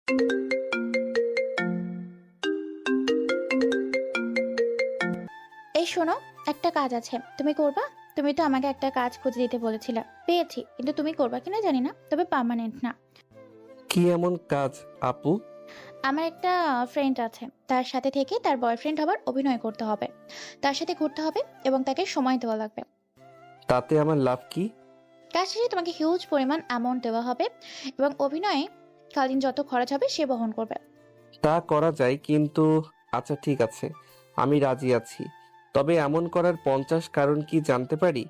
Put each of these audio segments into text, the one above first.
এই শোনো, একটা কাজ আছে, তুমি করবা? তুমি তো আমাকে একটা কাজ খুঁজে দিতে বলেছিলে, পেয়েছি, কিন্তু তুমি করবা কিনা জানি না, তবে পার্মানেন্ট না। কি এমন কাজ আপু? আমার একটা ফ্রেন্ড আছে, তার সাথে থেকে তার বয়ফ্রেন্ড হবার অভিনয় করতে হবে, তার সাথে ঘুরতে হবে এবং তাকে সময় দেওয়া লাগবে। তাতে আমার লাভ কি? কাজ শেষে তোমাকে হিউজ পরিমাণ অ্যামাউন্ট দেওয়া হবে এবং অভিনয়ে কালীন যত খরচ হবে সে বহন করবে। তা করা যায়, কিন্তু আচ্ছা ঠিক আছে, আমি রাজি আছি। তবে এমন করার 50 কারণ কি জানতে পারি?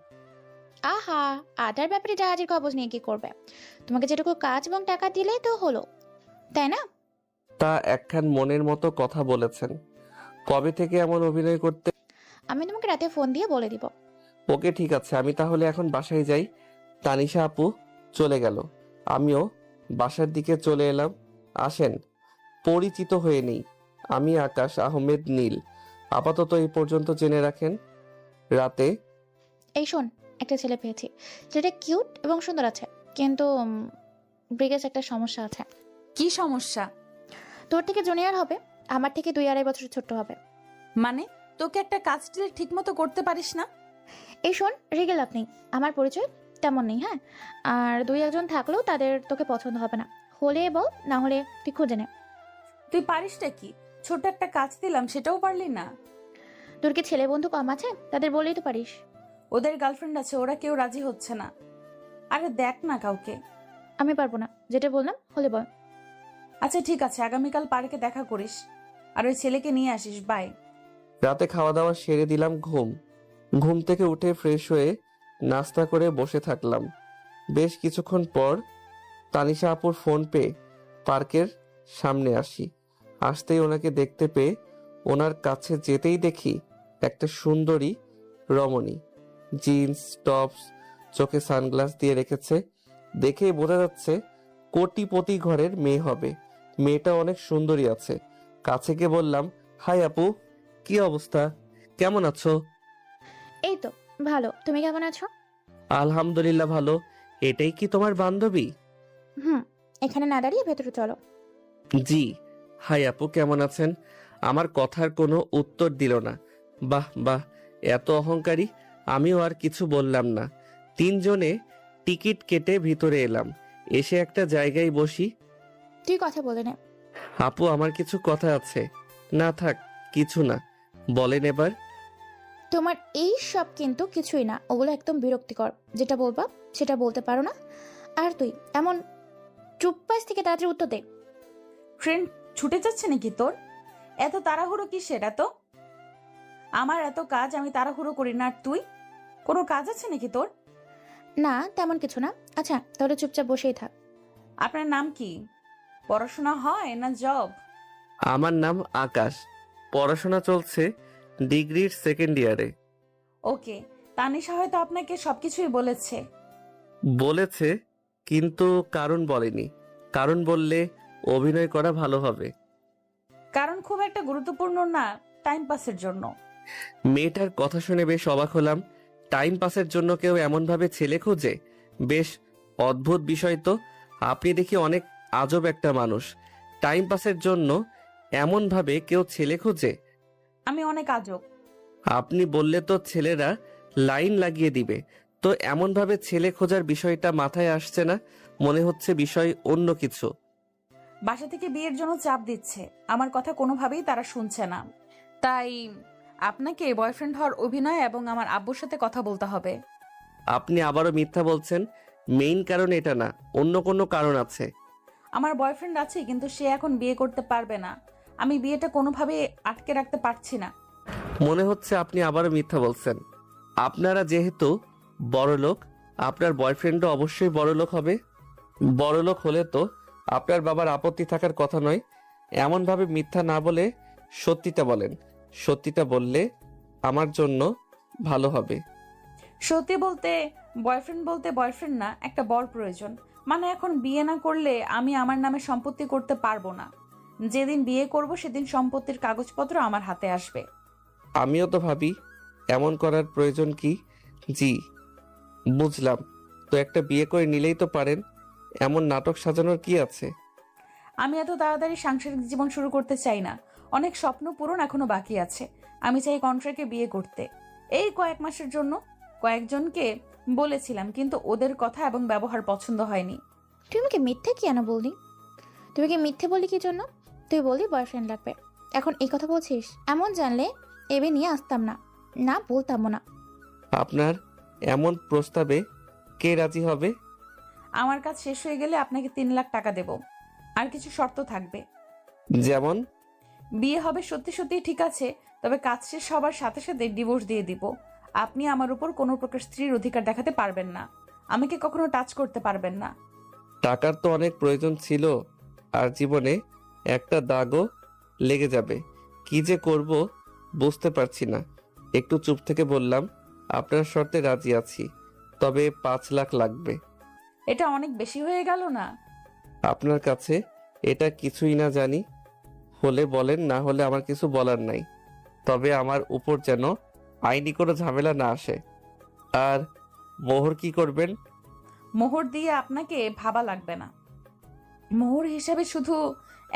আহা, আদার ব্যাপারে জাহাজের খবর নিয়ে কি করবে? তোমাকে যেটুকু কাজ এবং টাকা দিলেই তো হলো, তাই না? তা একখান মনের মতো কথা বলেছেন। কবে থেকে এমন অভিনয় করতে? আমি তোমাকে রাতে ফোন দিয়ে বলে দিব। ওকে ঠিক আছে, আমি তাহলে এখন বাসায় যাই। তানিশা আপু চলে গেল, আমিও বাসার দিকে চলে এলাম। আসেন পরিচিত হয়ে নেই, আমি আকাশ আহমেদ নীল। আপাতত এই পর্যন্ত জেনে রাখেন। রাতে এই শোন, একটা ছেলে পেয়েছি, যেটা কিউট এবং সুন্দর আছে, কিন্তু ব্রিগেজ একটা সমস্যা আছে। কি সমস্যা? তোর থেকে জুনিয়র হবে, আমার থেকে 2-2.5 বছর ছোট হবে। মানে তোকে একটা কাজ ঠিক মতো করতে পারিস না? এই শোন, রেগে লাভ নেই, আমার পরিচয় তেমন নেই, হ্যাঁ? আর 2-1 জন থাকলেও তাদের তোকে পছন্দ হবে না, হলে বল, না হলে তুই খুঁজে নে। তুই পারিসটা কি? ছোট একটা কাজ দিলাম, সেটাও পারলি না? তোর কি ছেলে বন্ধু কম আছে? তাদের বললেই তো পারিস। ওদের গার্লফ্রেন্ড আছে, ওরা কেউ রাজি হচ্ছে না। আরে দেখ না কাউকে। আমি পারবো না, যেটা বললাম হলে বল। আচ্ছা ঠিক আছে, আগামীকাল পার্কে দেখা করিস, আর ওই ছেলেকে নিয়ে আসিস। বাই। রাতে খাওয়া দাওয়া সেরে দিলাম, ঘুম থেকে উঠে ফ্রেশ হয়ে নাস্তা করে বসে থাকলাম। বেশ কিছুক্ষণ পর তানিশা আপুর ফোন পেয়ে পার্কের সামনে আসি। আসতেই ওনাকে দেখতে পেয়ে ওনার কাছে যেতেই দেখি একটা সুন্দরী রমণী, জিন্স টপস, চোখে সানগ্লাস দিয়ে রেখেছে। দেখেই বোঝা যাচ্ছে কোটিপতি ঘরের মেয়ে হবে। মেয়েটা অনেক সুন্দরী আছে। কাছে গিয়ে বললাম, হাই আপু, কি অবস্থা, কেমন আছো? এই তো ভালো, তুমি কেমন আছো? আলহামদুলিল্লাহ ভালো। এটাই কি তোমার বান্ধবী? হুম, এখানে না দাঁড়িয়ে ভেতরে চলো। জি। হাই আপু, কেমন আছেন? আমার কথার কোনো উত্তর দিল না। বাহ বাহ, এত অহংকারী। আমিও আর কিছু বললাম না। তিনজনে টিকিট কেটে ভিতরে এলাম। এসে একটা জায়গায় বসি। তুই কথা বলে নে। আপু, আমার কিছু কথা আছে। না থাক, কিছু না, বলেন এবার। তোমার এই সব কিন্তু কিছুই না, ওগুলো একদম বিরক্তিকর। যেটা বলবা সেটা বলতে পারো না। আর তুই এমন চুপপাস থেকে তাড়াতাড়ি উত্তর দে। ট্রেন ছুটে যাচ্ছে নাকি তোর? এত তাড়াহুড়ো কিসের এত? আমার এত কাজ, আমি তাড়াহুড়ো করি না। আর তুই, কোনো কাজ আছে নাকি তোর? না, তেমন কিছু না। আচ্ছা তাহলে চুপচাপ বসেই থাক। আপনার নাম কি? পড়াশোনা হয় না জব? আমার নাম আকাশ, পড়াশোনা চলছে ডিগ্রির সেকেন্ড ইয়ারে। ওকে, তানিশা হয়তো আপনাকে সবকিছুই বলেছে। বলেছে, কিন্তু কারণ বলেনি। কারণ বললে অভিনয় করা ভালো হবে। কারণ খুব একটা গুরুত্বপূর্ণ না, টাইম পাসের জন্য। মেয়েটার কথা শুনে বেশ অবাক হলাম। টাইম পাসের জন্য কেউ এমন ভাবে ছেলে খোঁজে? বেশ অদ্ভুত বিষয় তো। আপনি দেখি অনেক আজব একটা মানুষ। টাইম পাসের জন্য এমন ভাবে কেউ ছেলে খোঁজে? আমি অনেক আজব। আপনি বললে তো ছেলেরা লাইন লাগিয়ে দিবে। তো এমন ভাবে ছেলে খোঁজার বিষয়টা মাথায় আসছে না, মনে হচ্ছে বিষয় অন্য কিছু। বাসা থেকে বিয়ের জন্য চাপ দিচ্ছে, আমার কথা কোনোভাবেই তারা শুনছে না। তাই আপনাকে বয়ফ্রেন্ড হওয়ার অভিনয় এবং আমার আব্বুর সাথে কথা বলতে হবে। আপনি আবারও মিথ্যা বলছেন। মেইন কারণ এটা না, অন্য কোনো কারণ আছে। আমার বয়ফ্রেন্ড আছে, কিন্তু সে এখন বিয়ে করতে পারবে না। আমি বিয়েটা কোনোভাবে আটকে রাখতে পারছি না। মনে হচ্ছে আপনি আবারও মিথ্যা বলছেন। আপনারা যেহেতু বড়লোক, আপনার বয়ফ্রেন্ডও অবশ্যই বড়লোক হবে। বড়লোক হলে তো আপনার বাবার আপত্তি থাকার কথা নয়। এমনভাবে মিথ্যা না বলে সত্যিটা বলেন। সত্যিটা বললে আমার জন্য ভালো হবে। সত্যি বলতে, বলতে বয়ফ্রেন্ড না, একটা বর প্রয়োজন। মানে এখন বিয়ে না করলে আমি আমার নামে সম্পত্তি করতে পারবো না। যেদিন বিয়ে করব সেদিন সম্পত্তির কাগজপত্র আমার হাতে আসবে। আমিও তো ভাবি এমন করার প্রয়োজন কি। জি বুঝলাম, তো একটা বিয়ে করে নিলেই তো পারেন। এমন নাটক সাজানোর কি আছে? আমি এত তাড়াতাড়ি সাংসারিক জীবন শুরু করতে চাই না। অনেক স্বপ্ন পূরণ এখনো বাকি আছে। আমি চাই কন্ট্রাক্টে বিয়ে করতে। এই কয়েক মাসের জন্য কয়েকজনকে বলেছিলাম, কিন্তু ওদের কথা এবং ব্যবহার পছন্দ হয়নি। তুই আমাকে মিথ্যে কেন বললি? তুই কি মিথ্যে বলি কি জন্য? তুই বললি বয়ফ্রেন্ড লাগবে, এখন এই কথা বলছিস? এমন জানলে এবে নিয়ে আসতাম না, না বলতামও না। আপনার এমন প্রস্তাবে কে রাজি হবে? আমার কাজ শেষ হয়ে গেলে আপনাকে 3 লাখ টাকা দেব। আর কিছু শর্ত থাকবে। যেমন? বিয়ে হবে সত্যি সত্যি ঠিক আছে, তবে কাজ শেষ হবার সাথে সাথে ডিভোর্স দিয়ে দিব। আপনি আমার উপর কোনো প্রকার স্ত্রীর অধিকার দেখাতে পারবেন না। আমাকে কখনো টাচ করতে পারবেন না। টাকার তো অনেক প্রয়োজন ছিল, আর জীবনে একটা দাগও লেগে যাবে। কি যে করব বুঝতে পারছি না। একটু চুপ থেকে বললাম, আপনার শর্তে রাজি আছি, তবে 5 লাখ লাগবে। এটা অনেক বেশি হয়ে গেল না? আপনার কাছে এটা কিছুই না জানি, হলে বলেন, না হলে আমার কিছু বলার নাই। তবে আমার উপর যেন আইনি কোনো ঝামেলা না আসে। আর মোহর কি করবেন? মোহর দিয়ে আপনাকে ভাবা লাগবে না। মোহর হিসাবে শুধু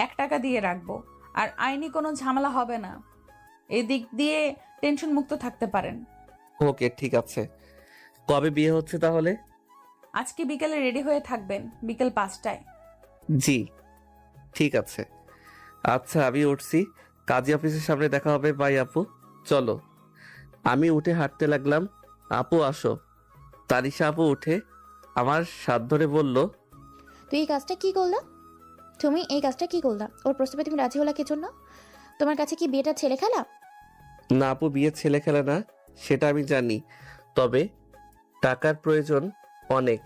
1 টাকা দিয়ে রাখবো। আর আইনি কোনো ঝামেলা হবে না। এদিক দিয়ে টেনশন মুক্ত থাকতে পারেন। ওকে, ঠিক আছে। কবে বিয়ে হচ্ছে তাহলে? আজকে বিকেলে রেডি হয়ে থাকবেন, বিকেল 5টায়। জি, ঠিক আছে। আচ্ছা, আমি উঠছি। কাজী অফিসের সামনে দেখা হবে। বাই আপু, চলো। আমি উঠে হাঁটতে লাগলাম। আপু আসো। তানিশা আপু উঠে আমার হাত ধরে বলল, তুই এই কাজটা কি করলা? তুমি এই কাজটা কি করলা? ওর প্রস্তাবে তুমি রাজি হলা কি জন্য? তোমার কাছে কি বিয়েটা ছেলে খেলা? না আপু, বিয়ে ছেলে খেলা না, সেটা আমি জানি। তবে টাকার প্রয়োজন অনেক।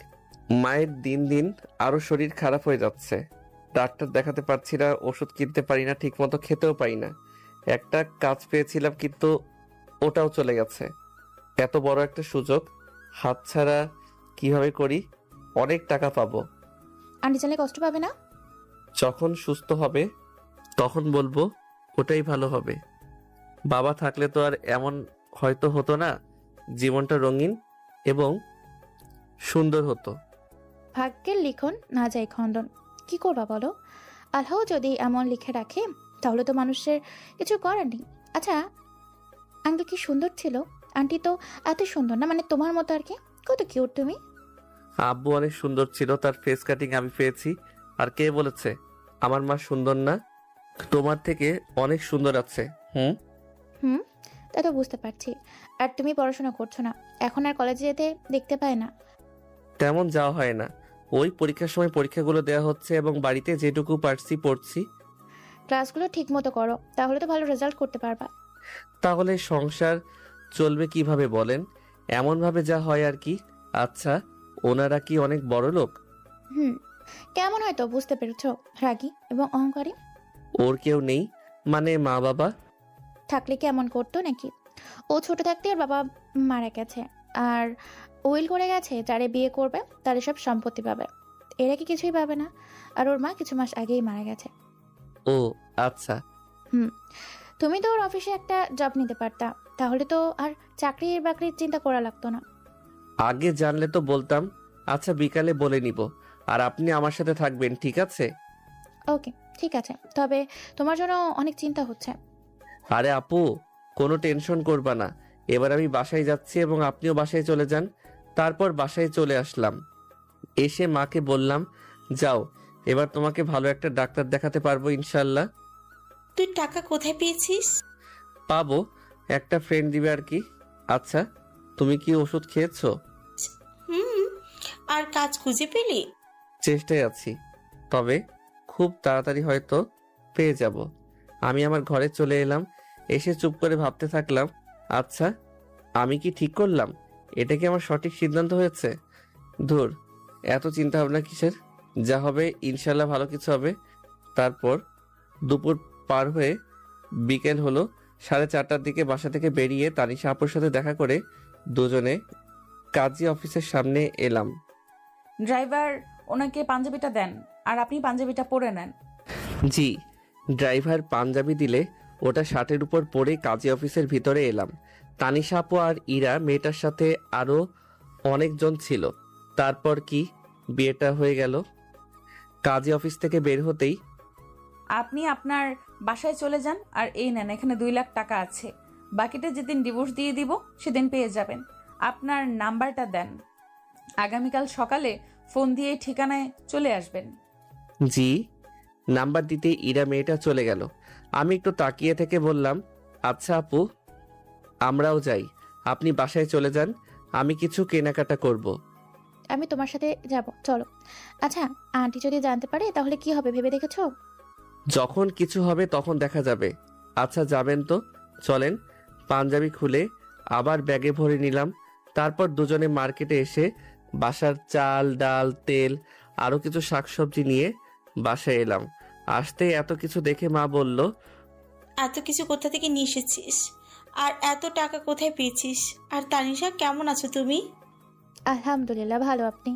মায়ের দিন দিন আরো শরীর খারাপ হয়ে যাচ্ছে। ডাক্তার দেখাতে পারছি না, ওষুধ কিনতে পারি না, ঠিক মতো খেতেও পারি না। একটা কাজ পেয়েছিলাম, কিন্তু ওটাও চলে গেছে। এত বড় একটা সুযোগ হাতছাড়া কিভাবে করি? অনেক টাকা পাবো। আন্টি জানলে কষ্ট পাবে না? যখন সুস্থ হবে তখন বলবো, ওটাই ভালো হবে। বাবা থাকলে তো আর এমন হয়তো হতো না। জীবনটা রঙিন এবং সুন্দর হতো। ভাগ্যের লিখন না যায় খণ্ডন। কি করবা বলো? আল্লাহ যদি এমন লিখে রাখে তাহলে তো মানুষের কিছু করার নেই। আচ্ছা, আঙ্কেল কি সুন্দর ছিল? আন্টি তো এত সুন্দর না, মানে তোমার মতো আর কি। কত কিউট তুমি। আব্বু অনেক সুন্দর ছিল, তার ফেস কাটিং আমি পেয়েছি। আর কে বলেছে আমার মা সুন্দর না? তোমার থেকে অনেক সুন্দর আছে। হুম, তা তো বুঝতে পারছি। আর তুমি পড়াশোনা করছো না, এখন আর কলেজে যেতে দেখতে পায় না। তেমন যাওয়া হয় না। ওই পরীক্ষার সময় পরীক্ষাগুলো দেওয়া হচ্ছে এবং বাড়িতে যেটুকু পারছি পড়ছি। ক্লাসগুলো ঠিক মতো করো, তাহলে তো ভালো রেজাল্ট করতে পারবা। তাহলে সংসার চলবে কিভাবে বলেন? এমন ভাবে যা হয় আর কি। আচ্ছা, ওনারা কি অনেক বড় লোক? হুম, কেমন হয়তো বুঝতে পেরেছো? রাগী এবং অহংকারী। ওর কেউ নেই? মানে মা বাবা? থাকলে কি এমন করতো নাকি? ও ছোট থাকতে ওর বাবা মারা গেছে, আর উইল করে গেছে যারে বিয়ে করবে তারে সব সম্পত্তি পাবে। এরা কি কিছুই পাবে না। আর ওর মা কিছু মাস আগেই মারা গেছে। ও আচ্ছা। হুম, তুমি তো ওর অফিসে একটা জব নিতে পারতা, তাহলে তো আর চাকরির বাকরির চিন্তা করা লাগতো না। আগে জানলে তো বলতাম। আচ্ছা, বিকালে বলে নিব। আর আপনি আমার সাথে থাকবেন, ঠিক আছে? ওকে, ঠিক আছে, তবে তোমার জন্য অনেক চিন্তা হচ্ছে। আরে আপু, কোনো টেনশন করবা না। এবার আমি বাসায় যাচ্ছি এবং আপনিও বাসায় চলে যান। তারপর বাসায় চলে আসলাম। এসে মাকে বললাম, যাও, এবার তোমাকে ভালো একটা ডাক্তার দেখাতে পারবো ইনশাল্লাহ। তুই টাকা কোথায় পেয়েছিস? পাবো, একটা ফ্রেন্ড দিবে আর কি। আচ্ছা, তুমি কি ওষুধ খেয়েছো? হুম। আর কাজ খুঁজে পেলি? চেষ্টায় আছি, তবে খুব তাড়াতাড়ি হয়তো পেয়ে যাব। আমি আমার ঘরে চলে এলাম। এসে চুপ করে ভাবতে থাকলাম, আচ্ছা, আমি কি ঠিক করলাম? এটা কি আমার সঠিক সিদ্ধান্ত হয়েছে? ধুর, এত চিন্তা ভাবনা কিসের? যা হবে ইনশাল্লাহ ভালো কিছু হবে। তারপর দুপুর পার হয়ে বিকেল হলো। 4:30টার দিকে বাসা থেকে বেরিয়ে তানিশা আপুর সাথে দেখা করে দুজনে কাজী অফিসের সামনে এলাম। ড্রাইভার, ওনাকে পাঞ্জাবিটা দেন, আর আপনি পাঞ্জাবিটা পরে নেন। জি। ড্রাইভার পাঞ্জাবি দিলে ওটা শার্টের উপর পরে কাজী অফিসের ভিতরে এলাম। তানিশা আপু আর ইরা মেয়েটার সাথে আরো অনেকজন ছিল। তারপর কি বিয়েটা হয়ে গেল। কাজী অফিস থেকে বের হতেই আপনি আপনার বাসায় চলে যান, আর এই নেন, এখানে 2 লাখ টাকা আছে। বাকিটা যেদিন ডিভোর্স দিয়ে দিব সেদিন পেয়ে যাবেন। আপনার নাম্বারটা দেন, আগামীকাল সকালে ফোন দিয়ে ঠিকানায় চলে আসবেন। জি। নাম্বার দিতে ইরা মেয়েটা চলে গেল। আমি একটু তাকিয়ে থেকে বললাম, আচ্ছা আপু, আমরাও যাই। আপনি বাসায় চলে যান, আমি কিছু কেনাকাটা করব। আমি তোমার সাথে যাব, চলো। আচ্ছা, আন্টি যদি জানতে পারে তাহলে কি হবে ভেবে দেখেছো? যখন কিছু হবে তখন দেখা যাবে। আচ্ছা যাবেন তো, চলেন। পাঞ্জাবি খুলে আবার ব্যাগে ভরে নিলাম। তারপর দুজনে মার্কেটে এসে বাসার চাল ডাল তেল আরও কিছু শাকসবজি নিয়ে বাসায় এলাম। আসতে এত কিছু দেখে মা বলল, এত কিছু কোথা থেকে নিয়ে এসেছিস? আর এত টাকা কোথায় পেয়েছিস? আর তানিশা, কেমন আছো তুমি? আলহামদুলিল্লাহ ভালো। আপনি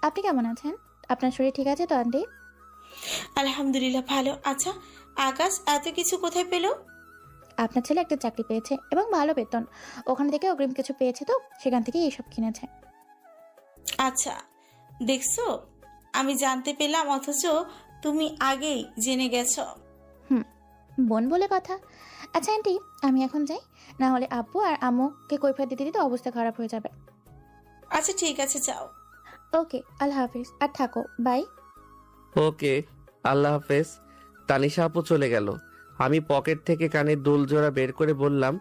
আপনি কেমন আছেন? আপনার শরীর ঠিক আছে তো আন্টি? আলহামদুলিল্লাহ ভালো। আচ্ছা, আকাশ এত কিছু কোথায় পেলো? আপনার ছেলে একটা চাকরি পেয়েছে এবং ভালো বেতন, ওখান থেকে অগ্রিম কিছু পেয়েছে, তো সেখান থেকে এইসব কিনেছে। আচ্ছা, দেখছো, আমি জানতে পেলাম অথচ তুমি আগেই জেনে গেছো। বোন বলে কথা। আচ্ছা আন্টি, আমি এখন যাই, না হলে আব্বু আর আম্মুকে কৈফিয়ত দিতে দিতে অবস্থা খারাপ হয়ে যাবে। আচ্ছা ঠিক আছে, যাও। ওকে, আল্লাহ হাফিজ, আর থাকো, বাই। ওকে, আল্লাহ হাফেজ। তানিশা আপু চলে গেল। আমি পকেট থেকে কানের দুল জোড়া বের করে বললাম,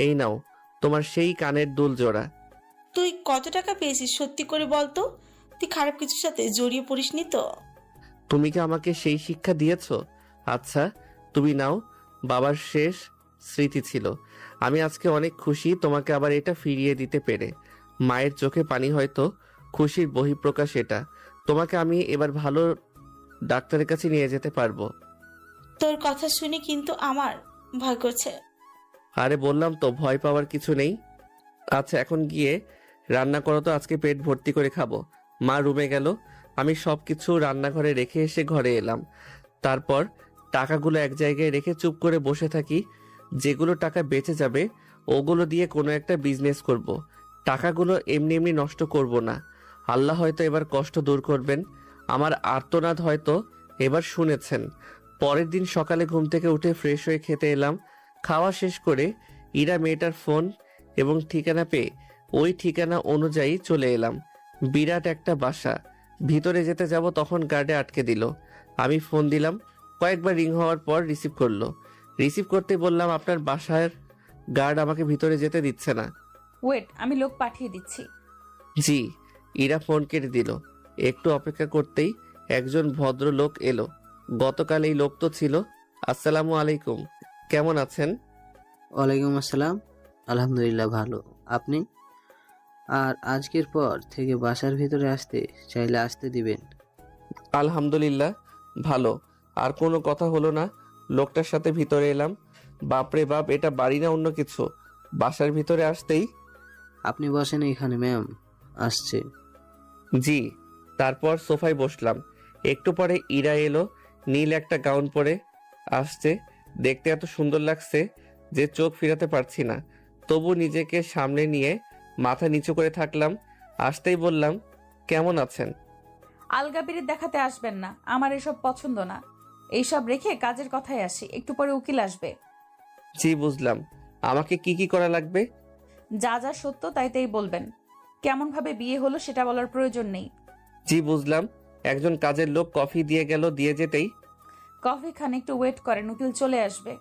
এই নাও তোমার সেই কানের দুল জোড়া। তুই কত টাকা পেয়েছিস সত্যি করে বলতো? তুই খারাপ কিছুর সাথে জড়িয়ে পড়িসনি তো? তুমি কি আমাকে সেই শিক্ষা দিয়েছ? আচ্ছা তুমি নাও, বাবার শেষ স্মৃতি ছিল। আমি আজকে অনেক খুশি তোমাকে আবার এটা ফিরিয়ে দিতে পেরে। মায়ের চোখে পানি, হয়তো খুশির বহিঃপ্রকাশ এটা। তোমাকে আমি এবার ভালো ডাক্তারের কাছে নিয়ে যেতে পারবো। তোর কথা শুনে কিন্তু আমার ভয় করছে। আরে বললাম তো, ভয় পাওয়ার কিছু নেই। আচ্ছা এখন গিয়ে রান্না করো তো, আজকে পেট ভর্তি করে খাবো। মা রুমে গেল, আমি সব কিছু রান্নাঘরে রেখে এসে ঘরে এলাম। তারপর টাকাগুলো এক জায়গায় রেখে চুপ করে বসে থাকি। যেগুলো টাকা বেঁচে যাবে ওগুলো দিয়ে কোনো একটা বিজনেস করব। টাকাগুলো এমনি এমনি নষ্ট করব না। আল্লাহ হয়তো এবার কষ্ট দূর করবেন। আমার আর্তনাদ হয়তো এবার শুনেছেন। পরের দিন সকালে ঘুম থেকে উঠে ফ্রেশ হয়ে খেতে এলাম। খাওয়া শেষ করে ইরা মেয়েটার ফোন এবং ঠিকানা পেয়ে ওই ঠিকানা অনুযায়ী চলে এলাম। বিরাট একটা বাসা। ভিতরে যেতে যাব তখন গার্ডে আটকে দিল। আমি ফোন দিলাম, কয়েকবার রিং হওয়ার পর রিসিভ করলো। রিসিভ করতে বললাম, আপনার বাসার গার্ড আমাকে ভিতরে যেতে দিচ্ছে না। ওয়েট, আমি লোক পাঠিয়ে দিচ্ছি। জি। ইরা ফোন কেটে দিল। একটু অপেক্ষা করতেই একজন ভদ্রলোক এলো। গতকাল এই লোক তো ছিল। আসসালামু আলাইকুম, কেমন আছেন? ওয়ালাইকুম আসসালাম। আলহামদুলিল্লাহ ভালো। আপনি? আর আজকের পর থেকে বাসার ভিতরে আসতে চাইলে আসতে দিবেন। আলহামদুলিল্লাহ ভালো। আর কোনো কথা হলো না। লোকটার সাথে ভিতরে এলাম। বাপরে বাপ, এটা বাড়ি না অন্য কিছু। বাসার ভিতরে আসতেই, আপনি বসেন এখানে, ম্যাম আসছে। জি। তারপর সোফায় বসলাম। একটু পরে ইরা এলো, নীল একটা গাউন পরে আসছে। দেখতে এত সুন্দর লাগছে যে চোখ ফিরাতে পারছি না। তবু নিজেকে সামনে নিয়ে মাথা নিচু করে থাকলাম। আসতেই বললাম, কেমন আছেন? আলগাবির দেখাতে আসবেন না, আমার এসব পছন্দ না। এইসব রেখে কাজের কথায় আসি, একটু পরে উকিল আসবে। জি বুঝলাম। আমাকে কি কি করা লাগবে? যা যা সত্য তাই তাই বলবেন। কেমন ভাবে বিয়ে হলো সেটা বলার প্রয়োজন নেই। জি বুঝলাম। একজন কাজের লোক কফি দিয়ে গেল, দিয়ে যেতেই, কফি খান, একটু ওয়েট করেন, উকিল চলে আসবে।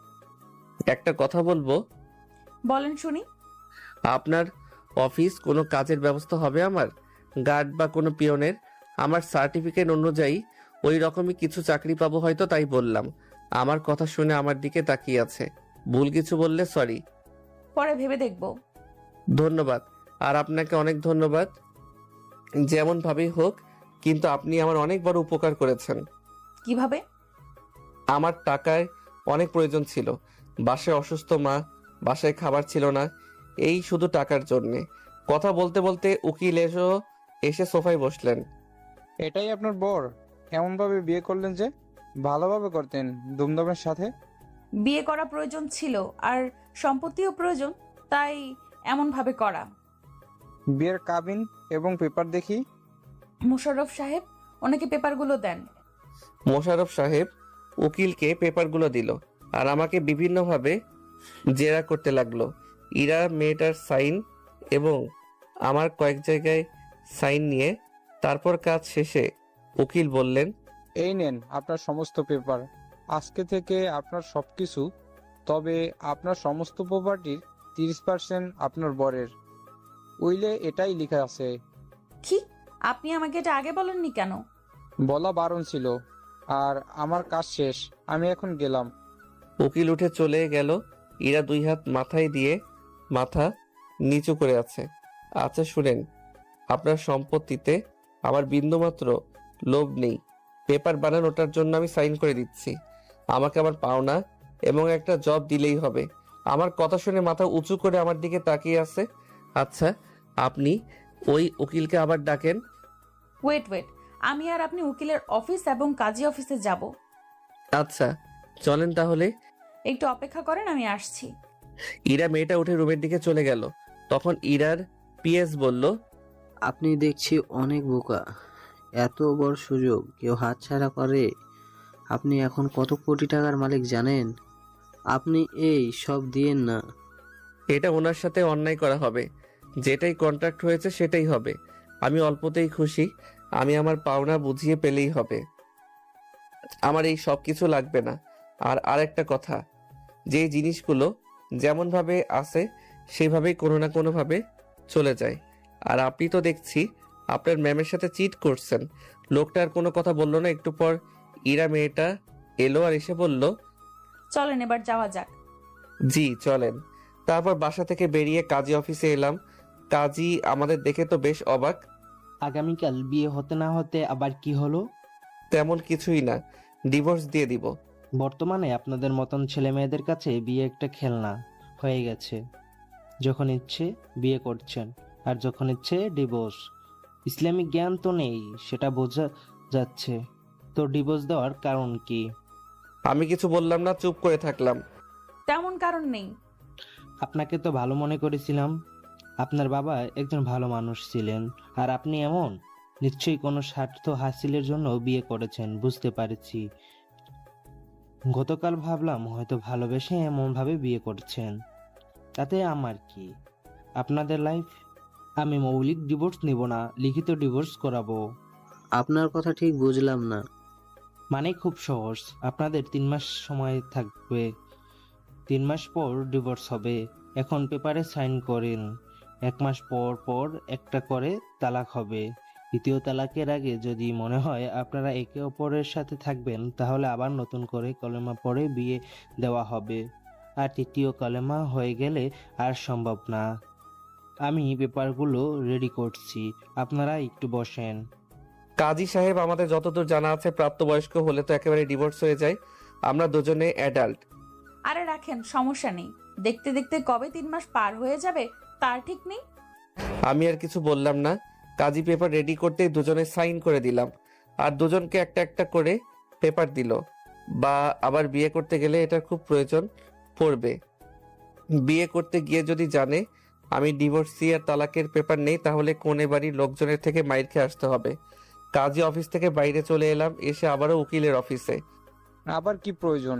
একটা কথা বলবো। বলেন শুনি। আপনার অফিস কোনো কাজের ব্যবস্থা হবে আমার? গার্ড বা কোনো পিয়নের? আমার সার্টিফিকেট অনুযায়ী ওই রকমই কিছু চাকরি পাবো হয়তো, তাই বললাম। আমার কথা শুনে আমার দিকে তাকিয়ে আছে। ভুল কিছু বললে সরি। পরে ভেবে দেখব। ধন্যবাদ। আর আপনাকে অনেক ধন্যবাদ। যেমন ভাবেই হোক, কিন্তু আপনি আমার অনেক বড় উপকার করেছেন। কিভাবে? আমার টাকায় অনেক প্রয়োজন ছিল। বাসায় অসুস্থ মা, বাসায় খাবার ছিল না, এই শুধু টাকার জন্যে। কথা বলতে বলতে উকিল এসে সোফায় বসলেন। এটাই আপনার বর? এমন ভাবে বিয়ে করলেন যে? ভালোভাবে করতেন, ধুমধামের সাথে। বিয়ে করা প্রয়োজন ছিল, আর সম্পত্তিও প্রয়োজন, তাই এমন ভাবে করা। বিয়ের কাবিন এবং পেপার দেখি। মোশাররফ সাহেব, ওনাকে পেপারগুলো দেন। মোশাররফ সাহেব উকিলকে পেপারগুলো দিল আর আমাকে বিভিন্নভাবে জেরা করতে লাগলো। ইরা মেয়েটার সাইন এবং আমার কয়েক জায়গায় সাইন নিয়ে তারপর কাজ শেষে উকিল বললেন, এই নেন আপনার সমস্ত পেপার। আজকে থেকে আপনার সবকিছু, তবে আপনার সমস্ত প্রপার্টির 30% আপনার বরের। উইলে এটাই লেখা আছে। কি? আপনি আমাকে এটা আগে বলেননি কেন? বলা বারণ ছিল। আর আমার কাজ শেষ, আমি এখন গেলাম। উকিল উঠে চলে গেল। ইরা 2 হাত মাথায় দিয়ে মাথা নিচু করে আছে। আচ্ছা শুনেন, আপনার সম্পত্তিতে আমার বিন্দুমাত্র লোভ নেই। পেপার বানানোটার জন্য আমি সাইন করে দিচ্ছি। আমাকে আমার পাওনা এবং একটা জব দিলেই হবে। আমার কথা শুনে মাথা উঁচু করে আমার দিকে তাকিয়ে আছে। আচ্ছা, আপনি ওই উকিলকে আবার ডাকেন। ওয়েট, আমি আর আপনি উকিলের অফিস এবং কাজী অফিসে যাব। আচ্ছা চলেন তাহলে। একটু অপেক্ষা করেন, আমি আসছি। ইরা মেয়েটা উঠে রুমের দিকে চলে গেল। তখন ইরার পিএস বলল, আপনি দেখছি অনেক বোকা। এত বড় সুযোগ কেউ হাতছাড়া করে? আপনি এখন কত কোটি টাকার মালিক জানেন? আপনি এই সব দিয়েন না। এটা ওনার সাথে অন্যায় করা হবে। যেটাই কন্ট্রাক্ট হয়েছে সেটাই হবে। আমি অল্পতেই খুশি। আমি আমার পাওনা বুঝিয়ে পেলেই হবে। আমার এই সব কিছু লাগবে না। আর আরেকটা কথা, যে জিনিসগুলো যেমনভাবে আছে সেভাবেই কোনো না কোনোভাবে চলে যায়। আর আপনি তো দেখছি আপনার ম্যামের সাথে চিট করছেন। লোকটা আর কোনো কথা বললো না। একটু পর ইরা মেয়েটা এলো আর এসে বলল, চলেন এবার যাওয়া যাক। জি চলেন। তারপর বাসা থেকে বেরিয়ে কাজী অফিসে এলাম। কাজী আমাদের দেখে তো বেশ অবাক। আগামীকাল বিয়ে হতে না হতে আবার কি হলো? তেমন কিছুই না, ডিভোর্স দিয়ে দিব। বর্তমানে আপনাদের মতন ছেলে মেয়েদের কাছে বিয়ে একটা খেলনা হয়ে গেছে। যখন ইচ্ছে বিয়ে করছেন, আর যখন ইচ্ছে ডিভোর্স। ইসলামিক জ্ঞান তো নেই, সেটা বোঝা যাচ্ছে। তো ডিভোর্স দেওয়ার কারণ কি? আমি কিছু বললাম না, চুপ করে থাকলাম। তেমন কারণ নেই। আপনাকে তো ভালো মনে করেছিলাম। আপনার বাবা একজন ভালো মানুষ ছিলেন, আর আপনি এমন। নিশ্চয়ই কোনো স্বার্থ হাসিলের জন্য বিয়ে করেছেন, বুঝতে পারছি। গতকাল ভাবলাম হয়তো ভালোবেসে এমন ভাবে বিয়ে করছেন। তাতে আমার কি? আপনাদের লাইফ। আমি মৌলিক ডিভোর্স নিব না, লিখিত ডিভোর্স করাবো। আপনার কথা ঠিক বুঝলাম না। মানে খুব সহজ, আপনাদের 3 মাস সময় থাকবে। 3 মাস পর ডিভোর্স হবে। এখন পেপারে সাইন করেন। 1 মাস পর পর একটা করে তালাক হবে। দ্বিতীয় তালাকের আগে যদি মনে হয় আপনারা একে অপরের সাথে থাকবেন, তাহলে আবার নতুন করে কলেমা পড়ে বিয়ে দেওয়া হবে। আর তৃতীয় কলেমা হয়ে গেলে আর সম্ভব না। আমি পেপারগুলো রেডি করছি, আপনারা একটু বসেন। কাজী সাহেব, আমাদের যতদূর জানা আছে প্রাপ্তবয়স্ক হলে তো একেবারে ডিভোর্স হয়ে যায়। আমরা দুজনে অ্যাডাল্ট। আরে রাখেন, সমস্যা নেই। দেখতে দেখতে কবে 3 মাস পার হয়ে যাবে তার ঠিক নেই। আমি আর কিছু বললাম না। কাজী পেপার রেডি করতেই দুজনে সাইন করে দিলাম। আর দুজনকে একটা একটা করে পেপার দিল। বা আবার বিয়ে করতে গেলে এটার খুব প্রয়োজন পড়বে। বিয়ে করতে গিয়ে যদি জানে আমি ডিভোর্সি আর তালাকের পেপার নেই, তাহলে কোনে বাড়ির লোকজনের থেকে মাইর খেয়ে আসতে হবে। কাজী অফিস থেকে বাইরে চলে এলাম। এসে আবারও উকিলের অফিসে। আবার কি প্রয়োজন?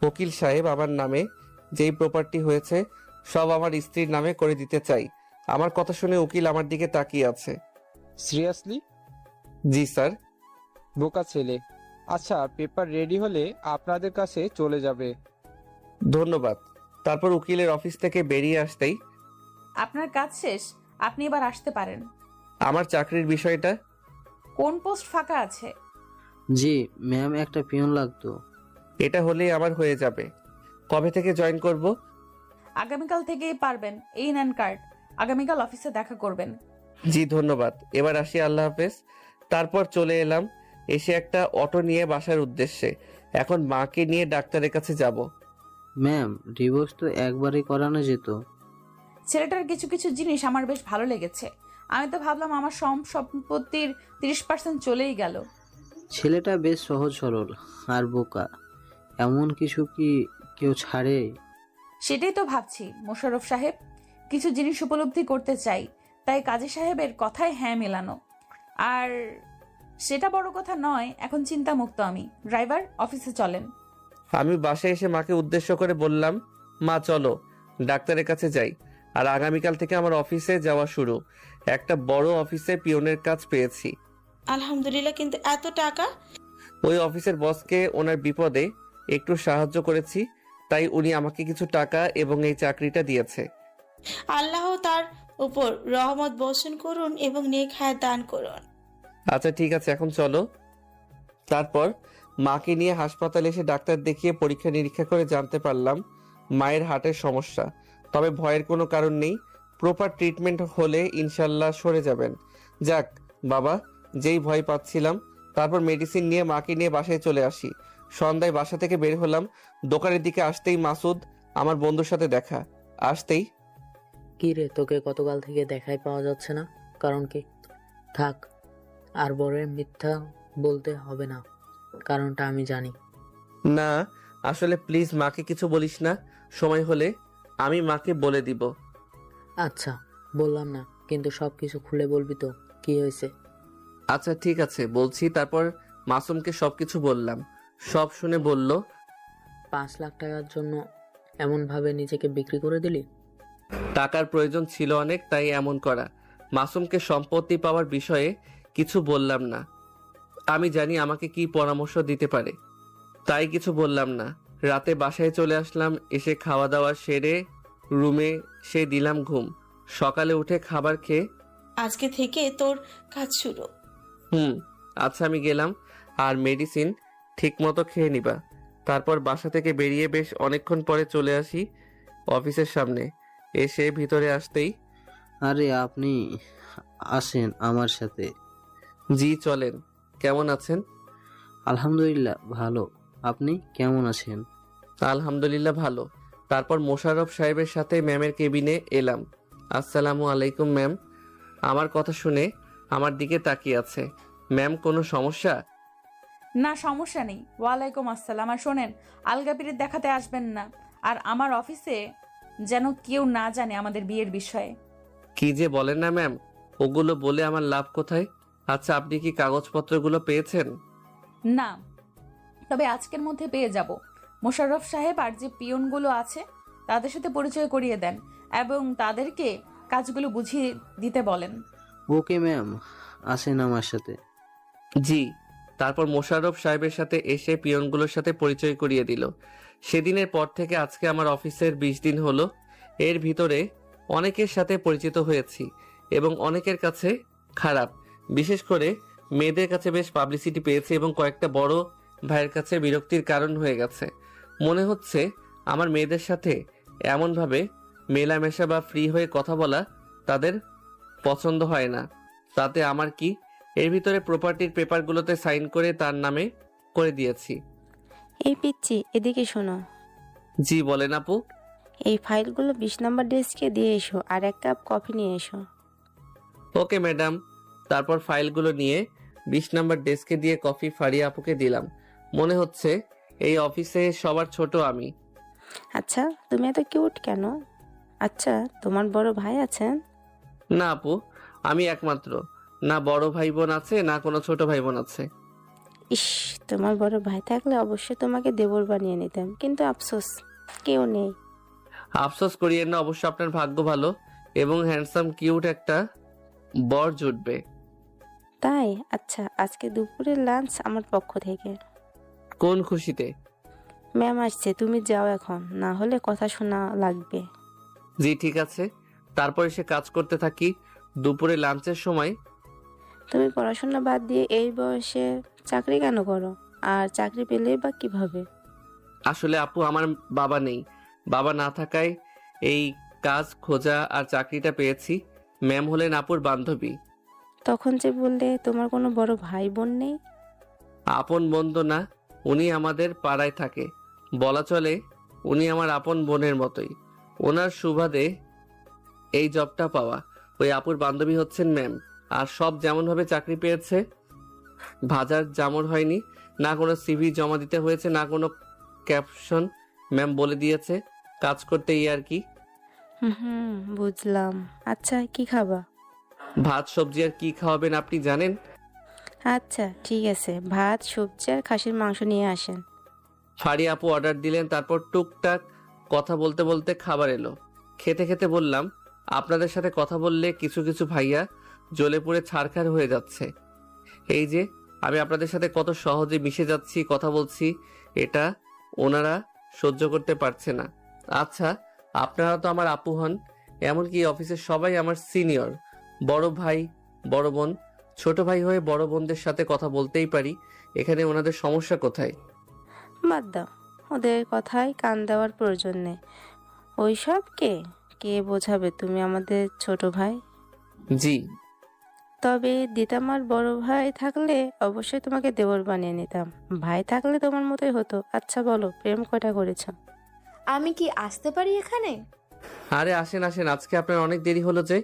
উকিল সাহেব, আমার নামে যেই প্রপার্টি হয়েছে সব আমার স্ত্রীর নামে করে দিতে চাই। আমার কথা শুনে উকিল আমার দিকে তাকিয়ে আছে। সিরিয়াসলি? জি স্যার। বোকা ছেলে। আচ্ছা, পেপার রেডি হলে আপনাদের কাছে চলে যাবে। ধন্যবাদ। তারপর উকিলের অফিস থেকে বেরিয়ে আসতেই, আপনার কাজ শেষ, আপনি এবার আসতে পারেন। আমার চাকরির বিষয়টা? কোন পোস্ট ফাঁকা আছে? জি ম্যাম, একটা পিয়ন লাগতো। এটা হলেই আমার হয়ে যাবে। কবে থেকে জয়েন করব? আগামীকাল থেকেই পারবেন। এই নেন কার্ড, আগামীকাল অফিসে দেখা করবেন। জি ধন্যবাদ। এবার আসি, আল্লাহ হাফেজ। তারপর চলে এলাম। এসে একটা অটো নিয়ে বাসার উদ্দেশ্যে। এখন মাকে নিয়ে ডাক্তারের কাছে যাব। ম্যাম, ডিভোর্স তো একবারই করানো যেত। ছেলেটার কিছু কিছু জিনিস আমার বেশ ভালো লেগেছে। আমি তো ভাবলাম আমার সম্পত্তির 30% চলেই গেল। ছেলেটা বেশ সহজ সরল আর বোকা। এমন কিছু কি কেউ ছাড়ে? সেটাই তো ভাবছি মোশাররফ সাহেব। কিছু জিনিস উপলব্ধি করতে চাই, তাই কাজী সাহেবের কথায় হ্যাঁ মেলানো। আর সেটা বড় কথা নয়, এখন চিন্তামুক্ত আমি। ড্রাইভার, অফিসে চলেন। আমি বাসায় এসে মাকে উদ্দেশ্য করে বললাম, মা চলো ডাক্তারের কাছে যাই। আর আগামীকাল থেকে আমার অফিসে যাওয়া শুরু। একটা বড় অফিসে পিয়নের কাজ পেয়েছি। আলহামদুলিল্লাহ, কিন্তু এত টাকা? ওই অফিসের বসকে ওনার বিপদে একটু সাহায্য করেছি, তাই উনি আমাকে কিছু টাকা এবং এই চাকরিটা দিয়েছে। আল্লাহ তার উপর রহমত বর্ষণ করুন এবং নেক হায়াত দান করুন। আচ্ছা ঠিক আছে, এখন চলো। তারপর মাকে নিয়ে হাসপাতালে এসে ডাক্তার দেখিয়ে পরীক্ষা নিরীক্ষা করে জানতে পারলাম মায়ের হার্টের সমস্যা। তবে ভয়ের কোনো কারণ নেই, প্রপার ট্রিটমেন্ট হলে ইনশাল্লাহ সরে যাবেন। যাক বাবা, যেই ভয় পাচ্ছিলাম। তারপর মেডিসিন নিয়ে মাকে নিয়ে বাসায় চলে আসি। সন্ধ্যায় বাসা থেকে বের হলাম, দোকানের দিকে আসতেই মাসুদ আমার বন্ধুর সাথে দেখা। আসতেই, কি রে, তোকে গতকাল থেকে দেখাই পাওয়া যাচ্ছে না, কারণ কি? থাক, আর বড় মিথ্যা বলতে হবে না, কারণটা আমি জানি। না আসলে প্লিজ মাকে কিছু বলিস না, সময় হলে আমি মাকে বলে দিব। আচ্ছা, বললাম না, কিন্তু সব কিছু খুলে বলবি তো, কি হয়েছে? আচ্ছা ঠিক আছে বলছি। তারপর মাসুমকে সবকিছু বললাম। সব শুনে বলল, 5 লাখ টাকার জন্য এমনভাবে নিজেকে বিক্রি করে দিলি? টাকার প্রয়োজন ছিল অনেক, তাই এমন করা। মাসুমকে সম্পত্তি পাওয়ার বিষয়ে কিছু বললাম না। আমি জানি আমাকে কি পরামর্শ দিতে পারে, তাই কিছু বললাম না। রাতে বাসায় চলে আসলাম, এসে খাওয়া দাওয়া সেরে রুমে সে দিলাম ঘুম। সকালে উঠে খাবার খেয়ে, আজকে থেকে তোর কাজ শুরু। আচ্ছা আমি গেলাম। আর মেডিসিন ঠিক মতো খেয়ে নিবা। তারপর বাসা থেকে বেরিয়ে বেশ অনেকক্ষণ পরে চলে আসি অফিসের সামনে। এসে ভিতরে আসতেই, আরে আপনি আসেন আমার সাথে। জি চলেন। কেমন আছেন? আলহামদুলিল্লাহ ভালো, আপনি কেমন আছেন? আলহামদুলিল্লাহ ভালো। তারপর মোশাররফ সাহেবের সাথে ম্যামের কেবিনে এলাম। আসসালামু আলাইকুম ম্যাম। আমার কথা শুনে আমার দিকে তাকিয়ে আছে। ম্যাম কোনো সমস্যা? না, সমস্যা নেই। ওয়ালাইকুম আসসালাম। আর শোনেন, আলগাপিরিত দেখাতে আসবেন না। আর আমার অফিসে যেন কেউ না জানে আমাদের বিয়ের বিষয়ে। কি যে বলেন না ম্যাম, ওগুলো বলে আমার লাভ কোথায়? আচ্ছা আপনি কি কাগজপত্রগুলো পেয়েছেন? না, তবে আজকের মধ্যে পেয়ে যাব। মোশাররফ সাহেব আর যে পিয়নগুলো আছে তাদের সাথে পরিচয় করিয়ে দেন এবং তাদেরকে কাজগুলো বুঝিয়ে দিতে বলেন। ওকে ম্যাম, আসেন আমার সাথে। জি। তারপর মোশাররফ সাহেবের সাথে এসে পিয়নগুলোর সাথে পরিচয় করিয়ে দিল। সেদিনের পর থেকে আজকে আমার অফিসের 20 দিন হলো। এর ভিতরে অনেকের সাথে পরিচিত হয়েছি এবং অনেকের কাছে খারাপ, বিশেষ করে মেয়েদের কাছে বেশ পাবলিসিটি পেয়েছি এবং কয়েকটা বড় ভাইয়ের কাছে বিরক্তির কারণ হয়ে গেছে। মনে হচ্ছে আমার মেয়েদের সাথে এমনভাবে মেলামেশা বা ফ্রি হয়ে কথা বলা তাদের পছন্দ হয় না। তাতে আমার কি? এর ভিতরে প্রপার্টির পেপারগুলোতে সাইন করে তার নামে করে দিয়েছি। এই পিচ্ছি, এদিকে শোনো। জি বলেন আপু। এই ফাইলগুলো 20 নম্বর ডেস্কে দিয়ে এসো, আর 1 কাপ কফি নিয়ে এসো। Okay madam. তারপর ফাইলগুলো নিয়ে 20 নম্বর ডেস্কে দিয়ে কফি ফারিয়া আপুকে দিলাম। মনে হচ্ছে এই অফিসে সবার ছোট আমি। আচ্ছা, তুমি এত কিউট কেন? আচ্ছা, তোমার বড় ভাই আছেন? না আপু, আমি একমাত্র। না বড় ভাই বোন আছে, না কোনো ছোট ভাই বোন আছে। ইস, তোমার বড় ভাই থাকলে অবশ্যই তোমাকে দেবর বানিয়ে নিতাম, কিন্তু আফসোস কেউ নেই। আফসোস করিয়েন না, অবশ্য আপনার ভাগ্য ভালো এবং হ্যান্ডসাম কিউট একটা বর জুটবে। তাই? আচ্ছা, আজকে দুপুরের লাঞ্চ আমার পক্ষ থেকে। কোন খুশিতে? ম্যাম আসছে, তুমি যাও এখন, না হলে কথা শোনা লাগবে। জি ঠিক আছে। তারপর এসে কাজ করতে থাকি। দুপুরে লাঞ্চের সময়, তুমি পড়াশোনা বাদ দিয়ে এই বয়সে চাকরি কেন করো? আর চাকরি পেলেই বা কিভাবে? আসলে আপু আমার বাবা নেই। বাবা না থাকায় এই কাজ খোঁজা আর চাকরিটা পেয়েছি। ম্যাম হলেন আপুর বান্ধবী। তখন যে বললে তোমার কোনো বড় ভাই বোন নেই। আপন বন্ধু না, উনি আমাদের পাড়ায় থাকে। বলা চলে উনি আমার আপন বোনের মতোই। ওনার সুবাদে এই জবটা পাওয়া। ওই আপুর বান্ধবী হচ্ছেন ম্যাম। আর সব যেমনভাবে চাকরি পেয়েছে, ভাজার জামর হয়নি, না কোনো সিভি জমা দিতে হয়েছে, না কোনো ক্যাপশন। ম্যাম বলে দিয়েছে কাজ করতে, এই আর কি। হুম, বুঝলাম। আচ্ছা, কি খাবা? ভাত সবজি। আর কি খাওয়াবেন আপনি জানেন? আচ্ছা ঠিক আছে, ভাত সবজি আর খাসির মাংস নিয়ে আসেন। ফাড়ি আপু অর্ডার দিলেন, তারপর টুকটাক কথা বলতে বলতে খাবার এলো। খেতে খেতে বললাম, আপনাদের সাথে কথা বললে কিছু কিছু ভাইয়া জ্বলে পুড়ে ছারখার হয়ে যাচ্ছে। এই যে আমি আপনাদের সাথে কত সহজে মিশে যাচ্ছি, কথা বলছি, এটা ওনারা সহ্য করতে পারছে না। আচ্ছা, আপনারা তো আমার আপু হন, এমনকি অফিসের সবাই আমার সিনিয়র। বড় ভাই, বড় বোন, ছোট ভাই হয়ে বড় বোনদের সাথে কথা বলতেই পারি। এখানে ওনাদের সমস্যা কোথায়? বাদ দাও, ওদের কথায় কান দেওয়ার প্রয়োজন নেই। ওইসব কে কে বোঝাবে, তুমি আমাদের ছোট ভাই। জি। তবে দিতামার বড় ভাই থাকলে অবশ্যই তোমাকে দেওর বানিয়ে নিতাম। ভাই থাকলে তোমার মতোই হতো। আচ্ছা বলো, প্রেম কয়টা করেছ? আমি কি আসতে পারি এখানে? আরে আসেন আসেন, আজকে আপনার অনেক দেরি হলো যে।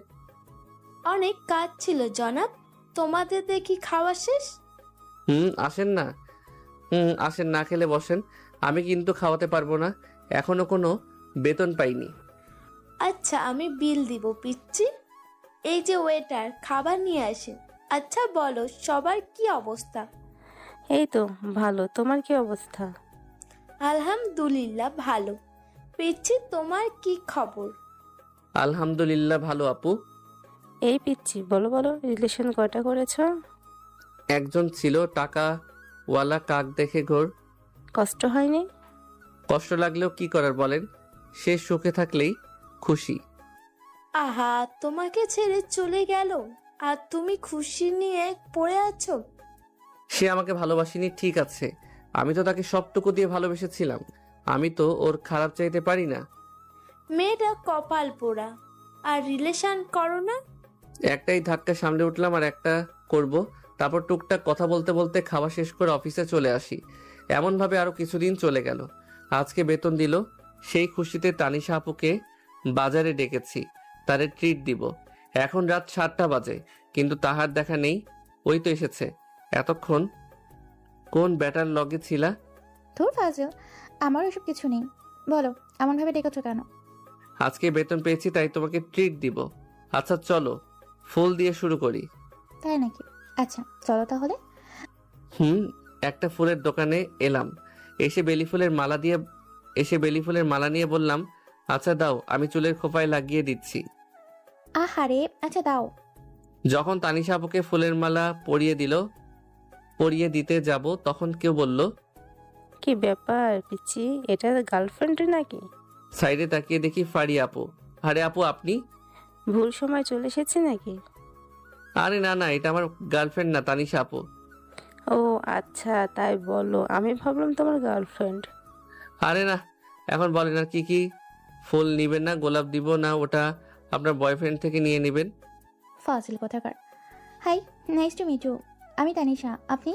অনেক কাজ ছিল জনাব। তোমাদের দেখি খাওয়া শেষ। আসেন না। আসেন, না খেলে বসেন। আমি কিন্তু খাওয়াতে পারবো না, এখনো কোনো বেতন পাইনি। আচ্ছা আমি বিল দিব পিচ্ছি। এই যে ওয়েটার, খাবার নিয়ে আসেন। আচ্ছা বলো সবার কি অবস্থা? এই তো ভালো, তোমার কি অবস্থা? আলহামদুলিল্লাহ ভালো। পিচ্ছি তোমার কি খবর? আলহামদুলিল্লাহ ভালো আপু। এই পিচ্ছি, বলো বলো, রিলেশন কয়টা করেছ? একজন ছিল, টাকাওয়ালা, কাক দেখে ঘোর। কষ্ট হয়নি? কষ্ট লাগলেও কি করার বলেন, সে সুখে থাকলেই খুশি। আহা, তোমাকে ছেড়ে চলে গেল আর তুমি খুশি নিয়ে পড়ে আছো। সে আমাকে ভালোবাসেনি ঠিক আছে, আমি তো তাকে সবটুকু দিয়ে ভালোবেসেছিলাম। আমি তো ওর খারাপ চাইতে পারি না। মেয়েটা কপাল পোড়া। আর রিলেশন করো না? একটাই ধাক্কা সামলে উঠলাম, আর একটা করব। তারপর টুকটাক কথা বলতে বলতে খাওয়া শেষ করে অফিসে চলে আসি। এমনভাবে আরো কিছুদিন চলে গেল। আজকে বেতন দিল, সেই খুশিতে তানিশা আপুকে বাজারে ডেকেছি, তারে ট্রিট দিব। এখন রাত 7টা বাজে, কিন্তু তাহার দেখা নেই। ওই তো এসেছে। এতক্ষণ কোন ব্যাটার লগে ছিলা? ধুর ফাজিল, আমার ওসব কিছু নেই। বলো, এমনভাবে ডেকেছো কেন? আজকে বেতন পেয়েছি তাই তোমাকে ট্রিট দিব। আচ্ছা চলো, ফুল দিয়ে শুরু করি। তাই নাকি? আচ্ছা চলো তাহলে। একটা ফুলের দোকানে এলাম। এসে বেলি ফুলের মালা নিয়ে বললাম, আচ্ছা দাও, আমি চুলের খোপায় লাগিয়ে দিচ্ছি। আহারে, আচ্ছা দাও। যখন তানিশা আপুকে ফুলের মালা পরিয়ে দিতে যাব, তখন কেউ বলল, কি ব্যাপার পিচ্ছি, এটা গার্লফ্রেন্ড নাকি? সাইডে তাকিয়ে দেখি ফাড়ি আপু। আরে আপু আপনি? ভুল সময় চলে এসেছি নাকি? আরে না না, এটা আমার গার্লফ্রেন্ড না, তানিশা আপু। ও আচ্ছা, তাই বলো। আমি ভাবলাম তোমার গার্লফ্রেন্ড। আরে না, এখন বলেন আর কি ফুল নিবেন না? গোলাপ দিব না, ওটা আপনার বয়ফ্রেন্ড থেকে নিয়ে নেবেন। ফাজিল কোথাকার। Hi, nice to meet you. আমি তানিশা, আপনি?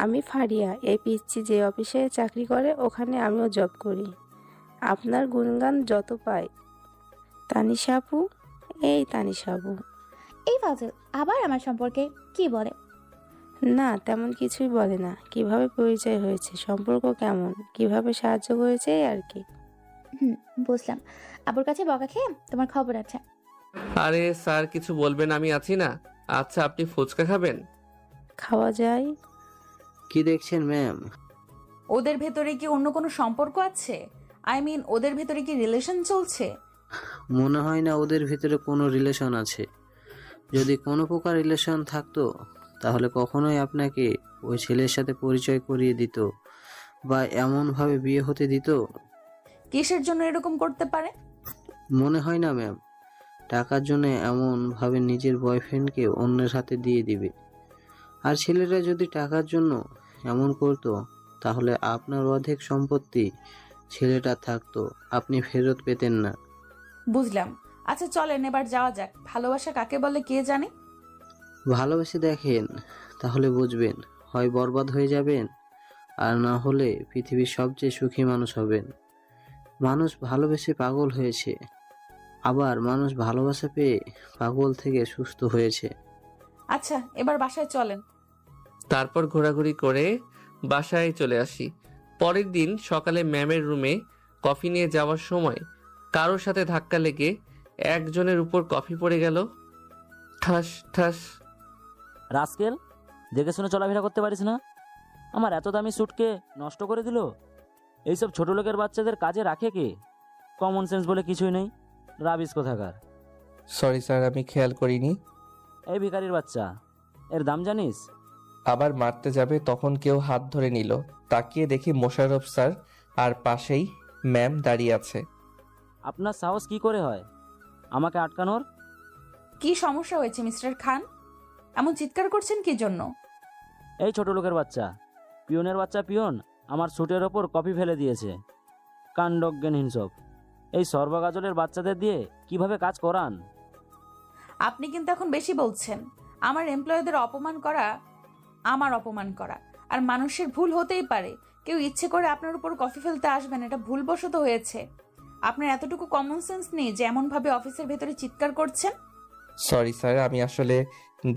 আমি ফারিয়া। এই পিচ্ছি যে অফিসে চাকরি করে ওখানে আমিও জব করি। আপনার গুণগান যত পাই। তানিশা আপু, এই তানিশা আপু। এই ফাজিল আবার আমার সম্পর্কে কি বলে? না তেমন কিছুই বলে না। কিভাবে পরিচয় হয়েছে, সম্পর্ক কেমন, কিভাবে সাহায্য করেছে, এই আর কি। বুঝলাম। আবুর কাছে বকা খেয়ে তোমার খবর আছে। আরে স্যার কিছু বলবেন, আমি আছি না। আচ্ছা আপনি ফুচকা খাবেন? খাওয়া যায়। কি দেখছেন ম্যাম? ওদের ভেতরে কি অন্য কোনো সম্পর্ক আছে? ওদের ভেতরে কি রিলেশন চলছে? মনে হয় না ওদের ভিতরে কোনো রিলেশন আছে। যদি কোনো প্রকার রিলেশন থাকতো তাহলে কখনোই আপনাকে ওই ছেলের সাথে পরিচয় করিয়ে দিত বা এমনভাবে বিয়ে হতে দিত। কিসের জন্য এরকম করতে পারে? মনে হয় না ম্যাম। টাকার জন্য এমনভাবে নিজের বয়ফ্রেন্ডকে অন্যের হাতে দিয়ে দিবে। আর ছেলেরা যদি টাকার জন্য এমন করতো তাহলে আপনার অর্ধেক সম্পত্তি ছেলেটা থাকতো, আপনি ফেরত পেতেন না। বুঝলাম। আচ্ছা চলেন এবার যাওয়া যাক। ভালোবাসা কাকে বলে কে জানে? ভালোবেসে দেখেন, তাহলে বুঝবেন। হয় বরবাদ হয়ে যাবেন, আর না হলে পৃথিবীর সবচেয়ে সুখী মানুষ হবেন। মানুষ ভালোবেসে পাগল হয়েছে, আবার মানুষ ভালোবাসা পেয়ে পাগল থেকে সুস্থ হয়েছে। আচ্ছা এবার বাসায় চলেন। তারপর ঘোরাঘুরি করে বাসায় চলে আসি। পরের দিন সকালে ম্যামের রুমে কফি নিয়ে যাওয়ার সময় কারোর সাথে ধাক্কা লেগে একজনের উপর কফি পড়ে গেল। ঠাস ঠাস। রাস্কেল, দেখে শুনে চলাফেরা করতে পারিস না? আমার এত দামি স্যুটকে নষ্ট করে দিল। এইসব ছোট লোকের বাচ্চাদের কাজে রাখে কে? কমন সেন্স বলে কিছুই নেই, রাবিশ কোথাকার। সরি স্যার, আমি খেয়াল করিনি। এই ভিখারির বাচ্চা, এর দাম জানিস? আবার মারতে যাবে তখন কেউ হাত ধরে নিল। তাকিয়ে দেখি মোশাররফ স্যার আর পাশেই ম্যাম দাঁড়িয়ে আছে। আপনার সাহস কি করে হয় আমাকে আটকানোর? কি সমস্যা হয়েছে মিস্টার খান? এমন চিৎকার করছেন কি জন্য? এই ছোট লোকের বাচ্চা, পিয়নের বাচ্চা পিয়ন আমার স্যুটের ওপর কপি ফেলে দিয়েছে। কাণ্ডজ্ঞানহীন সব। এই সর্বগাজলের বাচ্চাদের দিয়ে কিভাবে কাজ করান? আপনি কিন্তু এখন বেশি বলছেন। আমার এমপ্লয়ীদের অপমান করা আমার অপমান করা। আর মানুষের ভুল হতেই পারে। কেউ ইচ্ছে করে আপনার উপর কফি ফেলতে আসবেন, এটা ভুলবশত হয়েছে। আপনার এতটুকু কমন সেন্স নেই যে এমনভাবে অফিসের ভেতরে চিৎকার করছেন। সরি স্যার, আমি আসলে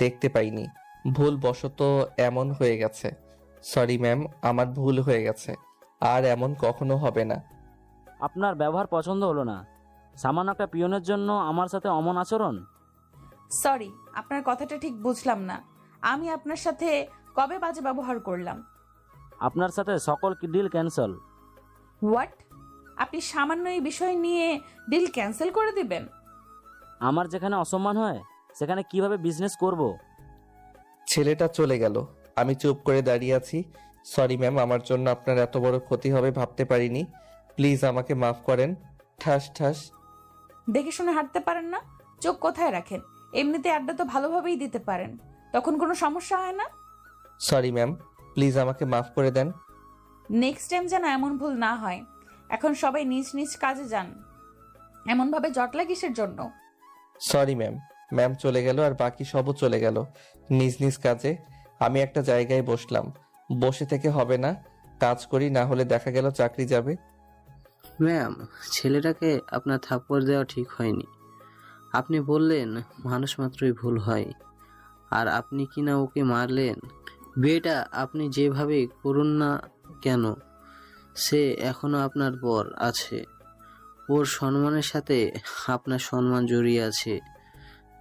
দেখতে পাইনি, ভুলবশত এমন হয়ে গেছে। সরি ম্যাম, আমার ভুল হয়ে গেছে, আর এমন কখনো হবে না। আপনার ব্যবহার পছন্দ হলো না। সামান্য একটা পিয়নের জন্য আমার সাথে অমন আচরণ? সরি, আপনার কথাটা ঠিক বুঝলাম না। আমি আপনার সাথে কবে বাজে ব্যবহার করলাম? আপনার সাথে সকল ডিল ক্যান্সেল। হোয়াট? আপনি সামান্য এই বিষয় নিয়ে ডিল ক্যান্সেল করে দিবেন? আমার যেখানে অসম্মান হয় সেখানে কিভাবে বিজনেস করব? ছেলেটা চলে গেল, আমি চুপ করে দাঁড়িয়ে আছি। সরি ম্যাম, আমার জন্য আপনার এত বড় ক্ষতি হবে ভাবতে পারিনি। প্লিজ আমাকে মাফ করেন। ঠাস ঠাস। দেখে শুনে হাঁটতে পারেন না? চোখ কোথায় রাখেন? এমনিতে আড্ডা তো ভালোভাবেই দিতে পারেন, তখন কোনো সমস্যা হয় না। সরি ম্যাম, প্লিজ আমাকে মাফ করে দেন। নেক্সট টাইম যেন এমন ভুল না হয়। এখন সবাই নিজ নিজ কাজে যান। এমনভাবে জটলা কিসের জন্য? Sorry ma'am. ম্যাম চলে গেল আর বাকি সবও চলে গেল নিজ নিজ কাজে। আমি একটা জায়গায় বসলাম। বসে থেকে হবে না, কাজ করি, না হলে দেখা গেল চাকরি যাবে। ম্যাম, ছেলেটাকে আপনার থাপ্পড় দেওয়া ঠিক হয়নি। আপনি বললেন মানুষ মাত্রই ভুল হয়, আর আপনি কিনা ওকে মারলেন। বিয়েটা আপনি যেভাবে করুন না কেন, সে এখনো আপনার বর আছে। ওর সম্মানের সাথে আপনার সম্মান জড়িয়ে আছে।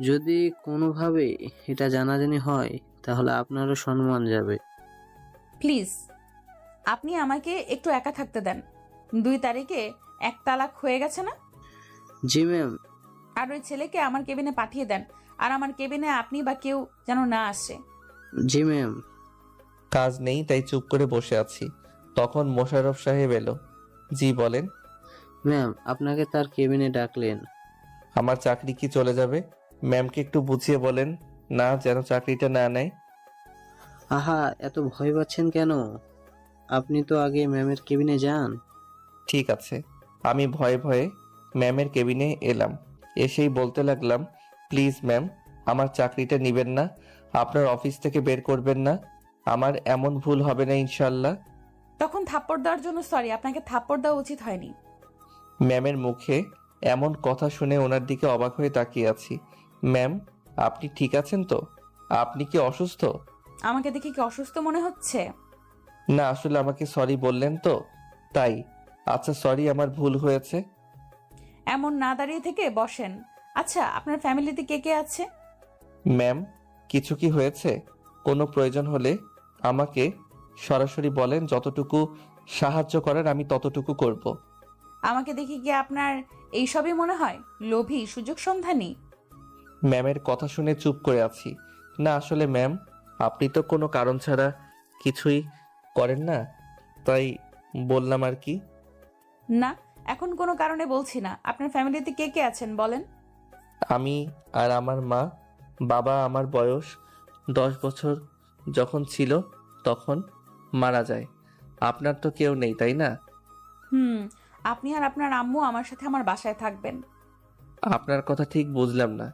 যদি কোনোভাবে এটা জানাজানি হয় তাহলে আপনারও সম্মান যাবে। প্লিজ আপনি আমাকে একটু একা থাকতে দেন। 2 তারিখে 1 তালাক হয়ে গেছে না? জি ম্যাম। আর ওই ছেলেকে আমার কেবিনে পাঠিয়ে দেন। আর আমার কেবিনে আপনি বা কেউ যেন না আসে। জি ম্যাম। কাজ নেই তাই চুপ করে বসে আছি। তখন মোশাররফ সাহেব এলো। জি বলেন। ম্যাম, আপনাকে তার কেবিনে ডাকলেন। আমার চাকরি কি চলে যাবে? ম্যামকে একটু বুঝিয়ে বলেন না, যেন চাকরিটা না নেয়। আহা, এত ভয় পাচ্ছেন কেন? আপনি তো আগে ম্যামের কেবিনে যান। ঠিক আছে। আমি ভয়ে ভয়ে ম্যামের কেবিনে এলাম। এসেই বলতে লাগলাম, প্লিজ ম্যাম, আমার চাকরিটা নিবেন না, আপনার অফিস থেকে বের করবেন না। আমার এমন ভুল হবে না ইনশাল্লাহ। তখন থাপ্পড় দেওয়ার জন্য সরি, আপনাকে থাপ্পড় দেওয়া উচিত হয়নি। ম্যামের মুখে এমন কথা শুনে ওনার দিকে অবাক হয়ে তাকিয়ে আছি। ম্যাম, আপনি ঠিক আছেন তো? আপনি কি অসুস্থ? আমাকে দেখে কি অসুস্থ মনে হচ্ছে? না, আসলে আমাকে সরি বললেন তো তাই। আচ্ছা সরি, আমার ভুল হয়েছে। এমন না দাঁড়িয়ে থেকে বসেন। আচ্ছা, আপনার ফ্যামিলিতে কে কে আছে? ম্যাম, কিছু কি হয়েছে? কোনো প্রয়োজন হলে আমাকে সরাসরি বলেন, যতটুকু সাহায্য করার আমি ততটুকু করব। আমাকে দেখে কি আপনার এইসবই মনে হয়? লোভী, সুযোগ সন্ধানী? ম্যামের কথা শুনে চুপ করে আছি। না আসলে ম্যাম, আপনি তো কোনো কারণ ছাড়া কিছুই করেন না, তাই বললাম আর কি। না, এখন কোনো কারণে বলছি না। আপনার ফ্যামিলিতে কে কে আছেন বলেন? আমি আর আমার মা। বাবা আমার বয়স 10 বছর যখন ছিল তখন মারা যায়। আপনার তো কেউ নেই তাই না? আপনি আর আপনার আম্মু আমার সাথে আমার বাসায় থাকবেন। আপনার কথা ঠিক বুঝলাম না।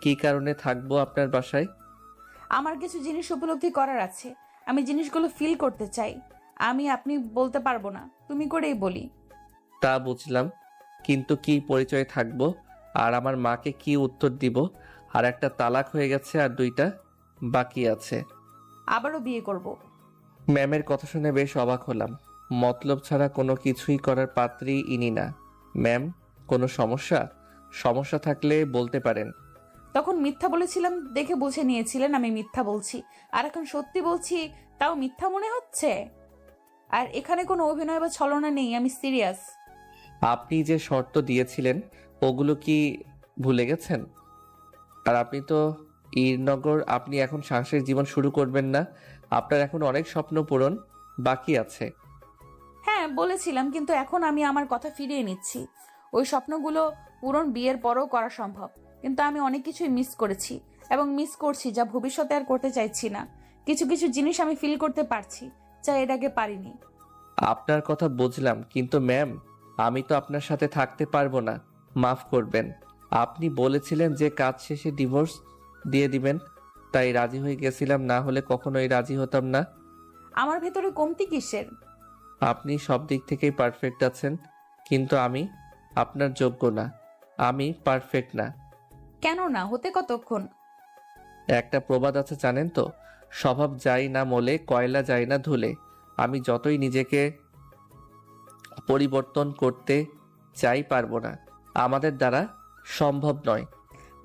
কি কারণে থাকবো আপনার বাসায়? আমার কিছু জিনিস উপলব্ধি করার আছে। আমি জিনিসগুলো ফিল করতে চাই। আপনি বলতে পারবো না, তুমি করেই বলি। তা বুঝলাম, কিন্তু কি পরিচয়ে থাকবো আর আমার মাকে কি উত্তর দিব? আর একটা তালাক হয়ে গেছে আর 2টা বাকি আছে। আবারও বিয়ে করব। ম্যামের কথা শুনে বেশ অবাক হলাম। মতলব ছাড়া কোনো কিছুই করার পাত্রী ইনি না। ম্যাম, কোনো সমস্যা? সমস্যা থাকলে বলতে পারেন। তখন মিথ্যা বলেছিলাম দেখে বুঝে নিয়েছিলেন আমি মিথ্যা বলছি, আর এখন সত্যি বলছি তাও মিথ্যা মনে হচ্ছে? আর এখানে কোনো অভিনয় বা ছলনা নেই, আমি সিরিয়াস। আপনি যে শর্ত দিয়েছিলেন ওগুলো কি ভুলে গেছেন? আর আপনি তো ঈরনগর, আপনি এখন সাংসারিক জীবন শুরু করবেন না? আপনার এখন অনেক স্বপ্ন পূরণ বাকি আছে। হ্যাঁ বলেছিলাম, কিন্তু এখন আমি আমার কথা ফিরিয়ে নিচ্ছি। ওই স্বপ্নগুলো পূরণ বিয়ের পরেও করা সম্ভব, কিন্তু আমি অনেক কিছুই মিস করেছি এবং মিস করছি, যা ভবিষ্যতে আর করতে চাইছি না। কিছু কিছু জিনিস আমি ফিল করতে পারছি, যা এর আগে পারিনি। আপনার কথা বুঝলাম, কিন্তু ম্যাম আমি তো আপনার সাথে থাকতে পারবো না। মাফ করবেন, আপনি বলেছিলেন যে কাজ শেষে ডিভোর্স দিয়ে দিবেন, তাই রাজি হয়ে গেছিলাম, না হলে কখনোই রাজি হতাম না। আমার ভেতরে কমতি কিসের? আপনি সব দিক থেকেই পারফেক্ট আছেন, কিন্তু আমি আপনার যোগ্য না। আমি পারফেক্ট না। কেন না হতে? কতক্ষণ? একটা প্রবাদ আছে জানেন তো, স্বভাব যায় না মলে, কয়লা যায় না ধুলে। আমি যতই নিজেকে পরিবর্তন করতে চাই পারবো না, আমাদের দ্বারা সম্ভব নয়।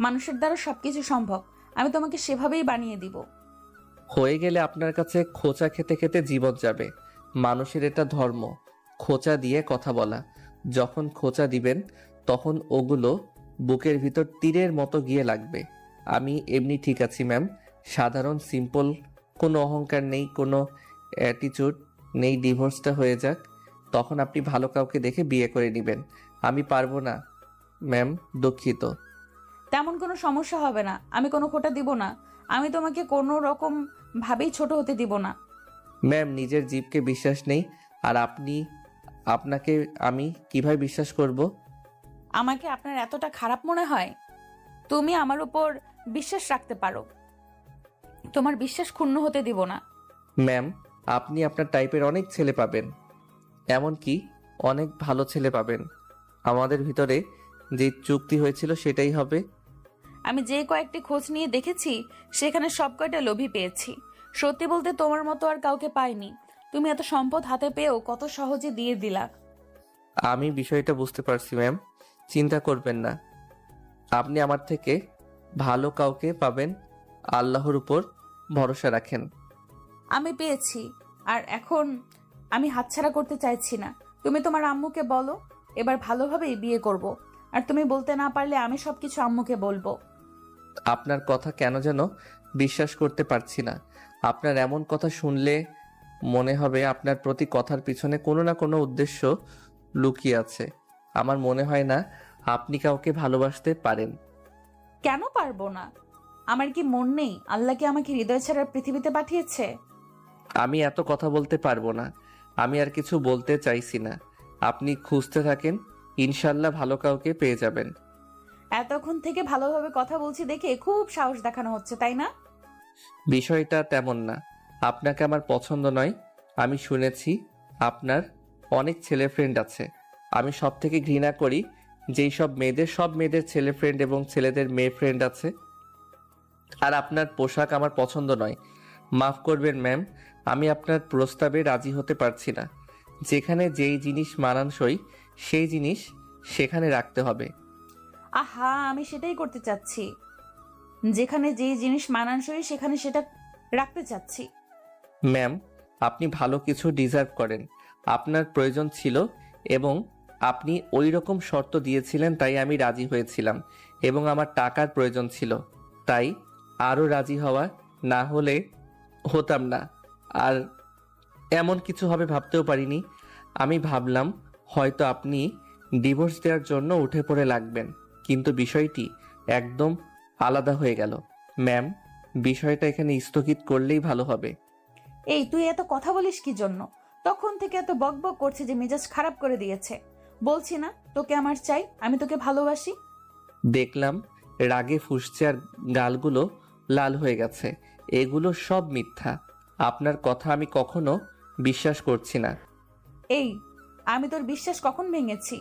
মানুষের দ্বারা সবকিছু সম্ভব, আমি তোমাকে সেভাবেই বানিয়ে দিব। হয়ে গেলে আপনার কাছে খোঁচা খেতে খেতে জীবন যাবে। মানুষের এটা ধর্ম, খোঁচা দিয়ে কথা বলা। যখন খোঁচা দিবেন তখন ওগুলো বুকের ভিতর তীরের মতো গিয়ে লাগবে। আমি এমনি ঠিক আছি ম্যাম, সাধারণ সিম্পল, কোনো অহংকার নেই, কোনো অ্যাটিটিউড নেই। ডিভোর্সটা হয়ে যাক, তখন আপনি ভালো কাউকে দেখে বিয়ে করে নেবেন। আমি পারবো না ম্যাম, দুঃখিত। তেমন কোনো সমস্যা হবে না, আমি কোনো খোটা দিব না। আমি তোমাকে কোনো রকম ভাবেই ছোট হতে দিব না। ম্যাম নিজের জীবকে বিশ্বাস নেই, আর আপনাকে আমি কিভাবে বিশ্বাস করব? আমাকে আপনার এতটা খারাপ মনে হয়? তুমি আমার উপর বিশ্বাস রাখতে পারো, তোমার বিশ্বাস ক্ষুণ্ণ হতে দিব না। ম্যাম আপনি আপনার টাইপের অনেক ছেলে পাবেন, এমনকি অনেক ভালো ছেলে পাবেন। আমাদের ভিতরে যে চুক্তি হয়েছিল সেটাই হবে। আমি যে কয়েকটি খোঁজ নিয়ে দেখেছি সেখানে সব কয়টা লোভী পেয়েছি। সত্যি বলতে তোমার মতো আর কাউকে পাইনি। তুমি এত সম্পদ হাতে পেয়েও কত সহজে দিয়ে দিলা। আমি বিষয়টা বুঝতে পারছি ম্যাম, চিন্তা করবেন না। আপনি আমার থেকে ভালো কাউকে পাবেন, আল্লাহর উপর ভরসা রাখেন। আমি পেয়েছি, আর এখন আমি হাতছাড়া করতে চাইছি না। তুমি তোমার আম্মুকে বলো এবার ভালোভাবেই বিয়ে করব, আর তুমি বলতে না পারলে আমি সবকিছু আম্মুকে বলবো। আপনার কথা কেন যেন বিশ্বাস করতে পারছি না। আপনার এমন কথা শুনলে মনে হবে আপনার প্রতি কথার পিছনে কোনো না কোনো উদ্দেশ্য লুকিয়ে আছে। আমার মনে হয় না আপনি কাউকে ভালোবাসতে পারেন। কেন পারবো না? আমার কি মন নেই? আল্লাহ কি আমাকে হৃদয় ছাড়া পৃথিবীতে পাঠিয়েছে? আমি এত কথা বলতে পারবো না, আমি আর কিছু বলতে চাইছি না। আপনি খুঁজতে থাকেন, ইনশাল্লাহ ভালো কাউকে পেয়ে যাবেন। এতক্ষণ থেকে ভালোভাবে কথা বলছি দেখে খুব সাহস দেখানো হচ্ছে, তাই না? বিষয়টা তেমন না, আপনাকে আমার পছন্দ নয়। আমি শুনেছি আপনার অনেক ছেলে ফ্রেন্ড আছে। আমি সব থেকে ঘৃণা করি যেই সব মেয়েদের ছেলে ফ্রেন্ড এবং ছেলেদের মেয়ে ফ্রেন্ড আছে। আর আপনার পোশাক আমার পছন্দ নয়। মাফ করবেন ম্যাম, আমি আপনার প্রস্তাবে রাজি হতে পারছি না। যেখানে যেই জিনিস মানানসই সেই জিনিস সেখানে রাখতে হবে। আহা, আমি সেটাই করতে চাচ্ছি। যেখানে যে জিনিস মানানসই সেখানে সেটা রাখতে চাচ্ছি। ম্যাম আপনি ভালো কিছু ডিজার্ভ করেন, আপনার প্রয়োজন ছিল এবং আপনি ওই রকম শর্ত দিয়েছিলেন, তাই আমি রাজি হয়েছিলাম। এবং আমার টাকার প্রয়োজন ছিল, তাই আরও রাজি হওয়া, না হলে হতাম না। আর এমন কিছু হবে ভাবতেও পারিনি। আমি ভাবলাম হয়তো আপনি ডিভোর্স দেওয়ার জন্য উঠে পড়ে লাগবেন, কিন্তু বিষয়টি একদম আলাদা হয়ে গেল। ম্যাম বিষয়টা এখানে স্থগিত করলেই ভালো হবে। এই তুই এত কথা বলিস কি জন্য? তখন থেকে এত বকবক করছে যে মেজাজ খারাপ করে দিয়েছে। বলছি না তোকে আমার চাই, আমি তোকে ভালোবাসি। দেখলাম রাগে ফুঁসছে আর গালগুলো লাল হয়ে গেছে। এগুলো সব মিথ্যা, আপনার কথা আমি কখনো বিশ্বাস করছি না। এই আমি তোর বিশ্বাস কখন ভেঙেছি?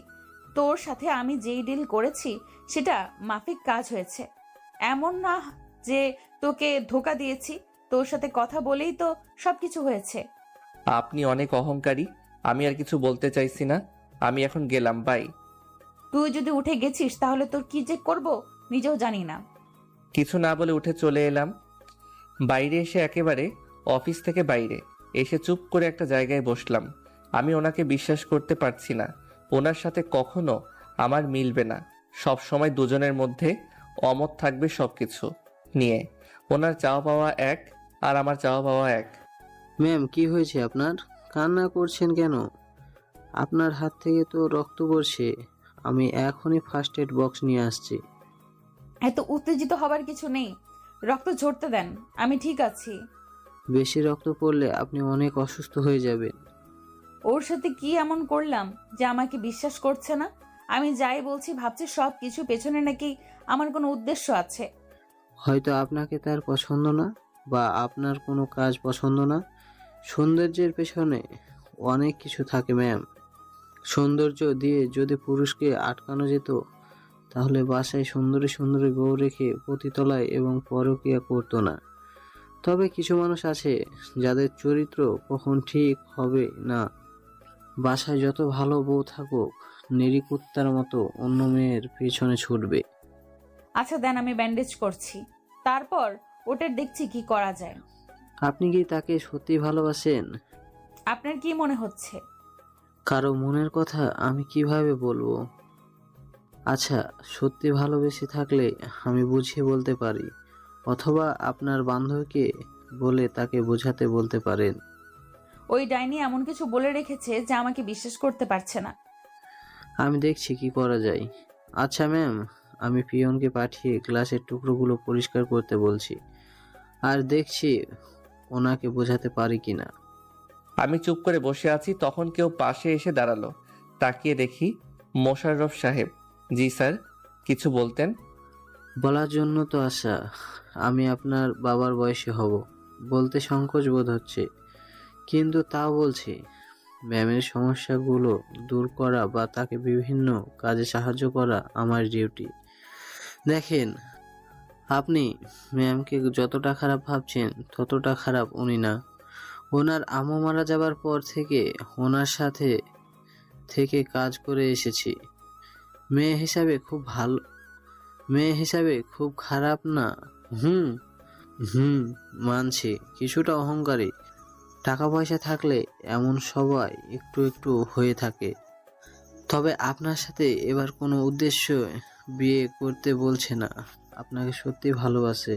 তোর সাথে আমি যেই ডিল করেছি সেটা মাফিক কাজ হয়েছে। এমন না যে তোকে ধোকা দিয়েছি, তোর সাথে কথা বলেই তো সবকিছু হয়েছে। আপনি অনেক অহংকারী, আমি আর কিছু বলতে চাইছি না। আমি এখন গেলাম, বাই। তুই যদি উঠে গেছিস তাহলে তোর কি যে করব নিজেও জানি না। কিছু না বলে উঠে চলে এলাম। বাইরে এসে একেবারে অফিস থেকে বাইরে এসে চুপ করে একটা জায়গায় বসলাম। আমি ওনাকে বিশ্বাস করতে পারছি না। ওনার সাথে কখনো আমার মিলবে না। সব সময় দুজনের মধ্যে অমত থাকবে সবকিছু নিয়ে। ওনার চাওয়া পাওয়া এক আর আমার চাওয়া পাওয়া এক। ম্যাম, কি হয়েছে আপনার? কান্না করছেন কেন? আপনার হাত থেকে তো রক্ত পড়ছে। আমি এখনই ফার্স্ট এড বক্স নিয়ে আসছি। এত উত্তেজিত হবার কিছু নেই, রক্ত ঝরতে দেন, আমি ঠিক আছি। বেশি রক্ত পড়লে আপনি অনেক অসুস্থ হয়ে যাবেন। ওর সাথে কি এমন করলাম যে আমাকে বিশ্বাস করছে না? আমি যাই বলছি ভাবছি সব কিছু পেছনে নাকি আমার কোনো উদ্দেশ্য আছে। হয়তো আপনাকে তার পছন্দ না, বা আপনার কোনো কাজ পছন্দ না। সৌন্দর্যের পেছনে অনেক কিছু থাকে ম্যাম। সৌন্দর্য দিয়ে যদি পুরুষকে আটকানো যেত, তাহলে বাসায় সুন্দরী সুন্দরী বউ রেখে পতিতলায় এবং পরকীয়া করতো না। তবে কিছু মানুষ আছে যাদের চরিত্র কখন ঠিক হবে না। বাসায় যত ভালো বউ থাকুক, নিরিকুত্তার মতো অন্য মেয়ের পেছনে ছুটবে। আচ্ছা দেন, আমি ব্যান্ডেজ করছি, তারপর ওটার দেখছি কি করা যায়। আপনি কি তাকে সত্যি ভালোবাসেন? আপনার কি মনে হচ্ছে? কারো মনের কথা আমি কিভাবে বলবো? আচ্ছা, সত্যি ভালোবেসে থাকলে আমি বুঝিয়ে বলতে পারি, অথবা আপনার বান্ধবীকে বলে তাকে বোঝাতে বলতে পারেন। ওই ডাইনি এমন কিছু বলে রেখেছে যে আমাকে বিশ্বাস করতে পারছে না। আমি দেখছি কি করা যায়। আচ্ছা ম্যাম, আমি পিয়নকে পাঠিয়ে গ্লাসের টুকরোগুলো পরিষ্কার করতে বলছি, আর দেখছি ওনাকে বোঝাতে পারি কিনা। আমি চুপ করে বসে আছি, তখন কেউ পাশে এসে দাঁড়ালো। তাকিয়ে দেখি মোশাররফ সাহেব। জি স্যার, কিছু বলতেন? বলার জন্য তো আসা। আমি আপনার বাবার বয়সী হব, বলতে সংকোচ বোধ হচ্ছে, কিন্তু তাও বলছি। ম্যামের সমস্যাগুলো দূর করা বা তাকে বিভিন্ন কাজে সাহায্য করা আমার ডিউটি। দেখেন, আপনি ম্যামকে যতটা খারাপ ভাবছেন ততটা খারাপ উনি না। ওনার আম্মু মারা যাবার পর থেকে ওনার সাথে থেকে কাজ করে এসেছি। মেয়ে হিসাবে খুব খারাপ না। মানছি কিছুটা অহংকারী। টাকা পয়সা থাকলে এমন সবাই একটু একটু হয়ে থাকে। তবে আপনার সাথে এবার কোনো উদ্দেশ্য বিয়ে করতে বলছে না, আপনাকে সত্যি ভালোবাসে।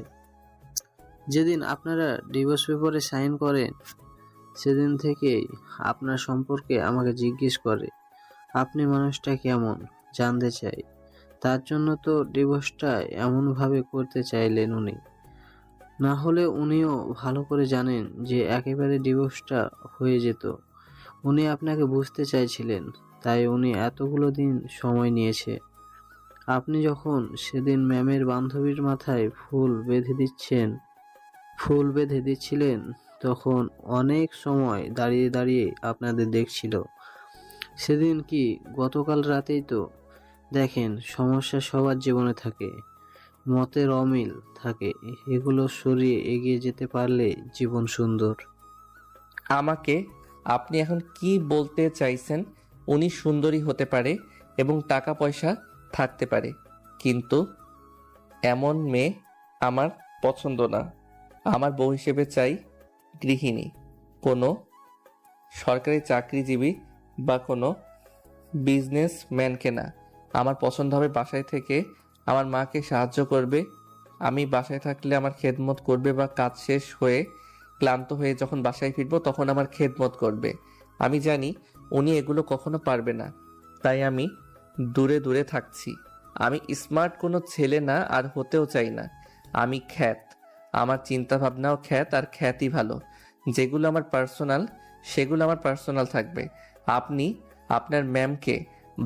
যেদিন আপনারা ডিভোর্স পেপারে সাইন করেন, সেদিন থেকেই আপনার সম্পর্কে আমাকে জিজ্ঞেস করে। আপনি মানুষটা কেমন জানতে চাই। তার জন্য তো ডিভোর্সটা এমনভাবে করতে চাইলেন উনি। না হলে উনিও ভালো করে জানেন যে একেবারে ডিভোর্সটা হয়ে যেত। উনি আপনাকে বুঝতে চাইছিলেন, তাই উনি এতগুলো দিন সময় নিয়েছে। আপনি যখন সেদিন ম্যামের বান্ধবীর মাথায় ফুল বেঁধে দিচ্ছিলেন, তখন অনেক সময় দাঁড়িয়ে দাঁড়িয়ে আপনাদের দেখছিল। সেদিন কি গতকাল রাতেই তো। দেখেন, সমস্যা সবার জীবনে থাকে, মতের অমিল থাকে, এগুলো সরিয়ে এগিয়ে যেতে পারলে জীবন সুন্দর। আমাকে আপনি এখন কি বলতে চাইছেন? উনি সুন্দরী হতে পারে এবং টাকা পয়সা থাকতে পারে, কিন্তু এমন মেয়ে আমার পছন্দ না। আমার বউ হিসেবে চাই গৃহিণী, কোনো সরকারি চাকরিজীবী বা কোনো বিজনেসম্যানকে না। আমার পছন্দ হবে বাসায় থেকে আমার মাকে সাহায্য করবে। আমি বাসায় থাকলে আমার খেদমত করবে, বা কাজ শেষ হয়ে ক্লান্ত হয়ে যখন বাসায় ফিরবো তখন আমার খেদমত করবে। আমি জানি উনি এগুলো কখনো পারবে না, তাই আমি দূরে দূরে থাকছি। আমি স্মার্ট কোনো ছেলে না, আর হতেও চাই না। আমি খ্যাত, আমার চিন্তা ভাবনাও খ্যাত, আর খ্যাতই ভালো। যেগুলো আমার পার্সোনাল সেগুলো আমার পার্সোনাল থাকবে। আপনি আপনার ম্যামকে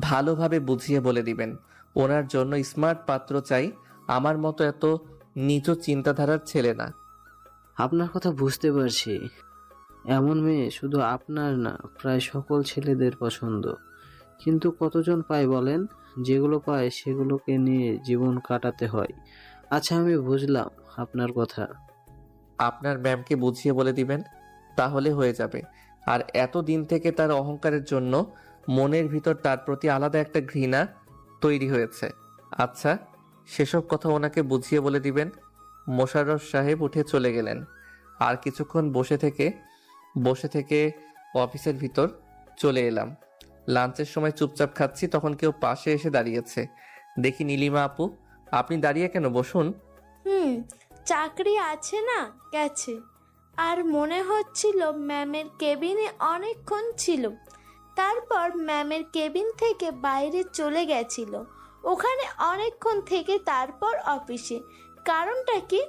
ভালোভাবে বুঝিয়ে বলে দিবেন ওনার জন্য স্মার্ট পাত্র চাই, আমার মতো এত নিচু চিন্তাধারার ছেলে না। আপনার কথা বুঝতে পারছি। এমন মেয়ে শুধু আপনার না, প্রায় সকল ছেলেদের পছন্দ। কিন্তু কতজন পায় বলেন? যেগুলো পায় সেগুলোকে নিয়ে জীবন কাটাতে হয়। আচ্ছা, আমি বুঝলাম আপনার কথা। আপনার ম্যামকে বুঝিয়ে বলে দিবেন, তাহলে হয়ে যাবে। আর এত দিন থেকে তার অহংকারের জন্য মনের ভিতর তার প্রতি আলাদা একটা ঘৃণা তৈরি হয়েছে। আচ্ছা, সেসব কথা ওনাকে বুঝিয়ে বলে দিবেন। মোশাররফ সাহেব উঠে চলে গেলেন। আর কিছুক্ষণ বসে থেকে অফিসের ভিতর চলে এলাম। লাঞ্চের সময় চুপচাপ খাচ্ছি, তখন কেউ পাশে এসে দাঁড়িয়েছে। দেখি নীলিমা আপু। আপনি দাঁড়িয়ে কেন? বসুন। চাকরি আছে না, গেছে। আর মনে হচ্ছিল ম্যামের কেবিনে অনেকক্ষণ ছিল, তারপর ম্যামের কেবিন থেকে বাইরে চলে গেছিল, ওখানে অনেকক্ষণ থেকে তারপর অফিসে। কারণটা কি?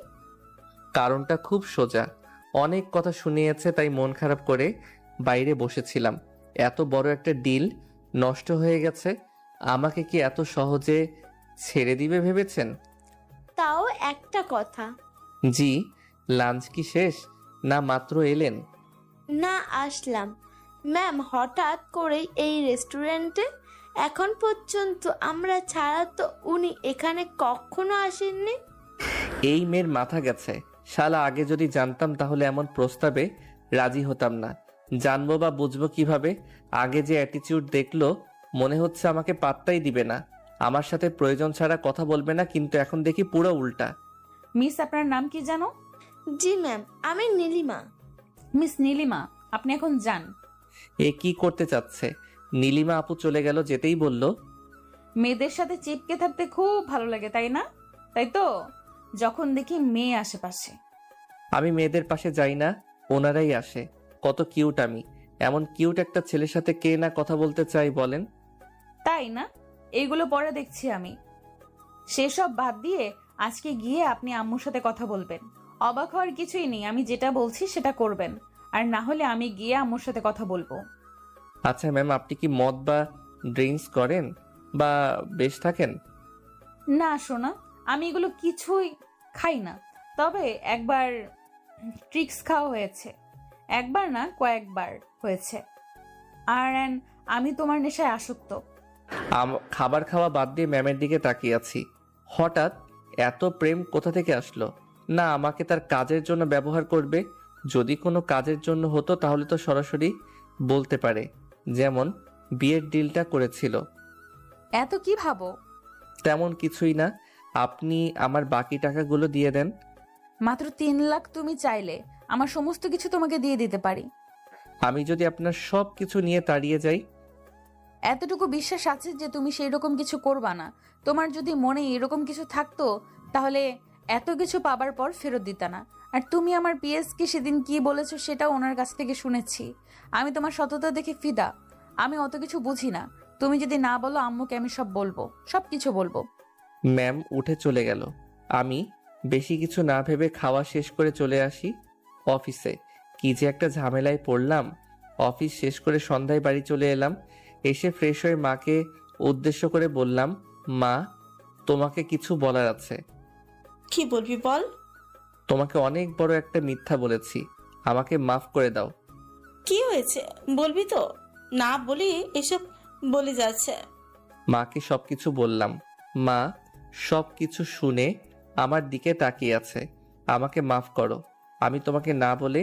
কারণটা খুব সোজা। অনেক কথা শুনিয়েছে, তাই মন খারাপ করে বাইরে বসেছিলাম। এত বড় একটা ডিল নষ্ট হয়ে গেছে, আমাকে কি এত সহজে ছেড়ে দিবে ভেবেছেন? তাও একটা কথা। জি, লাঞ্চ কি শেষ না মাত্র এলেন? না, আসলাম। ম্যাম হঠাৎ করেই এই রেস্টুরেন্টে, এখন পর্যন্ত আমরা ছাড়া তো উনি এখানে কখনো আসেননি। এই মেয়ের মাথা গেছে। শালা, আগে যদি জানতাম তাহলে এমন প্রস্তাবে রাজি হতাম না। জানবো বা বুঝবো কিভাবে? আগে যে অ্যাটিটিউড দেখলো, মনে হচ্ছে আমাকে পাত্তাই দিবে না, আমার সাথে প্রয়োজন ছাড়া কথা বলবে না, কিন্তু এখন দেখি পুরো উল্টা। মিস, আপনার নাম কি জানো? জি ম্যাম, আমি নীলিমা। মিস নীলিমা, আপনি এখন যান। এ কি করতে চাচ্ছে? নীলিমা আপু চলে গেল, যেতেই বলল, মেয়েদের সাথে চিপকে থাকতে খুব ভালো লাগে, তাই না? তাই তো, যখন দেখি মেয়ে আশেপাশে। আমি মেয়েদের পাশে যাই না, ওনারাই আসে। কত কিউট আমি। এমন কিউট একটা ছেলের সাথে কে না কথা বলতে চাই বলেন? তাই না? এইগুলো পরে দেখছি আমি। সেসব বাদ দিয়ে আজকে গিয়ে আপনি আম্মুর সাথে কথা বলবেন। অবাক হওয়ার কিছুই নেই, আমি যেটা বলছি সেটা করবেন। আর না হলে আমি গিয়ে আম্মুর সাথে কথা বলবো। আচ্ছা ম্যাম, আপনি কি মদ বা ড্রিঙ্কস করেন বা বেশ থাকেন? না সোনা, আমি এগুলো কিছুই খাই না। তবে একবার ট্রিক্স খাওয়া হয়েছে। একবার না, কয়েকবার হয়েছে। আর আমি তোমার নেশায় আসক্ত। খাবার খাওয়া বাদ দিয়ে ম্যামের দিকে তাকিয়ে আছি। হঠাৎ এত প্রেম কোথা থেকে আসলো? না আমাকে তার কাজের জন্য ব্যবহার করবে? যদি কোনো কাজের জন্য হতো তাহলে তো সরাসরি বলতে পারে, যেমন বিয়ের ডিলটা করেছিল। এত কি ভাবো? তেমন কিছুই না। আপনি আমার বাকি টাকাগুলো দিয়ে দেন। মাত্র 3 লাখ তুমি চাইলে আমার সমস্ত কিছু তোমাকে দিয়ে দিতে পারি। আমি যদি আপনার সব কিছু নিয়ে তাড়িয়ে যাই? এতটুকু বিশ্বাস আছে যে তুমি সেই রকম কিছু করবা না। তোমার যদি মনে এরকম কিছু থাকতো তাহলে এত কিছু পাবার পর ফেরত দিতা না। আর তুমি আমার পিএসকে সেদিন কি বলেছো সেটাও ওনার কাছ থেকে শুনেছি। আমি তোমার সততা দেখে ফিদা। আমি অত কিছু বুঝি না। তুমি যদি না বলো আম্মুকে আমি সব বলবো, সব কিছু বলবো। ম্যাম উঠে চলে গেল। আমি বেশি কিছু না ভেবে খাওয়া শেষ করে চলে আসি অফিসে। কি যে একটা ঝামেলায় পড়লাম। অফিস শেষ করে সন্ধ্যায় বাড়ি চলে এলাম। এসে ফ্রেশ হয়ে মাকে উদ্দেশ্য করে বললাম, মা, তোমাকে কিছু বলার আছে। কি বলবি বল। তোমাকে অনেক বড় একটা মিথ্যা বলেছি, আমাকে মাফ করে দাও। কি হয়েছে বলবি তো? না বলি এসব বলে যাচ্ছে। মাকে সবকিছু বললাম। মা সবকিছু শুনে আমার দিকে তাকিয়ে আছে। আমাকে মাফ করো, আমি তোমাকে না বলে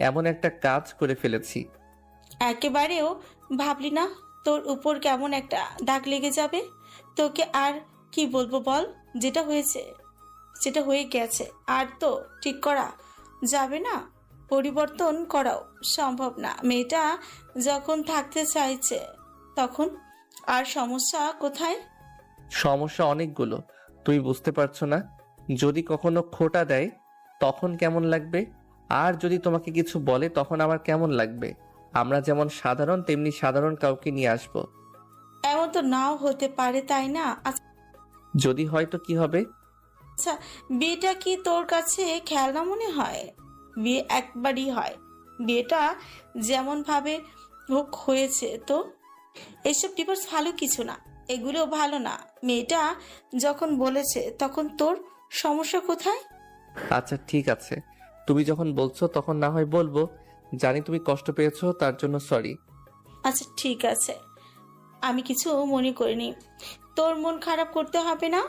এমন একটা কাজ করে ফেলেছি। একেবারেও ভাবলি না তোর উপর কেমন একটা দাগ লেগে যাবে। তোকে আর কি বলবো বল, যেটা হয়েছে সেটা হয়ে গেছে, আর তো ঠিক করা যাবে না, পরিবর্তন করাও সম্ভব না। মেয়েটা যখন থাকতে চাইছে তখন আর সমস্যা কোথায়? সমস্যা অনেকগুলো, তুমি বুঝতে পারছো না। যদি কখনো খোটা দেয় তখন কেমন লাগবে, আর যদি তোমাকে কিছু বলে তখন আমার কেমন লাগবে। আমরা যেমন সাধারণ তেমনি সাধারণ কাউকে নিয়ে আসবো। এমন তো নাও হতে পারে, তাই না? যদি হয় তো কি হবে? আচ্ছা, বিয়েটা কি তোর কাছে খেলনা মনে হয়? বিয়ে একবারই হয়। বিয়েটা যেমন ভাবে হোক হয়েছে তো। এসব ডিভোর্স ভালো কিছু না, এগুলো ভালো না। মেয়েটা যখন বলেছে তখন তোর সমস্যা কোথায়? আচ্ছা ঠিক আছে, তুমি যখন বলছো তখন না হয় বলবো। জানি তুমি কষ্ট পেয়েছো, তার জন্য সরি। আচ্ছা ঠিক আছে, আমি কিছু মনে করিনি। তোর মন খারাপ করতে হবে না।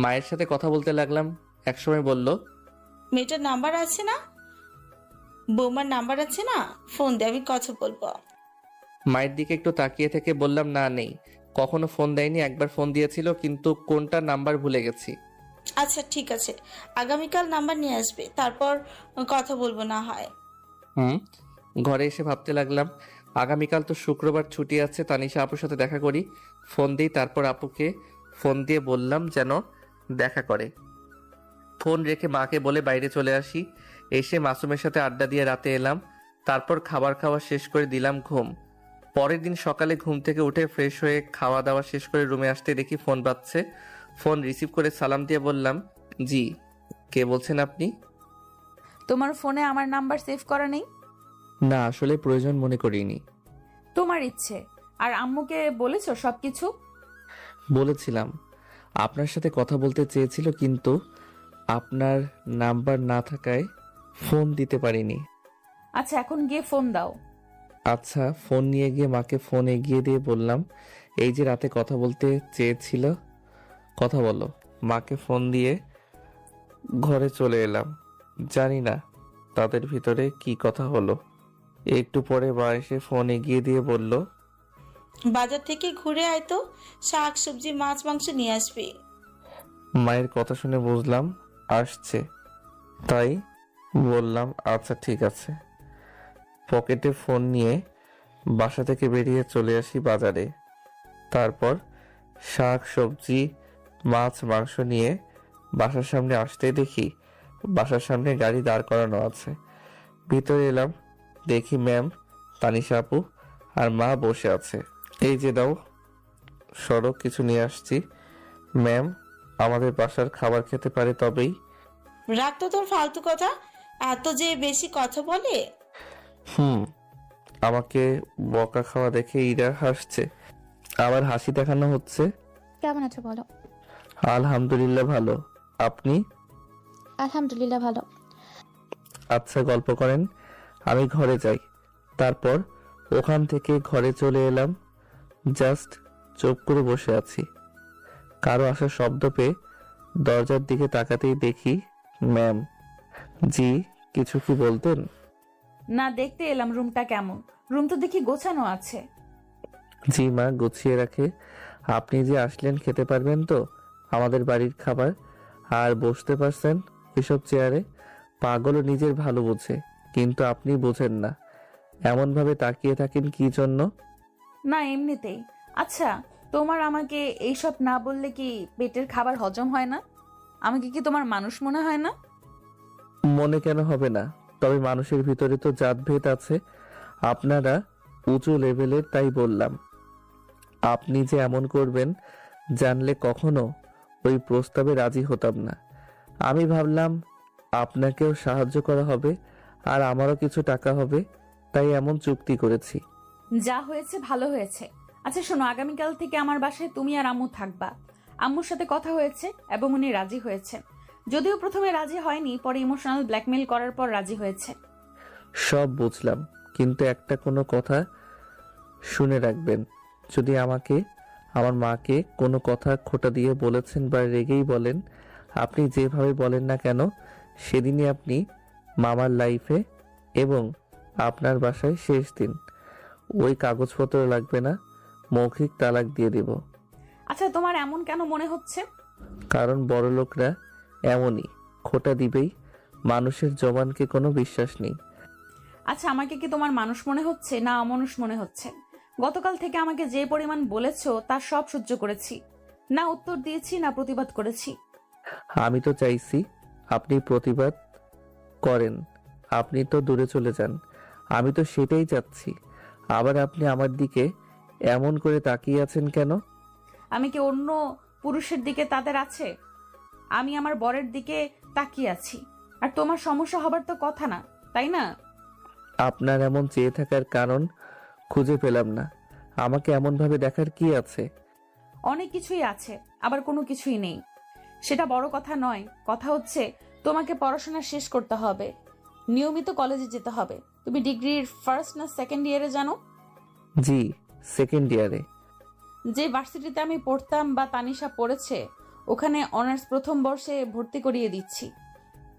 মায়ের সাথে কথা বলতে লাগলাম, একসময় বলল, মেয়েটার নাম্বার আছে না? বৌমার নাম্বার আছে না? ফোন দে, আমি কথা বলবো। মায়ের দিকে একটু তাকিয়ে থেকে বললাম, না নেই, কখনো ফোন দেয়নি। একবার ফোন দিয়েছিল কিন্তু কোনটা নাম্বার ভুলে গেছি। আচ্ছা ঠিক আছে, আগামীকাল নাম্বার নিয়ে আসবে, তারপর কথা বলবো না হয়। ঘরে এসে ভাবতে লাগলাম আগামীকাল তো শুক্রবার ছুটি আছে, তানিশা আপুর সাথে দেখা করি। ফোন দিই, তারপর আপুকে ফোন দিয়ে বললাম যেন দেখা করে। ফোন রেখে মাকে বলে বাইরে চলে আসি। এসে মাসুমের সাথে আড্ডা দিয়ে রাতে এলাম। তারপর খাবার খাওয়া শেষ করে দিলাম ঘুম। পরের দিন সকালে ঘুম থেকে উঠে ফ্রেশ হয়ে খাওয়া দাওয়া শেষ করে রুমে আসতে দেখি ফোন বাজছে। ফোন রিসিভ করে সালাম দিয়ে বললাম, জি, কে বলছেন আপনি? তোমার ফোনে আমার নাম্বার সেভ করা নেই? না, আসলে প্রয়োজন মনে করিনি। তোমার ইচ্ছে। আর আম্মুকে বলেছো সবকিছু? বলেছিলাম, আপনার সাথে কথা বলতে চেয়েছিল, কিন্তু আপনার নাম্বার না থাকায় ফোন দিতে পারিনি। আচ্ছা, এখন গিয়ে ফোন দাও। আচ্ছা, ফোন নিয়ে গিয়ে মাকে ফোন এগিয়ে দিয়ে বললাম, এই যে রাতে কথা বলতে চেয়েছিল, কথা বলো। মাকে ফোন দিয়ে ঘরে চলে এলাম। জানি না তাদের ভিতরে কি কথা হলো। একটু পরে মা এসে ফোন এগিয়ে দিয়ে বলল, বাজার থেকে ঘুরে আয় তো, শাক সবজি মাছ মাংস নিয়ে আসবি। মায়ের কথা শুনে বুঝলাম আসছে, তাই বললাম আচ্ছা ঠিক আছে। পকেটে ফোন নিয়ে বাসা থেকে বেরিয়ে চলে আসি বাজারে। তারপর শাক সবজি মাছ মাংস নিয়ে বাসার সামনে আসতেই দেখি বাসার সামনে গাড়ি দাঁড় করানো আছে। ভিতরে এলাম, দেখি ম্যাম, তানিশা আপু আর মা বসে আছে। এই যে দাও, সড়ক কিছু নিয়ে আসছি। ম্যাম, আমাদের বাসার খাবার খেতে পারে তবেই। রাখ তো তোর ফালতু কথা, এত যে বেশি কথা বলে। আমাকে বকা খাওয়া দেখে ইরা হাসছে, আবার হাসি দেখানো হচ্ছে। কেমন আছো বলো? আলহামদুলিল্লাহ ভালো, আপনি? আলহামদুলিল্লাহ ভালো। আচ্ছা, গল্প করেন, আমি ঘরে যাই। তারপর ওখান থেকে ঘরে চলে এলাম। জাস্ট চুপ করে বসে আছি। কারো আসার শব্দ পেয়ে দরজার দিকে তাকাতেই দেখি ম্যাম। জি, কিছু কি বলতেন? না, দেখতে এলাম রুমটা কেমন। রুম তো দেখি গোছানো আছে। জি মা, গুছিয়ে রাখে। আপনি যে আসলেন, খেতে পারবেন তো আমাদের বাড়ির খাবার? আর বসতে পারছেন এসব চেয়ারে? পাগলও নিজের ভালো বোঝে, কিন্তু আপনি বোঝেন না। এমনভাবে তাকিয়ে থাকেন কি জন্য? না, এমনিতেই। আচ্ছা, তোমার আমাকে এইসব না বললে কি পেটের খাবার হজম হয় না? আমাকে কি তোমার মানুষ মনে হয় না? মনে কেন হবে না? তবে মানুষের ভিতরে তো জাতভেদ আছে, আপনারা উঁচু লেভেলের, তাই বললাম। আপনি যে এমন করবেন জানলে কখনো ওই প্রস্তাবে রাজি হতাম না। আমি ভাবলাম আপনাকেও সাহায্য করা হবে আর আমারও কিছু টাকা হবে, তাই এমন চুক্তি করেছি। যা হয়েছে ভালো হয়েছে। আচ্ছা শোনো, আগামীকাল থেকে আমার বাসায় তুমি আর আম্মু থাকবা। আম্মুর সাথে কথা হয়েছে এবং উনি রাজি হয়েছে। যদিও প্রথমে রাজি হয়নি, পরে ইমোশনাল ব্ল্যাকমেল করার পর রাজি হয়েছে। সব বুঝলাম, কিন্তু একটা কোনো কথা শুনে রাখবেন। যদি আমাকে, আমার মাকে কোনো কথা খোটা দিয়ে বলেছেন বা রেগেই বলেন, আপনি যেভাবে বলেন না কেন, সেদিনই আপনি মামার লাইফে এবং আপনার বাসায় শেষ দিন। ওই কাগজপত্র লাগবে না, মৌখিক তালাক দিয়ে দেব। আচ্ছা, তোমার এমন কেন মনে হচ্ছে? কারণ বড় লোকরা এমনই, খোটা দিবেই। মানুষের জবানকে কোনো বিশ্বাস নেই। আচ্ছা, আমাকে কি তোমার মানুষ মনে হচ্ছে না অমানুষ মনে হচ্ছে? গতকাল থেকে আমাকে যে পরিমাণ বলেছো তার সব সহ্য করেছি। না উত্তর দিয়েছি, না প্রতিবাদ করেছি। আমি তো চাইছি আপনি প্রতিবাদ করেন, আপনি তো দূরে চলে যান। আমি তো সেটাই চাচ্ছি। আবার আপনি আমার দিকে এমন করে তাকিয়ে আছেন কেন? আমি কি অন্য পুরুষের দিকে তাদের আছে? আমি আমার বরের দিকে তাকিয়ে আছি। আর তোমার সমস্যা হবার তো কথা না, তাই না? আপনার এমন চেয়ে থাকার কারণ খুঁজে পেলাম না। আমাকে এমন ভাবে দেখার কি আছে? অনেক কিছুই আছে, আবার কোনো কিছুই নেই। সেটা বড় কথা নয়। কথা হচ্ছে তোমাকে পড়াশোনা শেষ করতে হবে, নিয়মিত কলেজে যেতে হবে। তুমি ডিগ্রির ফার্স্ট না সেকেন্ড ইয়ারে জানো? জি, সেকেন্ড ইয়ারে। যে ভার্সিটিতে আমি পড়তাম বা তানিশা পড়েছে, ওখানে অনার্স প্রথম বর্ষে ভর্তি করিয়ে দিচ্ছি।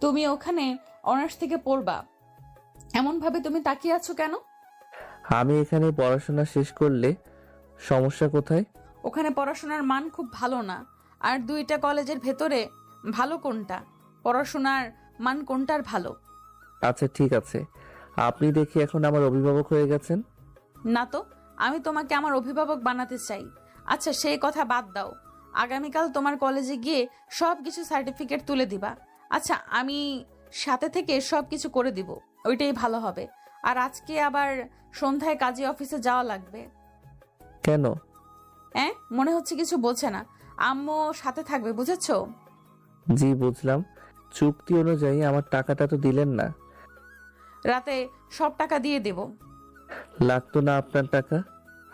তুমি ওখানে অনার্স থেকে পড়বা। এমন ভাবে তুমি তাকিয়ে আছো কেন? আমি এখানে পড়াশোনা শেষ করলে সমস্যা কোথায়? ওখানে পড়াশোনার মান খুব ভালো না, আর 2টা কলেজের ভেতরে ভালো কোনটা, পড়াশোনার মান কোনটার ভালো? আচ্ছা ঠিক আছে, আপনি দেখি এখন আমার অভিভাবক হয়ে গেছেন। না তো, আমি তোমাকে আমার অভিভাবক বানাতে চাই। আচ্ছা সেই কথা বাদ দাও, আগামীকাল তোমার কলেজে গিয়ে সব কিছু সার্টিফিকেট তুলে দিবা। আচ্ছা আমি সাথে থেকে সব কিছু করে দিব, ওইটাই ভালো হবে। আর আজকে আবার সন্ধ্যায় কাজী অফিসে যাওয়া লাগবে। কেন? মনে হচ্ছে কিছু বলছে না। আম্মু সাথে থাকবে, বুঝেছো? জি বুঝলাম। চুক্তি অনুযায়ী আমার টাকাটা তো দিলেন না। রাতে সব টাকা দিয়ে দেব। লাগতো না আপনার টাকা,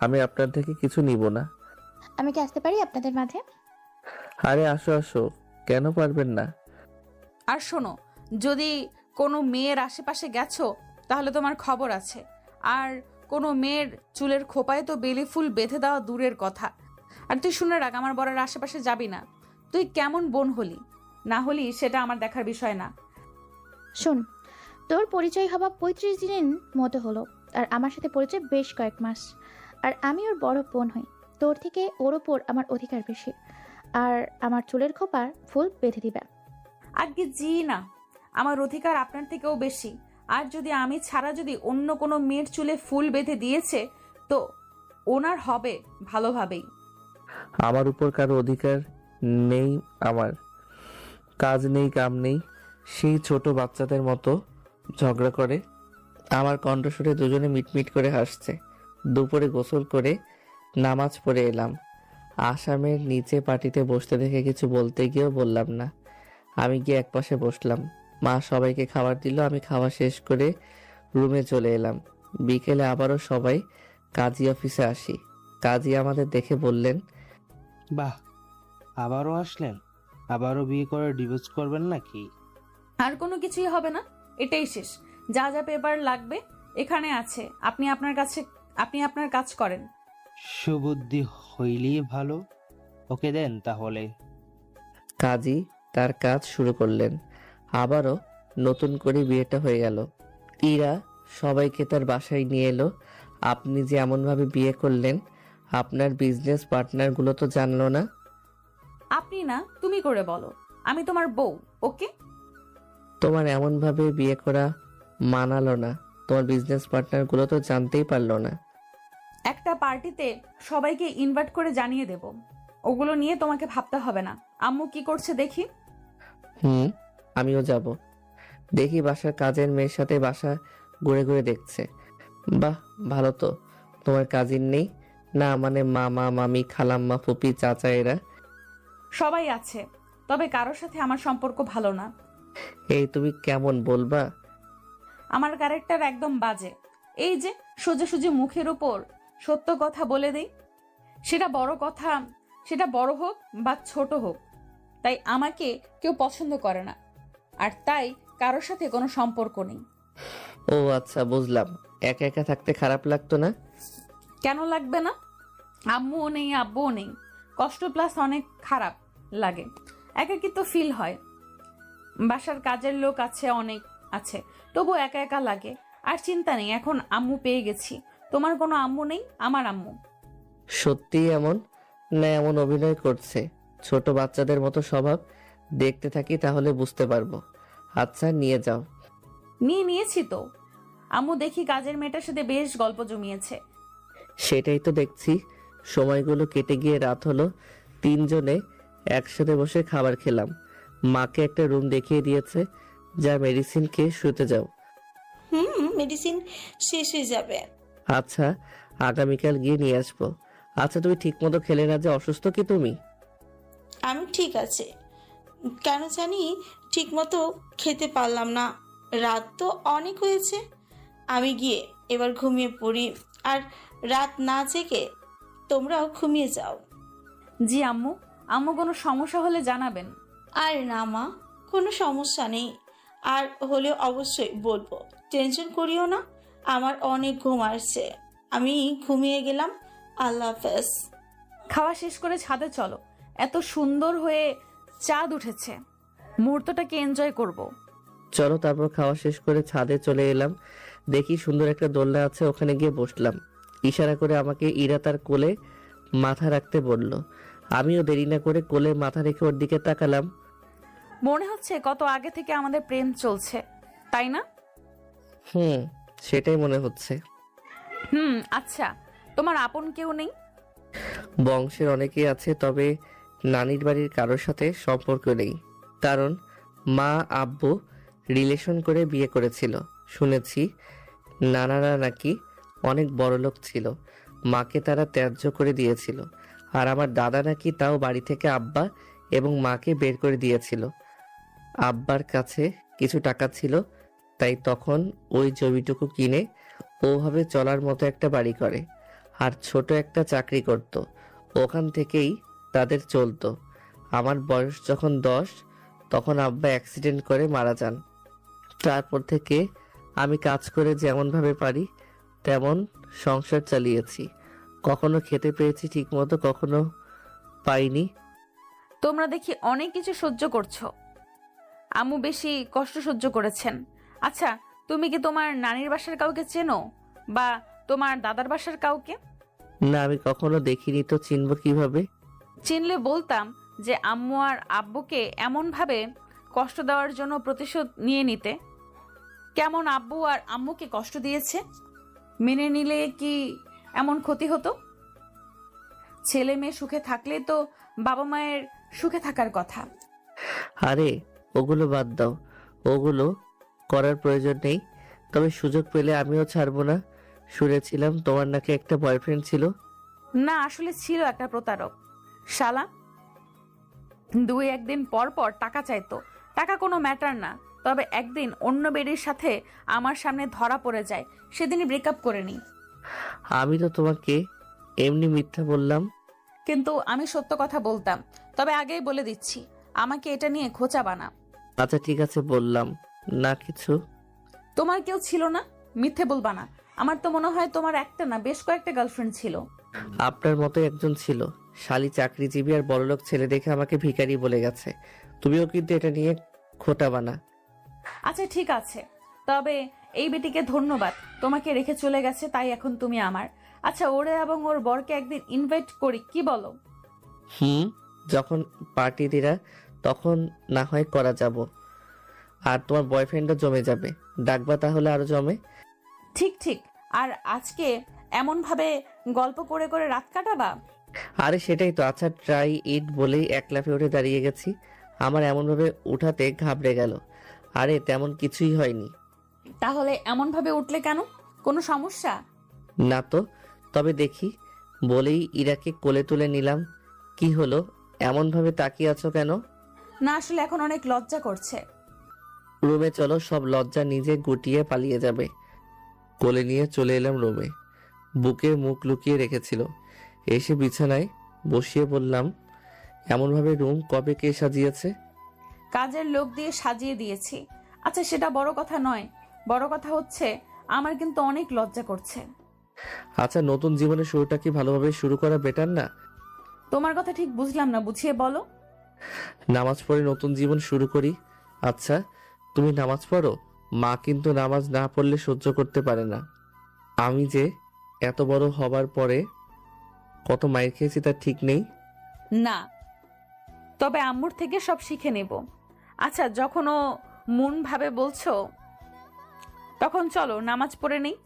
আমি আপনার থেকে কিছু নিব না। আমি কি আসতে পারি আপনাদের মাঝে? আরে আসো আসো, কেন পারবেন না? আর শোনো, যদি কোনো মেয়ের আশেপাশে গেছো তাহলে তোমার খবর আছে। আর কোনো মেয়ের চুলের খোপায় তো বেলি ফুল বেঁধে দেওয়া দূরের কথা। আর তুই শুনে রাখ, আমার বরের আশেপাশে যাবি না। তুই কেমন বোন হলি না হলি সেটা আমার দেখার বিষয় না। শোন, তোর পরিচয় হওয়া 35 দিনের মতো হলো, আর আমার সাথে পরিচয় বেশ কয়েক মাস। আর আমি ওর বড় বোন হই, তোর থেকে ওর ওপর আমার অধিকার বেশি। আর আমার চুলের খোপার ফুল বেঁধে দিবে। আগে জি না, আমার অধিকার আপনার থেকেও বেশি। আর যদি আমি ছাড়া যদি অন্য কোনো মেয়ের চুলে ফুল বেঁধে দিয়েছে তো ওনার হবে ভালোভাবেই। আমার উপর কারো অধিকার নেই। আমার কাজ নেই, কাম নেই, সেই ছোট বাচ্চাদের মতো ঝগড়া করে। আমার কণ্ঠস্বরে দুজনে মিটমিট করে হাসছে। দুপুরে গোসল করে নামাজ পড়ে এলাম। আসামের নিচে পার্টিতে বসতে দেখে কিছু বলতে গিয়েও বললাম না। আমি গিয়ে একপাশে বসলাম। মা সবাইকে খাবার দিল। আমি খাওয়া শেষ করে রুমে চলে এলাম। বিকেলে আবারও সবাই কাজী অফিসে আসি। কাজী আমাদের দেখে বললেন, বাহ, আবারও আসলেন? আবারও বিয়ে করে ডিভোর্স করবেন নাকি? আর কোনো কিছুই হবে না, এটাই শেষ। যা যা পেপার লাগবে এখানে আছে, আপনি আপনার কাজ করেন। সুবুদ্ধি হইলেই ভালো। ওকে দেন তাহলে। কাজী তার কাজ শুরু করলেন। আবারও নতুন করে বিয়েটা হয়ে গেল। ইরা সবাইকে তার বাসায় নিয়ে এলো। আপনি যে এমনভাবে বিয়ে করলেন, আপনার বিজনেস পার্টনারগুলো তো জানলো না? আপনি না, তুমি করে বলো, আমি তোমার বউ। ওকে, তোমার এমনভাবে বিয়ে করা মানালো না। তোমার বিজনেস পার্টনারগুলো তো জানতেই পারলো না। একটা পার্টিতে সবাইকে ইনভাইট করে জানিয়ে দেব, ওগুলো নিয়ে তোমাকে ভাবতে হবে না। আম্মু কি করছে দেখি। আমিও যাব। দেখি বাসার কাজের মেয়ের সাথে বাসা ঘুরে ঘুরে দেখছে। বাহ, ভালো তো। তোমার কাজিন নেই না? মানে মামা, মামি, খালাম্মা, ফুপি, চাচা এরা? সবাই আছে, তবে কারোর সাথে আমার সম্পর্ক ভালো না। এই তুমি কেমন বলবা? আমার ক্যারেক্টার একদম বাজে। এই যে সোজাসুজি মুখের উপর সত্য কথা বলে দেই, সেটা বড় হোক বা ছোট হোক, তাই আমাকে কেউ পছন্দ করে না। আর তাই কারোর সাথে কোনো সম্পর্ক নেই। ও আচ্ছা, বুঝলাম। একা একা থাকতে খারাপ লাগতো না? কেন লাগবে না? আম্মুও নেই, আব্বুও নেই, কষ্ট প্লাস অনেক খারাপ লাগে, একাকিত্ব ফিল হয়। বাসার কাজের লোক আছে, অনেক আছে, তবু একা একা লাগে। আর চিন্তা নেই, এখন আম্মু পেয়ে গেছি। তোমার কোনো আম্মু নেই, আমার আম্মু। সত্যিই এমন না এমন অভিনয় করছে? ছোট বাচ্চাদের মতো স্বভাব। দেখতে থাকি তাহলে বুঝতে পারবো। আচ্ছা নিয়ে যাও। নিয়েছি তো। আম্মু দেখি কাজের মেয়েটার সাথে বেশ গল্প জমিয়েছে। সেটাই তো দেখছি। সময়গুলো কেটে গিয়ে রাত হলো। তিনজনে একসাথে বসে খাবার খেলাম। মাকে একটা রুম দেখিয়ে দিয়েছে। যা মেডিসিন খেয়ে শুতে যাও। মেডিসিন শেষ হয়ে যাবে। আচ্ছা, আগামীকাল গিয়ে নিয়ে আসবো। আচ্ছা তুমি ঠিক মতো খেলে না যে, অসুস্থ কি তুমি? আমি ঠিক আছে, কেন জানি ঠিক মতো খেতে পারলাম না। রাত তো অনেক হয়েছে। আমি গিয়ে এবার ঘুমিয়ে পড়ি। আর রাত না জেগে তোমরাও ঘুমিয়ে যাও। জি আম্মু, আম্মু কোনো সমস্যা হলে জানাবেন। আর না মা, কোনো সমস্যা নেই। আর হলেও অবশ্যই বলবো, টেনশন করিও না। আমার অনেক ঘুম আসছে, আমি ঘুমিয়ে গেলাম। আল্লাহ হাফেজ। খাওয়া শেষ করে ছাদে চলো, এত সুন্দর হয়ে চাঁদ উঠেছে, মুহূর্তটাকে এনজয় করব। চলো। তারপর খাওয়া শেষ করে ছাদে চলে এলাম। দেখি সুন্দর একটা দোলনা আছে, ওখানে গিয়ে বসলাম। ইশারা করে আমাকে ইরা তার কোলে মাথা রাখতে বলল। আমিও দেরি না করে কোলে মাথা রেখে ওর দিকে তাকালাম। মনে হচ্ছে কত আগে থেকে আমাদের প্রেম চলছে, তাই না? সেটাই মনে হচ্ছে। আচ্ছা, তোমার আপন কেউ নেই? বংশের অনেকেই আছে, তবে নানির বাড়ির কারোর সাথে সম্পর্ক নেই। কারণ মা আব্বু রিলেশন করে বিয়ে করেছিল। শুনেছি নানারা নাকি অনেক বড়লোক ছিল, মাকে তারা ত্যায্য করে দিয়েছিল। আর আমার দাদা নাকি তাও বাড়ি থেকে আব্বা এবং মাকে বের করে দিয়েছিল। আব্বার কাছে কিছু টাকা ছিল, তাই তখন ওই জমিটুকু কিনে ওভাবে চলার মতো একটা বাড়ি করে আর ছোট একটা চাকরি করত। ওখান থেকেই তাদের চলতো। আমার বয়স যখন 10, তখন আব্বা অ্যাক্সিডেন্ট করে মারা যান। তারপর থেকে আমি কাজ করে যেমনভাবে পারি তেমন সংসার চালিয়েছি। কখনো খেতে পেয়েছি ঠিকমতো, কখনো পাইনি। তোমরা দেখি অনেক কিছু সহ্য করছো। আম্মু বেশি কষ্ট সহ্য করেছেন। আচ্ছা, তুমি কি তোমার নানির বাসার কাউকে চেনো, বা তোমার দাদার বাসার কাউকে? না, আমি কখনো দেখিনি, তো চিনব কিভাবে? চিনলে বলতাম যে আম্মু আর আব্বুকে এমনভাবে কষ্ট দেওয়ার জন্য প্রতিশোধ নিয়ে নিতে। কেমন আব্বু আর আম্মুকে কষ্ট দিয়েছে মেনে নিলে কি এমন ক্ষতি হতো? ছেলে মেয়ে সুখে থাকলে তো বাবা মায়ের সুখে থাকার কথা। আরে ওগুলো বাদ দাও, ওগুলো করার প্রয়োজন নেই। তবে সুযোগ পেলে আমিও ছাড়বো না। শুনেছিলাম তোমার নাকি একটা বয়ফ্রেন্ড ছিল। না, আসলে ছিল একটা প্রতারক শালা। 2-1 দিন পর পর টাকা চাইতো। টাকা কোনো ম্যাটার না, তবে একদিন অন্য বেডির সাথে আমার সামনে ধরা পড়ে যায়। সেদিনই ব্রেকআপ করে নিই। আমি তো তোমাকে এমনি মিথ্যা বললাম। কিন্তু আমি সত্য কথা বলতাম। তবে আগেই বলে দিচ্ছি, আমাকে এটা নিয়ে খোঁচা বানা। আচ্ছা ঠিক আছে, বললাম না কিছু। তোমার কেউ ছিল না, মিথ্যে বলবা না। আমার তো মনে হয় তোমার একটা না বেশ কয়েকটা গার্লফ্রেন্ড ছিল। আপনার মতো একজন ছিল, শালি চাকরিজীবী আর বড়লোক ছেলে দেখে আমাকে ভিখারি বলে গেছে। তুমিও কিন্তু এটা নিয়ে খোটা বানা। আচ্ছা ঠিক আছে, তবে এই বেটিকে ধন্যবাদ, তোমাকে রেখে চলে গেছে, তাই এখন তুমি আমার। আচ্ছা, ওরে এবং ওর বরকে একদিন ইনভাইট করি, কি বলো? যখন পার্টি দিরা তখন না হয় করা যাব। আর তোমার বয়ফ্রেন্ডও জমে যাবে, ডাকবা তাহলে আরো জমে। ঠিক ঠিক। আর আজকে এমন ভাবে গল্প করে করে রাত কাটাবা? আরে সেটাই তো। আচ্ছা ট্রাই ইট বলেই এক লাফে উঠে দাঁড়িয়ে গেছি। আমার এমনভাবে উঠাতে ঘাবড়ে গেল। আরে তেমন কিছুই হয়নি। তাহলে এমন ভাবে উঠলে কেন? কোনো সমস্যা? না তো, তবে দেখি বলেই ইরাকে কোলে তুলে নিলাম। কি হলো, এমনভাবে তাকিয়ে আছো কেন? না, আসলে এখন অনেক লজ্জা করছে। রুমে চলো, সব লজ্জা নিজে গুটিয়ে পালিয়ে যাবে। কোলে নিয়ে চলে এলাম রুমে। বুকে মুখ লুকিয়ে রেখেছিল। এসে বিছানায় বসিয়ে বললাম, এমনভাবে রুম কবে কে সাজিয়েছে? কাজের লোক দিয়ে সাজিয়ে দিয়েছি। আচ্ছা, সেটা বড় কথা নয়। বড় কথা হচ্ছে আমার কিন্তু অনেক লজ্জা করছে। আচ্ছা, নতুন জীবনের শুরুটা কি ভালোভাবে শুরু করা বেটার না? তোমার কথা ঠিক বুঝলাম না, বুঝিয়ে বলো। নামাজ পড়ে নতুন জীবন শুরু করি। আচ্ছা তুমি নামাজ পড়ো? মা কিন্তু নামাজ না পড়লে সহ্য করতে পারে না। আমি যে এত বড় হবার পরে কত মাইর খেয়েছি তার ঠিক নেই। না, তবে আম্মুর থেকে সব শিখে নেব। আচ্ছা, যখন ও মন ভাবে বলছো, তখন চলো নামাজ পড়ে নেই।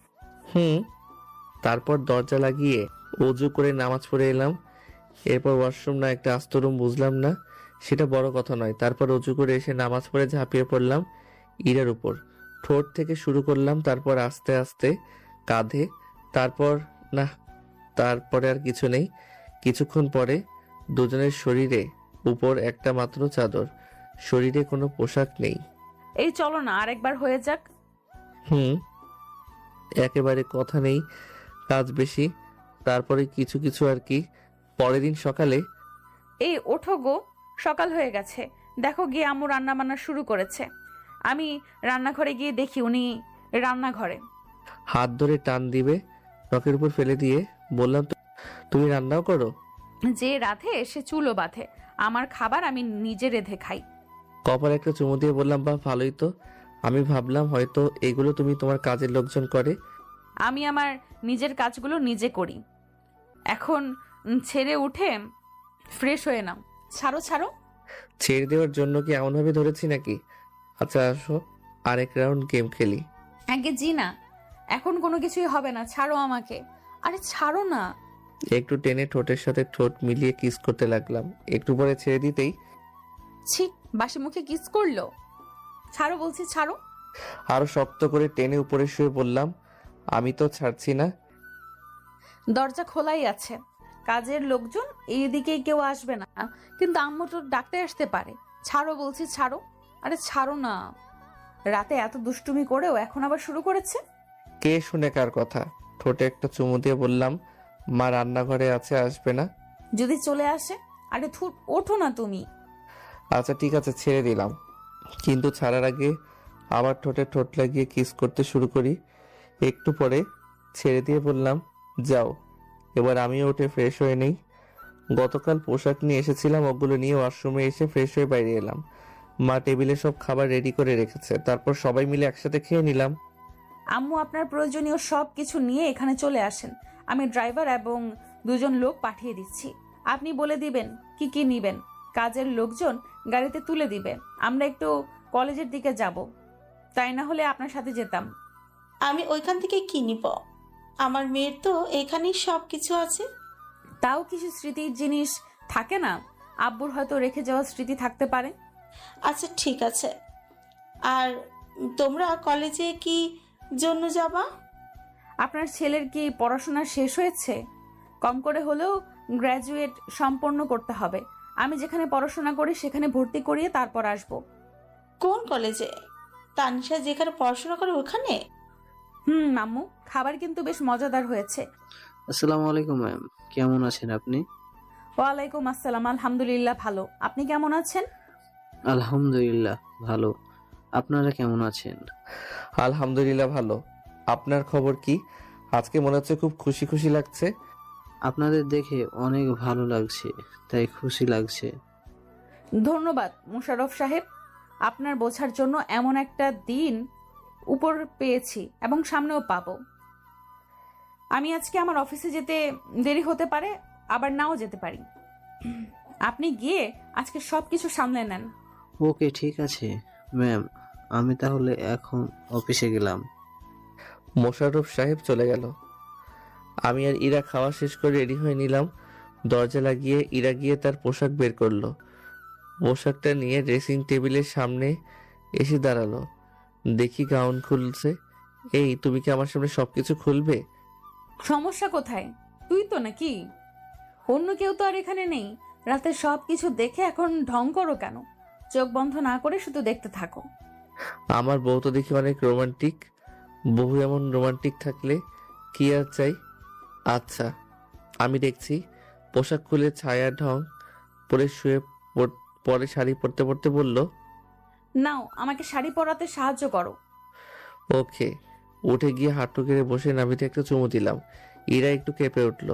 তারপর দরজা লাগিয়ে অজু করে নামাজ পড়ে এলাম। এরপর ওয়াশরুম না একটা আস্ত রুম বুঝলাম না, সেটা বড় কথা নয়। তারপর অজু করে এসে নামাজ পড়ে ঝাঁপিয়ে পড়লাম ইরার উপর। ঠোঁট থেকে শুরু করলাম, তারপর আস্তে আস্তে কাঁধে, তারপরে আর কিছু নেই। কিছুক্ষণ পরে দুজনের শরীরে উপর একটা মাত্র চাদর, শরীরে কোনো পোশাক নেই। এই চলো না আরেকবার হয়ে যাক। একেবারে কথা নেই, কাজ বেশি। তারপরে কিছু কিছু আর কি। পরের দিন সকালে, এই ওঠো গো, সকাল হয়ে গেছে। দেখো গিয়ে আম্মু রান্না বান্না শুরু করেছে। আমি রান্নাঘরে গিয়ে দেখি উনি রান্নাঘরে। হাত ধরে টান দিবে নখের উপর ফেলে দিয়ে বললাম, তুমি রান্নাও করো? যে রাধে সে চুলো বাঁধে। আমার খাবার আমি নিজে রেঁধে খাই। কপাল একটা চুমু দিয়ে বললাম, বাহ ভালোই তো। আমি ভাবলাম হয়তো এগুলো তুমি তোমার কাজের লোকজন করে। আমি আমার নিজের কাজগুলো নিজে করি। এখন ছেড়ে উঠে ফ্রেশ হয়ে নাও। ছাড়ো ছাড়ো। ছেড়ে দেওয়ার জন্য কি এমনভাবে ধরেছি নাকি? আচ্ছা আসো, আরেক রাউন্ড গেম খেলি। আগে জি না, এখন কোনো কিছুই হবে না, ছাড়ো আমাকে। আরে ছাড়ো না। একটু টেনে ঠোঁটের সাথে ঠোঁট মিলিয়ে কিস করতে লাগলাম। একটু পরে ছেড়ে দিতেই ছি, বাসি মুখে কিস করলো। ছাড়ো বলছি, ছাড়ো। আরো শক্ত করে টেনে উপরে শুয়ে বললাম, আমি তো ছাড়ছি না। দরজা খোলাই আছে, কাজের লোকজন এইদিকে কেউ আসবে না, কিন্তু আম্মু তো ডাকতে আসতে পারে। ছাড়ো বলছি, ছাড়ো। আরে ছাড়ো না। রাতে এত দুষ্টুমি করেও এখন আবার শুরু করেছে। কে শুনে কার কথা? ঠোঁটে একটা চুমু দিয়ে বললাম, মা রান্নাঘরে আছে, আসবে না? যদি চলে আসে? আরে থুর, ওঠো না তুমি। আচ্ছা ঠিক আছে, ছেড়ে দিলাম। কিন্তু ছাড়ার আগে আবার ঠোঁটে ঠোঁট লাগিয়ে কিস করতে শুরু করি। একটু পরে ছেড়ে দিয়ে বললাম, যাও এবার আমিও উঠে ফ্রেশ হয়ে নেই। গতকাল পোশাক নিয়ে এসেছিলাম, ওগুলো নিয়ে ওয়াশরুমে এসে ফ্রেশ হয়ে বাইরে এলাম। মা টেবিলে সব খাবার রেডি করে রেখেছে, তারপর সবাই মিলে একসাথে খেয়ে নিলাম। আম্মু আপনার প্রয়োজনীয় সব কিছু নিয়ে এখানে চলে আসেন। আমি ড্রাইভার এবং 2জন লোক পাঠিয়ে দিচ্ছি। আপনি বলে দিবেন কি কি নিবেন, কাজের লোকজন গাড়িতে তুলে দিবে। আমরা একটু কলেজের দিকে যাব, তাই না হলে আপনার সাথে যেতাম। আমি ওইখান থেকে কি নিব? আমার মেয়ের তো এখানেই সব কিছু আছে। তাও কিছু স্মৃতির জিনিস থাকে না, আব্বুর হয়তো রেখে যাওয়া স্মৃতি থাকতে পারে। আচ্ছা ঠিক আছে। আর তোমরা কলেজে কি জন্য যাবা? আপনার ছেলের কি পড়াশোনা শেষ হয়েছে? কম করে হলেও গ্র্যাজুয়েট সম্পন্ন করতে হবে। আমি যেখানে পড়াশোনা করি সেখানে ভর্তি করিয়ে তারপর আসব। কোন কলেজে? তানিশা যেখানে পড়াশোনা করে ওখানে? আম্মু, খাবার কিন্তু বেশ মজাদার হয়েছে। আসসালামু আলাইকুম ম্যাম, কেমন আছেন আপনি? ওয়ালাইকুম আসসালাম, আলহামদুলিল্লাহ ভালো। আপনি কেমন আছেন? আলহামদুলিল্লাহ ভালো। আপনারা কেমন আছেন? আলহামদুলিল্লাহ ভালো। আপনার খবর কি? আজকে মনে হচ্ছে খুব খুশি খুশি লাগছে। আপনাদের দেখে অনেক ভালো লাগছে, তাই খুশি লাগছে। ধন্যবাদ মুশাররফ সাহেব, আপনার বোঝার জন্য। এমন একটা দিন উপর পেয়েছি এবং সামনেও পাবো। আমি আজকে আমার অফিসে যেতে দেরি হতে পারে, আবার নাও যেতে পারি। আপনি গিয়ে আজকে সবকিছু সামলে নেন। ওকে ঠিক আছে ম্যাম, আমি তাহলে এখন অফিসে গেলাম। মোশাররফ সাহেব চলে গেল। আমি আর ইরা খাওয়া শেষ করে রেডি হয়ে নিলাম। দরজা লাগিয়ে ইরা গিয়ে তার পোশাক বের করলো। পোশাকটা নিয়ে ড্রেসিং টেবিলের সামনে এসে দাঁড়ালো। দেখি গাউন খুলছে। এই, তুমি কি আমার সামনে সবকিছু খুলবে? সমস্যা কোথায়? তুই তো নাকি? অন্য কেউ তো আর এখানে নেই। রাতে সবকিছু দেখে এখন ঢং করো কেন? চোখ বন্ধ না করে শুধু দেখতে থাকো। আমার বউ তো দেখি অনেক রোমান্টিক। বহু এমন রোমান্টিক থাকলে কি আর চাই। আচ্ছা আমি দেখছি। পোশাক খুলে ছায়া ঢং পরে শুয়ে পরে শাড়ি পরতে পরতে বলল, নাও আমাকে শাড়ি পরাতে সাহায্য করো। ওকে। উঠে গিয়ে হাঁটু গেড়ে বসে নাভিতে একটা চুমু দিলাম। ইরা একটু কেঁপে উঠল।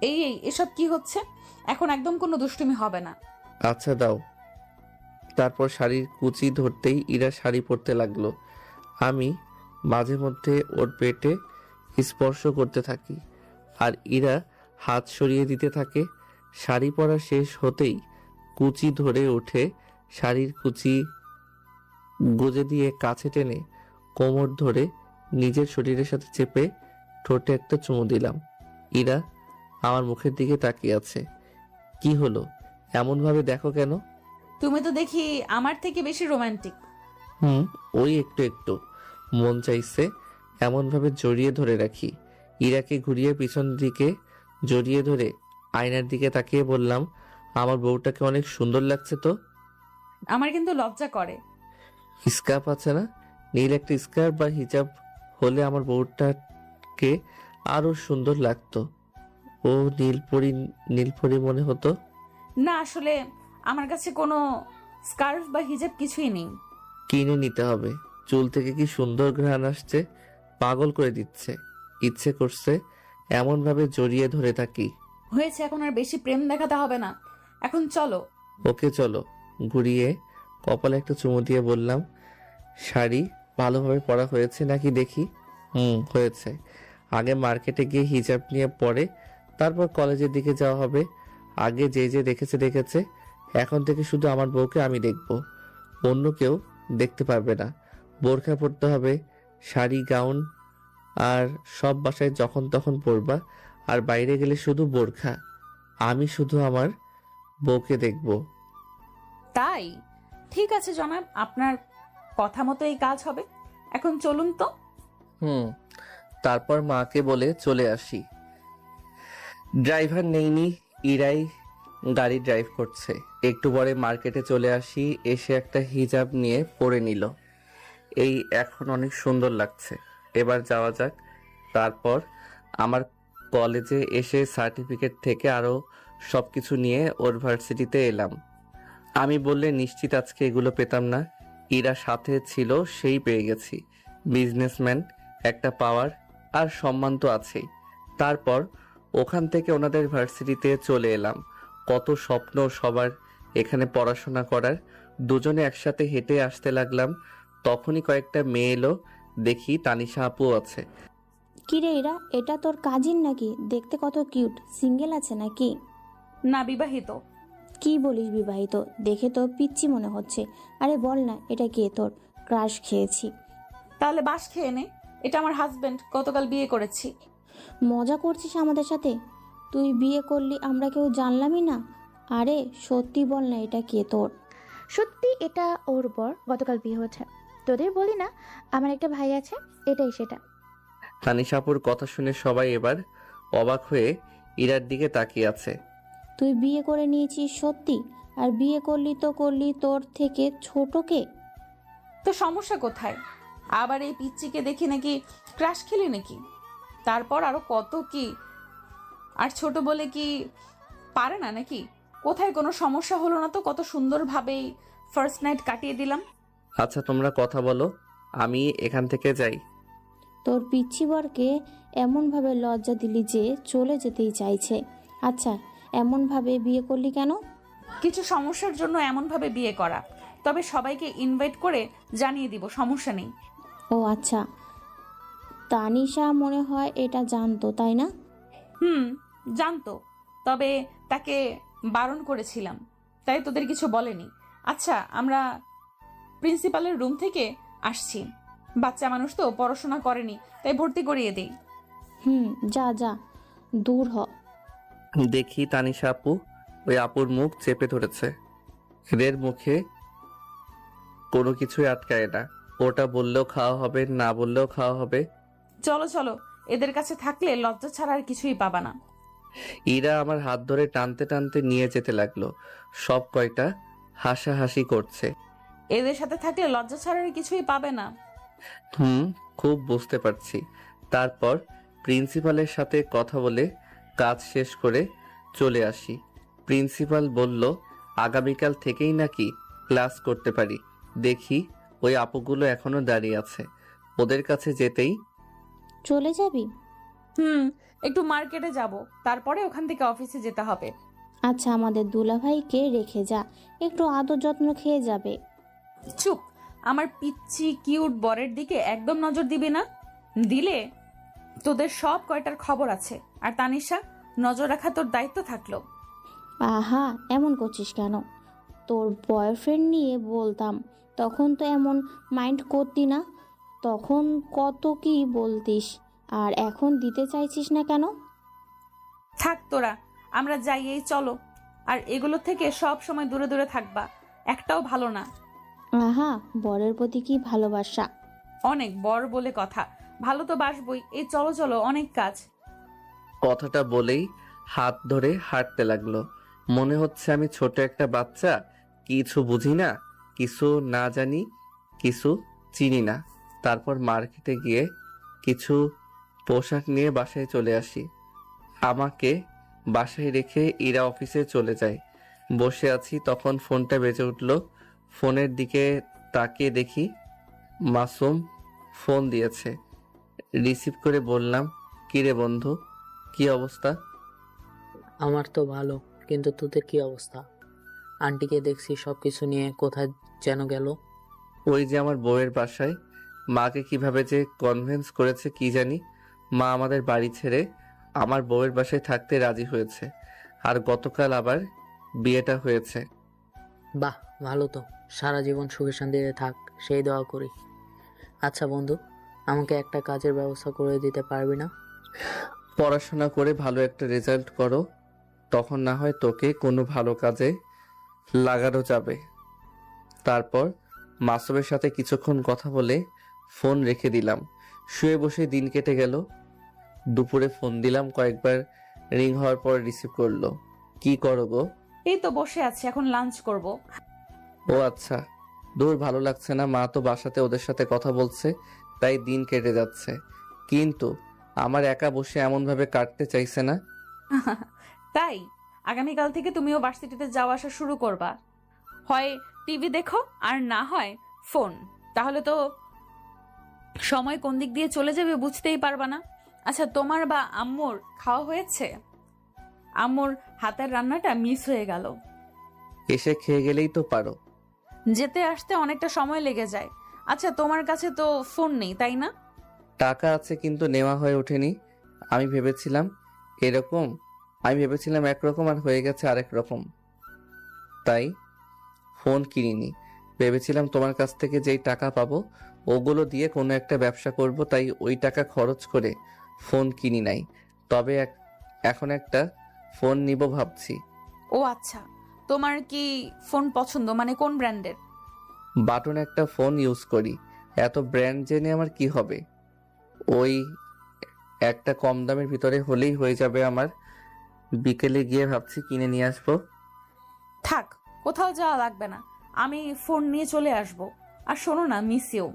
এই এসব কি হচ্ছে? এখন একদম কোনো দুষ্টুমি হবে না। আচ্ছা দাও। তারপর শাড়ির কুচি ধরতেই ইরা শাড়ি পরতে লাগলো। আমি মাঝে মধ্যে ওর পেটে স্পর্শ করতে থাকি আর ইরা হাত সরিয়ে দিতে থাকে। শাড়ি পরা শেষ হতেই কুচি ধরে উঠে শাড়ির কুচি গুজে দিয়ে কাছে টেনে কোমর ধরে নিজের শরীরের সাথে চেপে ঠোঁটে একটা চুমু দিলাম। ইরা আমার মুখের দিকে তাকিয়ে আছে। কি হলো, এমন ভাবে দেখো কেন? তুমি তো দেখি আমার থেকে বেশি রোমান্টিক। ওই একটু একটু মন চাইছে এমন ভাবে জড়িয়ে ধরে রাখি। ইরাকে ঘুরিয়ে পিছন দিকে জড়িয়ে ধরে আয়নার দিকে তাকিয়ে বললাম, আমার বউটাকে অনেক সুন্দর লাগছে তো। আমার কিন্তু লজ্জা করে। স্কার্ফ আছে না? নীল একটা স্কার্ফ বা হিজাব হলে আমার বউটাকে আরো সুন্দর লাগতো। ও নীলপরি মনে হতো। না আসলে আমার কাছে কোনো স্কার্ফ বা হিজাব কিছুই নেই। কিনে নিতে হবে। চুল থেকে কি সুন্দর ঘ্রাণ আসছে, পাগল করে দিচ্ছে। ইচ্ছে করছে এমন ভাবে জড়িয়ে ধরে থাকি। হয়েছে, এখন আর বেশি প্রেম দেখাতে হবে না, এখন চলো। ওকে চলো। ঘুরিয়ে কপালে একটা চুমু দিয়ে বললাম, শাড়ি ভালোভাবে পরা হয়েছে নাকি দেখি? হয়েছে। আগে মার্কেটে গিয়ে হিজাব নিয়ে পরে তারপর কলেজের দিকে যাওয়া হবে। আগে যে দেখেছে এখন থেকে শুধু আমার বউকে আমি দেখব, অন্য কেউ দেখতে পারবে না। বোরখা পরতে হবে, শাড়ি গাউন, আর সব বাসায় যখন তখন পরবা, আর বাইরে গেলে শুধু বোরখা। আমি শুধু আমার বউকে দেখব। তাই ঠিক আছে জনাব, আপনার কথা মতো এই কাজ হবে। এখন চলুন তো। তারপর মাকে বলে চলে আসি। ড্রাইভার নেইনি, ইরাই গাড়ি ড্রাইভ করছে। একটু পরে মার্কেটে চলে আসি, এসে একটা হিজাব নিয়ে পরে নিল। এই এখন অনেক সুন্দর লাগছে, এবার যাওয়া যাক। তারপর আমার কলেজে এসে সার্টিফিকেট থেকে আরও সব কিছু নিয়ে ওর ভার্সিটিতে এলাম। আমি বললে নিশ্চিত আজকে এগুলো পেতাম না। ইরা সাথে ছিল, সেই পেয়ে গেছি। বিজনেসম্যান, একটা পাওয়ার আর সম্মান তো আছেই। তারপর ওখান থেকে ওনাদের ভার্সিটিতে চলে এলাম। কত স্বপ্ন সবার এখানে পড়াশোনা করার। দুজনে একসাথে হেঁটে আসতে লাগলাম, তখনই কয়েকটা মেয়ে এলো। দেখি তানিশা আপু আছে। কিরে এরা, এটা তোর কাজিন নাকি? দেখতে কত কিউট। সিঙ্গেল আছে নাকি? না, বিবাহিত। কি বলিস বিবাহিত? দেখে তো পিচ্চি মনে হচ্ছে। আরে বল না, এটা কে তোর? ক্রাশ খেয়েছি। তাহলে বাস খেয়ে নে, এটা আমার হাজবেন্ড, গতকাল বিয়ে করেছি। মজা করছিস আমাদের সাথে? তুই বিয়ে করলি, আমরা কেউ জানলামই না। আরে সত্যি বল না, এটা কে তোর? সত্যি এটা ওর বর, গতকাল বিয়ে হয়েছে। তোদের বলি না আমার একটা ভাই আছে, এটাই সেটা। তানিশা আপুর কথা শুনে সবাই এবার অবাক হয়ে ইরার দিকে তাকিয়ে আছে। তুই বিয়ে করে নিয়েছিস সত্যি? আর বিয়ে করলি তো করলি, তোর থেকে ছোট কে? তো সমস্যা কোথায়? আবার এই পিচ্চিকে দেখি নাকি ক্রাশ খেলি নাকি? তারপর আরো কত কি। আর ছোট বলে কি পারে না নাকি? কোথায় কোনো সমস্যা হলো না তো, কত সুন্দরভাবেই ফার্স্ট নাইট কাটিয়ে দিলাম। আচ্ছা তোমরা কথা বলো, আমি এখান থেকে যাই। তোর পিচ্ছি বরকে এমনভাবে লজ্জা দিলি যে চলে যেতেই চাইছে। আচ্ছা, এমনভাবে বিয়ে করলি কেন? কিছু সমস্যার জন্য এমনভাবে বিয়ে করা, তবে সবাইকে ইনভাইট করে জানিয়ে দিব, সমস্যা নেই। ও আচ্ছা, তানিশা মনে হয় এটা জানতো, তাই না? জানতো, তবে তাকে বারণ করেছিলাম, তাই তোদের কিছু বলেনি। আচ্ছা, আমরা প্রিন্সিপালের রুম থেকে আসছি। বাচ্চা মানুষ তো, পড়াশোনা করেনি, তাই ভর্তি করিয়ে দেই। যা যা, দূর হ। দেখি তানিশা আপু, ওই আপুর মুখ চেপে ধরেছে। এদের মুখে কোনো কিছুই আটকায় না। ওটা বললেও খাওয়া হবে, না বললেও খাওয়া হবে। চলো চলো, এদের কাছে থাকলে লজ্জা ছাড়া আর কিছুই পাবা না। ইরা আমার হাত ধরে টানতে টানতে নিয়ে যেতে লাগলো। সব কয়টা হাসাহাসি করছে। এদের সাথে থাকলে লজ্জা ছাড়া আর কিছুই পাবে না। খুব বুঝতে পারছি। তারপর প্রিন্সিপালের সাথে কথা বলে কাজ শেষ করে চলে আসি। প্রিন্সিপাল বলল আগামীকাল থেকেই নাকি ক্লাস করতে পারি। দেখি ওই আপুগুলো এখনো দাঁড়িয়ে আছে। ওদের কাছে যেতেই, চলে যাবি? একটু মার্কেটে যাব, তারপরে ওখান থেকে অফিসে যেতে হবে। আচ্ছা, আমাদের দুলাভাইকে রেখে যা, একটু আদর যত্ন খেয়ে যাবে। চুপ, আমার পিচ্ছি কিউট বরের দিকে একদম নজর দিবি না। দিলে তোদের সব কয়টার খবর আছে। আর তানিশা, নজর রাখা তোর দায়িত্ব থাকলো। আহা, এমন করছিস কেন? তোর বয়ফ্রেন্ড নিয়ে বলতাম তখন তো এমন মাইন্ড করতি না, তখন কত কি বলতিস। আর এখন দিতে চাইছিস না কেন? থাক তোরা, আমরা যাই, এই চলো। আর এগুলো থেকে সব সময় দূরে দূরে থাকবা, একটাও ভালো না। আহা, বরের প্রতি কি ভালোবাসা! অনেক বর বলে কথা, ভালো তো বাসবই। এই চলো চলো, অনেক কাজ। কথাটা বলেই হাত ধরে হাঁটতে লাগলো। মনে হচ্ছে আমি ছোট একটা বাচ্চা, কিছু বুঝি না, কিছু না জানি, কিছু চিনি না। তারপর মার্কেটে গিয়ে কিছু পোশাক নিয়ে বাসায় চলে আসি। আমাকে বাসায় রেখে ইরা অফিসে চলে যায়। বসে আছি, তখন ফোনটা বেজে উঠল। ফোনের দিকে তাকিয়ে দেখি মাসুম ফোন দিয়েছে। রিসিভ করে বললাম, কিরে বন্ধু, কি অবস্থা? আমার তো ভালো, কিন্তু তোদের কি অবস্থা? আন্টিকে দেখছি সব কিছু নিয়ে কোথায় যেন গেল। ওই যে আমার বউয়ের বাসায়। মাকে কিভাবে যে কনভিন্স করেছে কি জানি। মা আমাদের বাড়ি ছেড়ে আমার বউয়ের বাসায় থাকতে রাজি হয়েছে। আর গতকাল আবার বিয়েটা হয়েছে। বাহ, ভালো তো। সারা জীবন সুখে শান্তিতে থাক, সেই দোয়া করি। আচ্ছা বন্ধু, আমাকে একটা কাজের ব্যবস্থা করে দিতে পারবি না? পড়াশোনা করে ভালো একটা রেজাল্ট করো, তখন না হয় তোকে কোনো ভালো কাজে লাগানো যাবে। তারপর মাসুমের সাথে কিছুক্ষণ কথা বলে ফোন রেখে দিলাম। শুয়ে বসে দিন কেটে গেল। দুপুরে ফোন দিলাম, কয়েকবার রিং হওয়ার পর রিসিভ করলো। কি করো গো? এই তো বসে আছি, এখন লাঞ্চ করব। ও আচ্ছা, দূর ভালো লাগছে না, মা তো বাসাতে ওদের সাথে কথা বলছে, তাই দিন কেটে যাচ্ছে। কিন্তু আমার একা বসে এমন ভাবে কাটতে চাইছে না। তাই আগামীকাল থেকে তুমিও ভার্সিটিতে যাওয়া আসা শুরু করবা। হয় টিভি দেখো আর না হয় ফোন, তাহলে তো সময় কোন দিক দিয়ে চলে যাবে বুঝতেই পারবা না। আচ্ছা, তোমার বা আম্মুর খাওয়া হয়েছে? আম্মুর হাতের রান্নাটা মিস হয়ে গেল। এসে খেয়ে গেলেই তো পারো। যেতে আসতে অনেকটা সময় লেগে যায়। আচ্ছা, তোমার কাছে তো ফোন নেই তাই না? টাকা আছে কিন্তু নেওয়া হয়ে ওঠেনি। আমি ভেবেছিলাম একরকম আর হয়ে গেছে আরেক রকম, তাই ফোন কিনিনি। ভেবেছিলাম তোমার কাছ থেকে যেই টাকা পাবো ওগুলো দিয়ে কোনো একটা ব্যবসা করব, তাই ওই টাকা খরচ করে ফোন কিনি নাই। তবে এখন একটা ফোন নিব ভাবছি। ও আচ্ছা, তোমার কি ফোন পছন্দ, মানে কোন ব্র্যান্ডের? বাটন একটা ফোন ইউজ করি, এত ব্র্যান্ড জেনে আমার কি হবে? ওই একটা কম দামের ভিতরে হলেই হয়ে যাবে আমার। বিকেলে গিয়ে ভাবছি কিনে নিয়ে আসবো। থাক, কোথাও যাওয়া লাগবে না, আমি ফোন নিয়ে চলে আসব। আর শোনো না, miss you.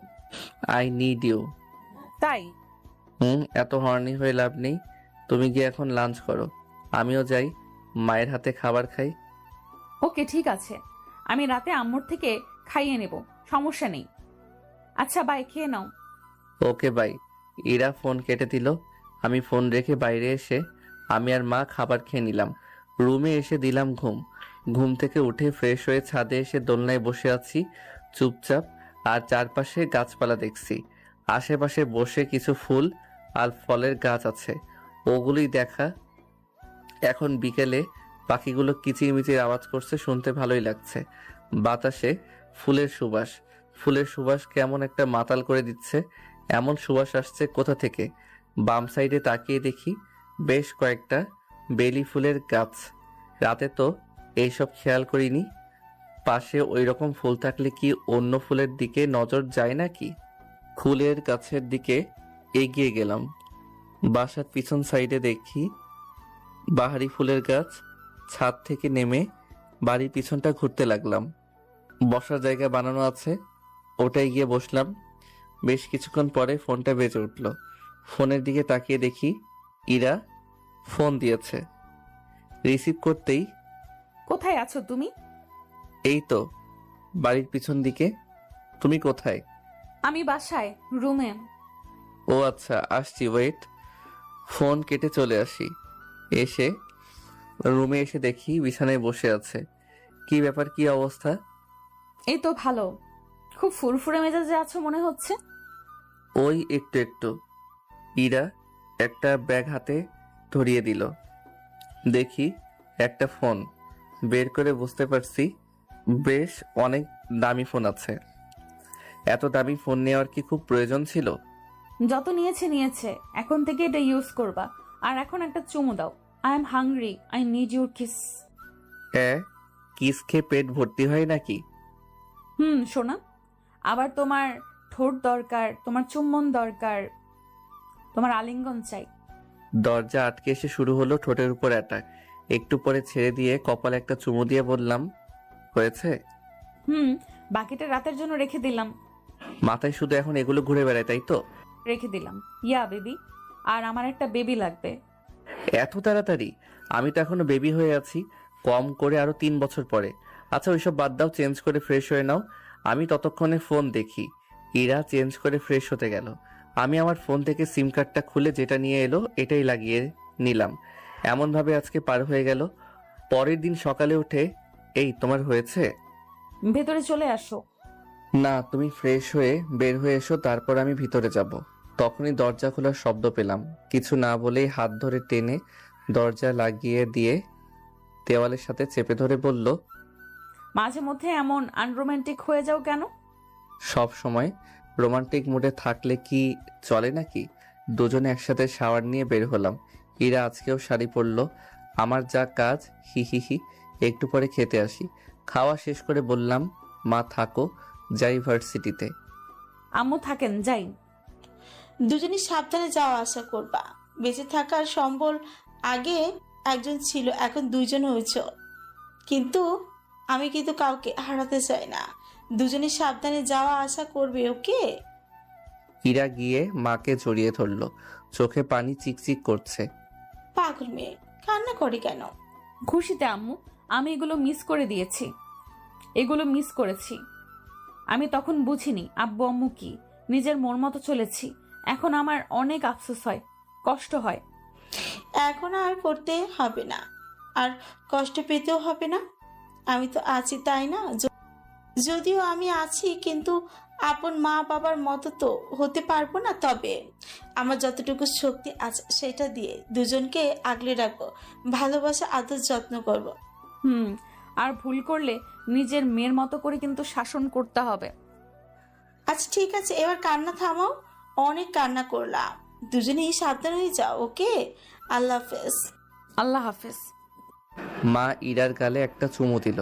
I need you. তাই? এত হর্নি হয়ে লাভ নেই। তুমি গিয়ে এখন লাঞ্চ করো, আমিও যাই মায়ের হাতে খাবার খাই। ওকে ঠিক আছে, আমি রাতে আম্মুর থেকে খাইয়ে নেব, সমস্যা নেই। আচ্ছা বাই, খেয়ে নাও। Okay bye. ইরা ফোন কেটে দিল। আমি ফোন রেখে বাইরে এসে আমি আর মা খাবার খেয়ে নিলাম। রুমে এসে দিলাম ঘুম। ঘুম থেকে উঠে ফ্রেশ হয়ে ছাদে এসে দোলনায় বসে আছি চুপচাপ, আর চারপাশে গাছপালা দেখছি। আশেপাশে বসে কিছু ফুল আর ফলের গাছ আছে, ওগুলোই দেখা। এখন বিকেলে পাখিগুলো কিচিরমিচির আওয়াজ করছে, শুনতে ভালোই লাগছে। বাতাসে ফুলের সুবাস কেমন একটা মাতাল করে দিচ্ছে। এমন সুবাস আসছে কোথা থেকে? বাম সাইডে তাকিয়ে দেখি বেশ কয়েকটা বেলি ফুলের গাছ। রাতে তো এইসব খেয়াল করিনি। পাশে ওই রকম ফুল থাকলে কি অন্য ফুলের দিকে নজর যায় নাকি? ফুলের গাছের দিকে এগিয়ে গেলাম। বাসার পিছন সাইডে দেখি বাহারি ফুলের গাছ। ছাদ থেকে নেমে বাড়ির পিছনটা ঘুরতে লাগলাম। বসার জায়গা বানানো আছে, ওটাই গিয়ে বসলাম। বেশ কিছুক্ষণ পরে ফোনটা বেজে উঠল। ফোনের দিকে তাকিয়ে দেখি ইরা ফোন দিয়েছে। রিসিভ করতেই, কোথায় আছো তুমি? এই তো বাড়ির পিছন দিকে। তুমি কোথায়? আমি বাসায়, রুমে। ও আচ্ছা, আসছি, ওয়েট। ফোন কেটে চলে আসি। এসে রুমে এসে দেখি বিছানায় বসে আছে। কি ব্যাপার, কি অবস্থা? এই তো ভালো, খুব ফুরফুরে মেজাজে আছো মনে হচ্ছে। ওই একটু একটু। ইরা একটা ব্যাগ হাতে ধরিয়ে দিল। দেখি একটা ফোন বের করে বুঝতে পারছি বেশ অনেক দামি ফোন আছে। এত দামি ফোন নেওয়ার কি খুব প্রয়োজন ছিল? যত নিয়েছে, এখন থেকে এটা ইউজ করবা। আর এখন একটা চুমু দাও। I am hungry, I need your kiss. Kiss খেয়ে পেট ভর্তি হয় নাকি? শোনা, আবার তোমার ঠোঁট দরকার, তোমার চুম্বন দরকার, তোমার আলিঙ্গন চাই। দরজা আটকে এসে শুরু হলো ঠোঁটের উপর অ্যাটাক। একটু পরে ছেড়ে দিয়ে কপালে একটা চুমু দিয়ে বললাম, হয়েছে? বাকিটা রাতের জন্য রেখে দিলাম। মাথায় শুধু এখন এগুলো ঘুরে বেড়ায়, তাই তো? রেখে দিলাম। ইয়া বেবি, আর আমার একটা বেবি লাগবে। এত তাড়াতাড়ি? আমি তো এখনো বেবি হয়ে আছি, কম করে আরো 3 বছর পরে। আচ্ছা ওইসব বাদ দাও, চেঞ্জ করে ফ্রেশ হয়ে নাও। আমি ততক্ষণে ফোন দেখি। ইরা চেঞ্জ করে ফ্রেশ হতে গেল। আমি আমার ফোন থেকে সিম কার্ডটা খুলে যেটা নিয়ে এলো এটাই লাগিয়ে নিলাম। এমন ভাবে আজকে পার হয়ে গেল। পরের দিন সকালে উঠে, এই তোমার হয়েছে? ভেতরে চলে আসো। না, তুমি ফ্রেশ হয়ে বের হয়ে এসো, তারপর আমি ভিতরে যাব। তখনই দরজা খোলার শব্দ পেলাম। কিছু না বলেই হাত ধরে টেনে দরজা লাগিয়ে দিয়ে দেওয়ালের সাথে চেপে ধরে বলল, মাঝে মধ্যে এমন আনরোমান্টিক হয়ে যাও কেন? সব সময় রোমান্টিক মুডে থাকলে কি চলে নাকি? দুজনে একসাথে শাওয়ার নিয়ে বের হলাম। ইরা আজকেও শাড়ি পরলো। আমার যা কাজ, হি হি হি, একটু পরে খেতে আসি। খাওয়া শেষ করে বললাম, মা থাকো, যাই ভার্সিটিতে। আম্মু থাকেন, যাই। দুজনই সাবধানে যাওয়া আসা করবা। বেঁচে থাকার সম্বল আগে একজন ছিল, এখন দুইজন হয়েছ। কিন্তু আমি কিন্তু কাউকে হারাতে চাই না। দুজনে সাবধানে যাওয়া আসা করবে, ওকে? ইরা গিয়ে মাকে জড়িয়ে ধরলো। চোখে পানি চিকচিক করছে। পাগল মেয়ে, কান্না করে কেন? খুশিতে আম্মু, আমি এগুলো মিস করে দিয়েছি, এগুলো মিস করেছি। আমি তখন বুঝিনি আব্বু আম্মু কি, নিজের মন মতো চলেছি। এখন আমার অনেক আফসোস হয়, কষ্ট হয়। এখন আর করতে হবে না, আর কষ্ট পেতেও হবে না। আমি তো আছি, তাই না? যদিও আমি আছি, কিন্তু আপন মা বাবার মতো তো হতে পারবো না। তবে আমার যতটুকু শক্তি আছে সেটা দিয়ে দুজনকে আগলে রাখবো, ভালোবাসা, আদর, যত্ন করব। আর ভুল করলে নিজের মেয়ের মতো করে কিন্তু শাসন করতে হবে। আচ্ছা ঠিক আছে, এবার কান্না থামাও, অনেক কান্না করলাম। দুজনেই সাবধান হয়ে যাও, ওকে? আল্লাহ হাফেজ। আল্লাহ হাফেজ। মা ইরার গালে একটা চুমু দিল।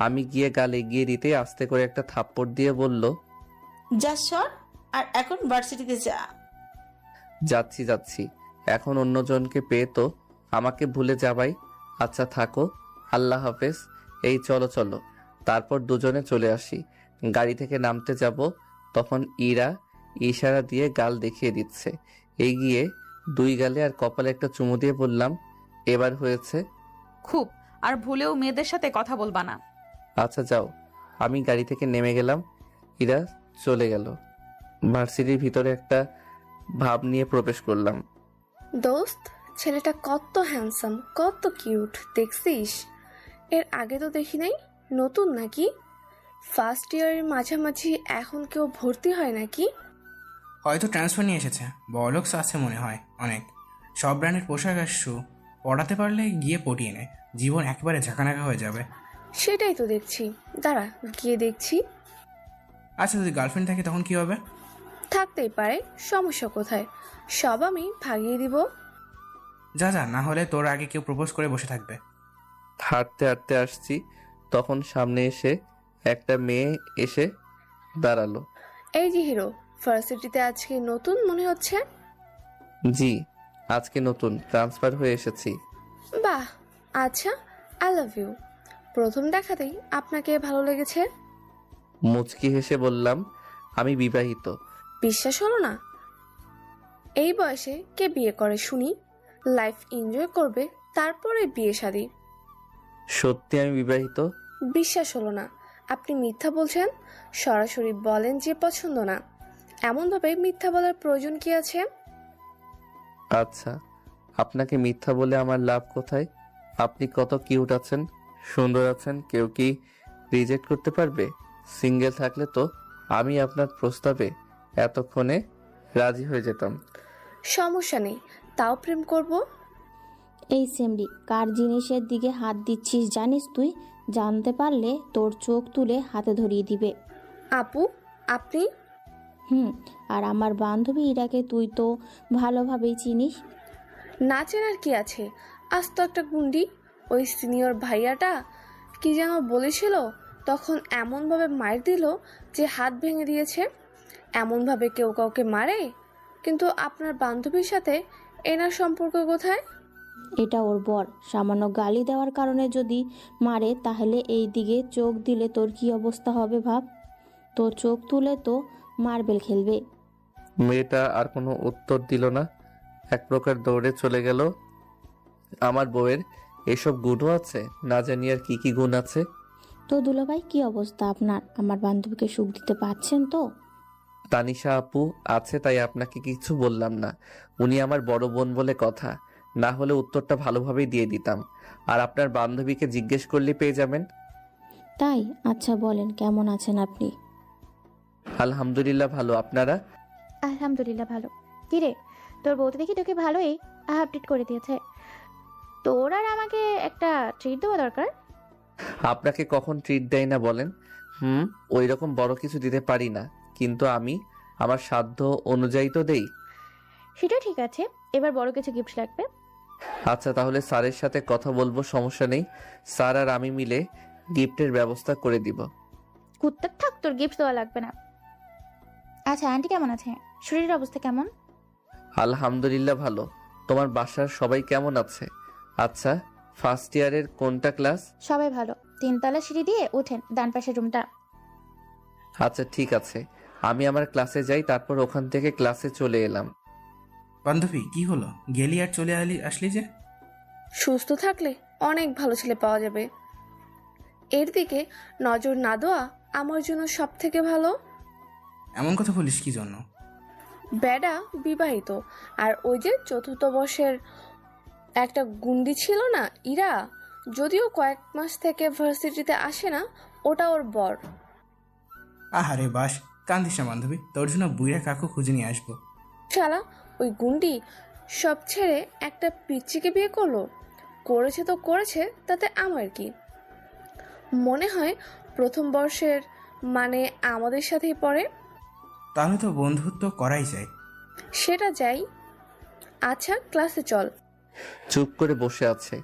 আমি গিয়ে গালে এগিয়ে দিতে আস্তে করে একটা থাপ্পড় দিয়ে বলল, যা সর, আর এখন ভার্সিটিতে যা। যাচ্ছি যাচ্ছি। এখন অন্যজনকে পেয়ে তো আমাকে ভুলে যাবাই। আচ্ছা থাকো, আল্লাহ হাফেজ। এই চলো চলো। তারপর দুজনে চলে আসি। গাড়ি থেকে নামতে যাব, তখন ইরা ইশারা দিয়ে গাল দেখিয়ে দিচ্ছে। এগিয়ে দুই গালে আর কপালে একটা চুমু দিয়ে বললাম, এবার হয়েছে। খুব। আর ভুলেও মেয়েদের সাথে কথা বলবা না। আচ্ছা যাও। আমি গাড়ি থেকে নেমে গেলাম। ইরা চলে গেল। ভার্সিটির ভিতরে একটা ভাব নিয়ে প্রবেশ করলাম। দোস্ত, ছেলেটা কত হ্যান্ডসাম, কত কিউট, দেখছিস? এর আগে তো দেখি নাই। নতুন নাকি? ফার্স্ট ইয়ারের মাঝামাঝি এখন কেউ ভর্তি হয় নাকি? হয়তো ট্রান্সফার নিয়ে এসেছে। বড়লোকস আছে মনে হয় অনেক। সব ব্র্যান্ডের পোশাক আর শু পড়াতে পারলে গিয়ে পটিয়ে নেয়, জীবন একেবারে ঝাঁকানাকা হয়ে যাবে। সেটাই তো দেখছি, দাঁড়া গিয়ে দেখছি। আচ্ছা যদি গার্লফ্রেন্ড থাকে তখন কি হবে? থাকতেই পারে, সমস্যা কোথায়? সব আমি ভাগিয়ে দিব। যা যা, না হলে তোর আগে কেউ প্রপোজ করে বসে থাকবে। হাঁটতে হাঁটতে আসছি, তখন সামনে এসে একটা মেয়ে এসে দাঁড়ালো। এই যে হিরো, ভার্সিটিতে আজকে নতুন মনে হচ্ছে। জি, আজকে নতুন ট্রান্সফার হয়ে এসেছি। বাহ, আচ্ছা, আই লাভ ইউ। প্রথম দেখাতেই আপনাকে ভালো লেগেছে? মুচকি হেসে বললাম, আমি বিবাহিত। বিশ্বাস হলো না? এই বয়সে কে বিয়ে করে শুনি? লাইফ এনজয় করবে, তারপরে বিয়ে শাদী। সত্যি আমি বিবাহিত। বিশ্বাস হলো না? আপনি মিথ্যা বলছেন। সরাসরি বলেন যে পছন্দ না। এমনভাবে মিথ্যা বলার প্রয়োজন কি আছে? আচ্ছা, আপনাকে মিথ্যা বলে আমার লাভ কোথায়? আপনি কত কিউট আছেন, সুন্দর আছেন, কেউ কি রিজেক্ট করতে পারবে? সিঙ্গেল থাকলে তো আমি আপনার প্রস্তাবে এতক্ষণে রাজি হয়ে যেতাম। সমস্যা নেই, তাও প্রেম করব। এই সেমরি, কার জিনিসের দিকে হাত দিচ্ছিস জানিস তুই? জানতে পারলে তোর চোখ তুলে হাতে ধরিয়ে দিবে। আপু, আপনি? আর আমার বান্ধবী ইরাকে তুই তো ভালোভাবেই চিনিস। না চেনার কি আছে? আজ তো একটা গুন্ডি। ওই সিনিয়র ভাইয়াটা কি যেন বলেছিল, তখন এমনভাবে মার দিল যে হাত ভেঙে দিয়েছে। এমনভাবে কেউ কাউকে মারে? কিন্তু আপনার বান্ধবীর সাথে এনার সম্পর্ক কোথায়? এটা ওর বর। সামান্য গালি দেওয়ার কারণে যদি মারে, তাহলে এই দিকে চোখ দিলে তোর কি অবস্থা হবে ভাব। তো চোখ তুলে তো মার্বেল খেলবে। মেয়েটা আর কোনো উত্তর দিল না, এক প্রকার দৌড়ে চলে গেল। আমার বউয়ের এসব গুণও আছে, না জানি আর কি কি গুণ আছে। তো দুলাভাই, কি অবস্থা আপনার? আমার বান্ধবীকে সুখ দিতে পারছেন তো? তানিশা আপু আছে তাই আপনাকে কিছু বললাম না। উনি আমার বড় বোন বলে কথা, না হলে উত্তরটা ভালোভাবেই দিয়ে দিতাম। আর আপনার বান্ধবীকে জিজ্ঞেস করলে পেয়ে যাবেন। তাই? আচ্ছা বলেন, কেমন আছেন আপনি? আলহামদুলিল্লাহ ভালো, আপনারা? আলহামদুলিল্লাহ ভালো। কিরে, তোর বউ তো দেখি তোকে ভালোই আপডেট করে দিয়েছে। তোর আর আমাকে একটা ট্রিট দেওয়া দরকার। আপনাকে কখন ট্রিট দেয় না বলেন? ওই রকম বড় কিছু দিতে পারি না, কিন্তু আমি আমার সাধ্য অনুযায়ী তো দেই। সেটা ঠিক আছে, এবার বড় কিছু গিফট লাগবে। আচ্ছা, তাহলে স্যারের সাথে কথা বলবো, সমস্যা নেই। স্যার আর আমি মিলে গিফটের ব্যবস্থা করে দিব। কুত্তার থাক, তোর গিফট দেওয়া লাগবে না। আচ্ছা, আন্টি কেমন আছে? শরীরের অবস্থা কেমন? আলহামদুলিল্লাহ ভালো। তোমার বাসার সবাই কেমন আছে? আচ্ছা, ফার্স্ট ইয়ারের কোনটা ক্লাস? সবাই ভালো। 3 তলা সিঁড়ি দিয়ে উঠেন, ডান পাশের রুমটা। আচ্ছা ঠিক আছে, আমি আমার ক্লাসে যাই, তারপর ওখান থেকে ক্লাসে চলে এলাম। বান্ধবী কি হলো, গেলি আর চলে আসলি যে? সুস্থ থাকলে অনেক ভালো ছেলে পাওয়া যাবে। এর দিকে নজর না দেওয়া আমার জন্য সব থেকে ভালো। এমন কথা বলিস কি জন্য? বেডা বিবাহিত, আর ওই যে 4র্থ বর্ষের একটা গুন্ডি ছিল না, ইরা, যদিও কয়েক মাস থেকে ভার্সিটিতে আসে না, ওটা ওর বর। আহারে বাস, কান্দিস না বান্ধবী, তোর জন্য বুইরা কাকু খুঁজে নিয়ে আসবো। শালা ওই গুন্ডি সব ছেড়ে একটা পিচ্চিকে বিয়ে করলো। করেছে তো করেছে, তাতে আমার কি? মনে হয় 1ম বর্ষের, মানে আমাদের সাথেই পড়ে। তাহলে তো বন্ধুত্ব করাই যায়। সেটা যাই। আচ্ছা ক্লাসে চল। চুপ করে বসে আছে।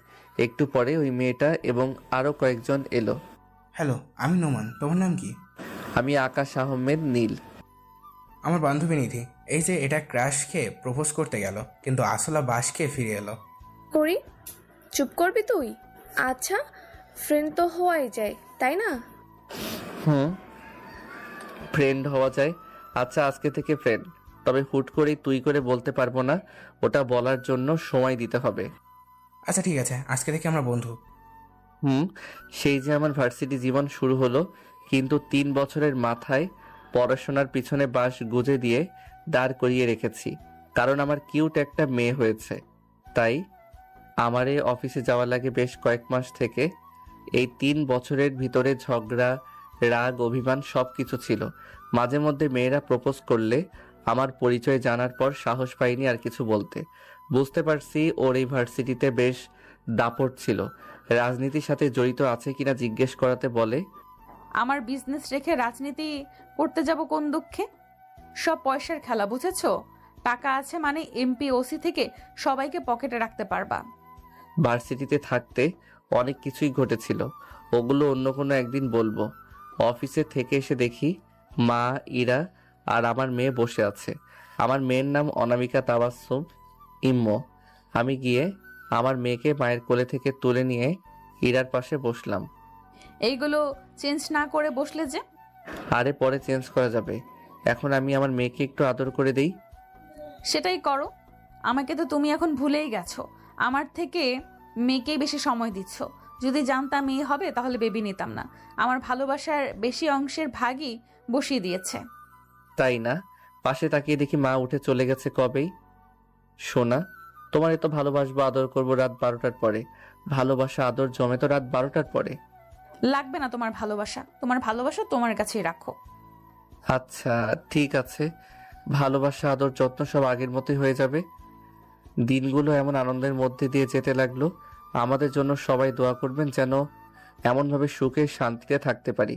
একটু পরে ওই মেয়েটা এবং আরো কয়েকজন এলো। হ্যালো, আমি নোমান, তোমার নাম কি? আমি আকাশ আহমেদ নীল। আমার বান্ধবী নিধি। এই যে এটা ক্রাশ খেয়ে প্রপোজ করতে গেল, কিন্তু আসলা বাস খেয়ে ফিরে এলো। করি, চুপ করবি তুই? আচ্ছা, ফ্রেন্ড তো হওয়াই যায়, তাই না? ফ্রেন্ড হওয়া যায়। আচ্ছা, আজকে থেকে ফ্রেন্ড, তবে হুট করেই তুই করে বলতে পারবো না, ওটা বলার জন্য সময় দিতে হবে। আচ্ছা ঠিক আছে, আজকে থেকে আমরা বন্ধু। সেই যে আমার ভার্সিটি জীবন শুরু হলো, কিন্তু 3 বছরের মাথায় পড়াশোনার পিছনে বাঁশ গুজে দিয়ে দাঁড় করিয়ে রেখেছি, কারণ আমার কিউট একটা মেয়ে হয়েছে। তাই আমারে অফিসে যাওয়া লাগে বেশ কয়েক মাস থেকে। এই 3 বছরের ভিতরে ঝগড়া, রাগ, অভিমান সব কিছু ছিল। মাঝে মধ্যে মেয়েরা প্রপোজ করলে আমার পরিচয় জানার পর সাহস পাইনি আর কিছু বলতে। বুঝতে পারছি ওর এই ভার্সিটিতে বেশ দাপট ছিল। রাজনীতির সাথে জড়িত আছে কিনা জিজ্ঞেস করাতে বলে, আমার বিজনেস রেখে রাজনীতি করতে যাব কোন দুঃখে? সব পয়সার খেলা, বুঝেছো? টাকা আছে মানে এমপি ওসি থেকে সবাইকে পকেটে রাখতে পারবা। ভার্সিটিতে থাকতে অনেক কিছুই ঘটেছিল, ওগুলো অন্য কোনো একদিন বলবো। অফিসে থেকে এসে দেখি মা, ইরা আর আমার মেয়ে বসে আছে। আমার মেয়ের নাম অনামিকা তাবাসসুম ইম্মো। আমি গিয়ে আমার মেয়েকে মায়ের কোলে থেকে তুলে নিয়ে ইরার পাশে বসলাম। এইগুলো চেঞ্জ না করে বসলে যে? আরে পরে চেঞ্জ করা যাবে, এখন আমি আমার মেয়েকে একটু আদর করে দেই। সেটাই করো। আমাকে তো তুমি এখন ভুলেই গেছো। আমার থেকে মেয়েকেই বেশি সময় দিচ্ছ। যদি জানতাম মেয়ে হবে তাহলে বেবি নিতাম না। আমার ভালোবাসার বেশি অংশের ভাগই বসিয়ে দিয়েছে। তাই না? পাশে তাকিয়ে দেখি মা উঠে চলে গেছে কবেই। সোনা, তোমার এত ভালোবাসবো, আদর করবো রাত 12টার পরে। ভালোবাসা আদর জমে তো রাত 12টার পরে। লাগবে না তোমার ভালোবাসা। তোমার ভালোবাসা তোমার কাছেই রাখো। আচ্ছা ঠিক আছে, ভালোবাসা আদর যত্ন সব আগের মতোই হয়ে যাবে। দিনগুলো এমন আনন্দের মধ্যে দিয়ে যেতে লাগলো। আমাদের জন্য সবাই দোয়া করবেন যেন এমনভাবে সুখে শান্তিতে থাকতে পারি।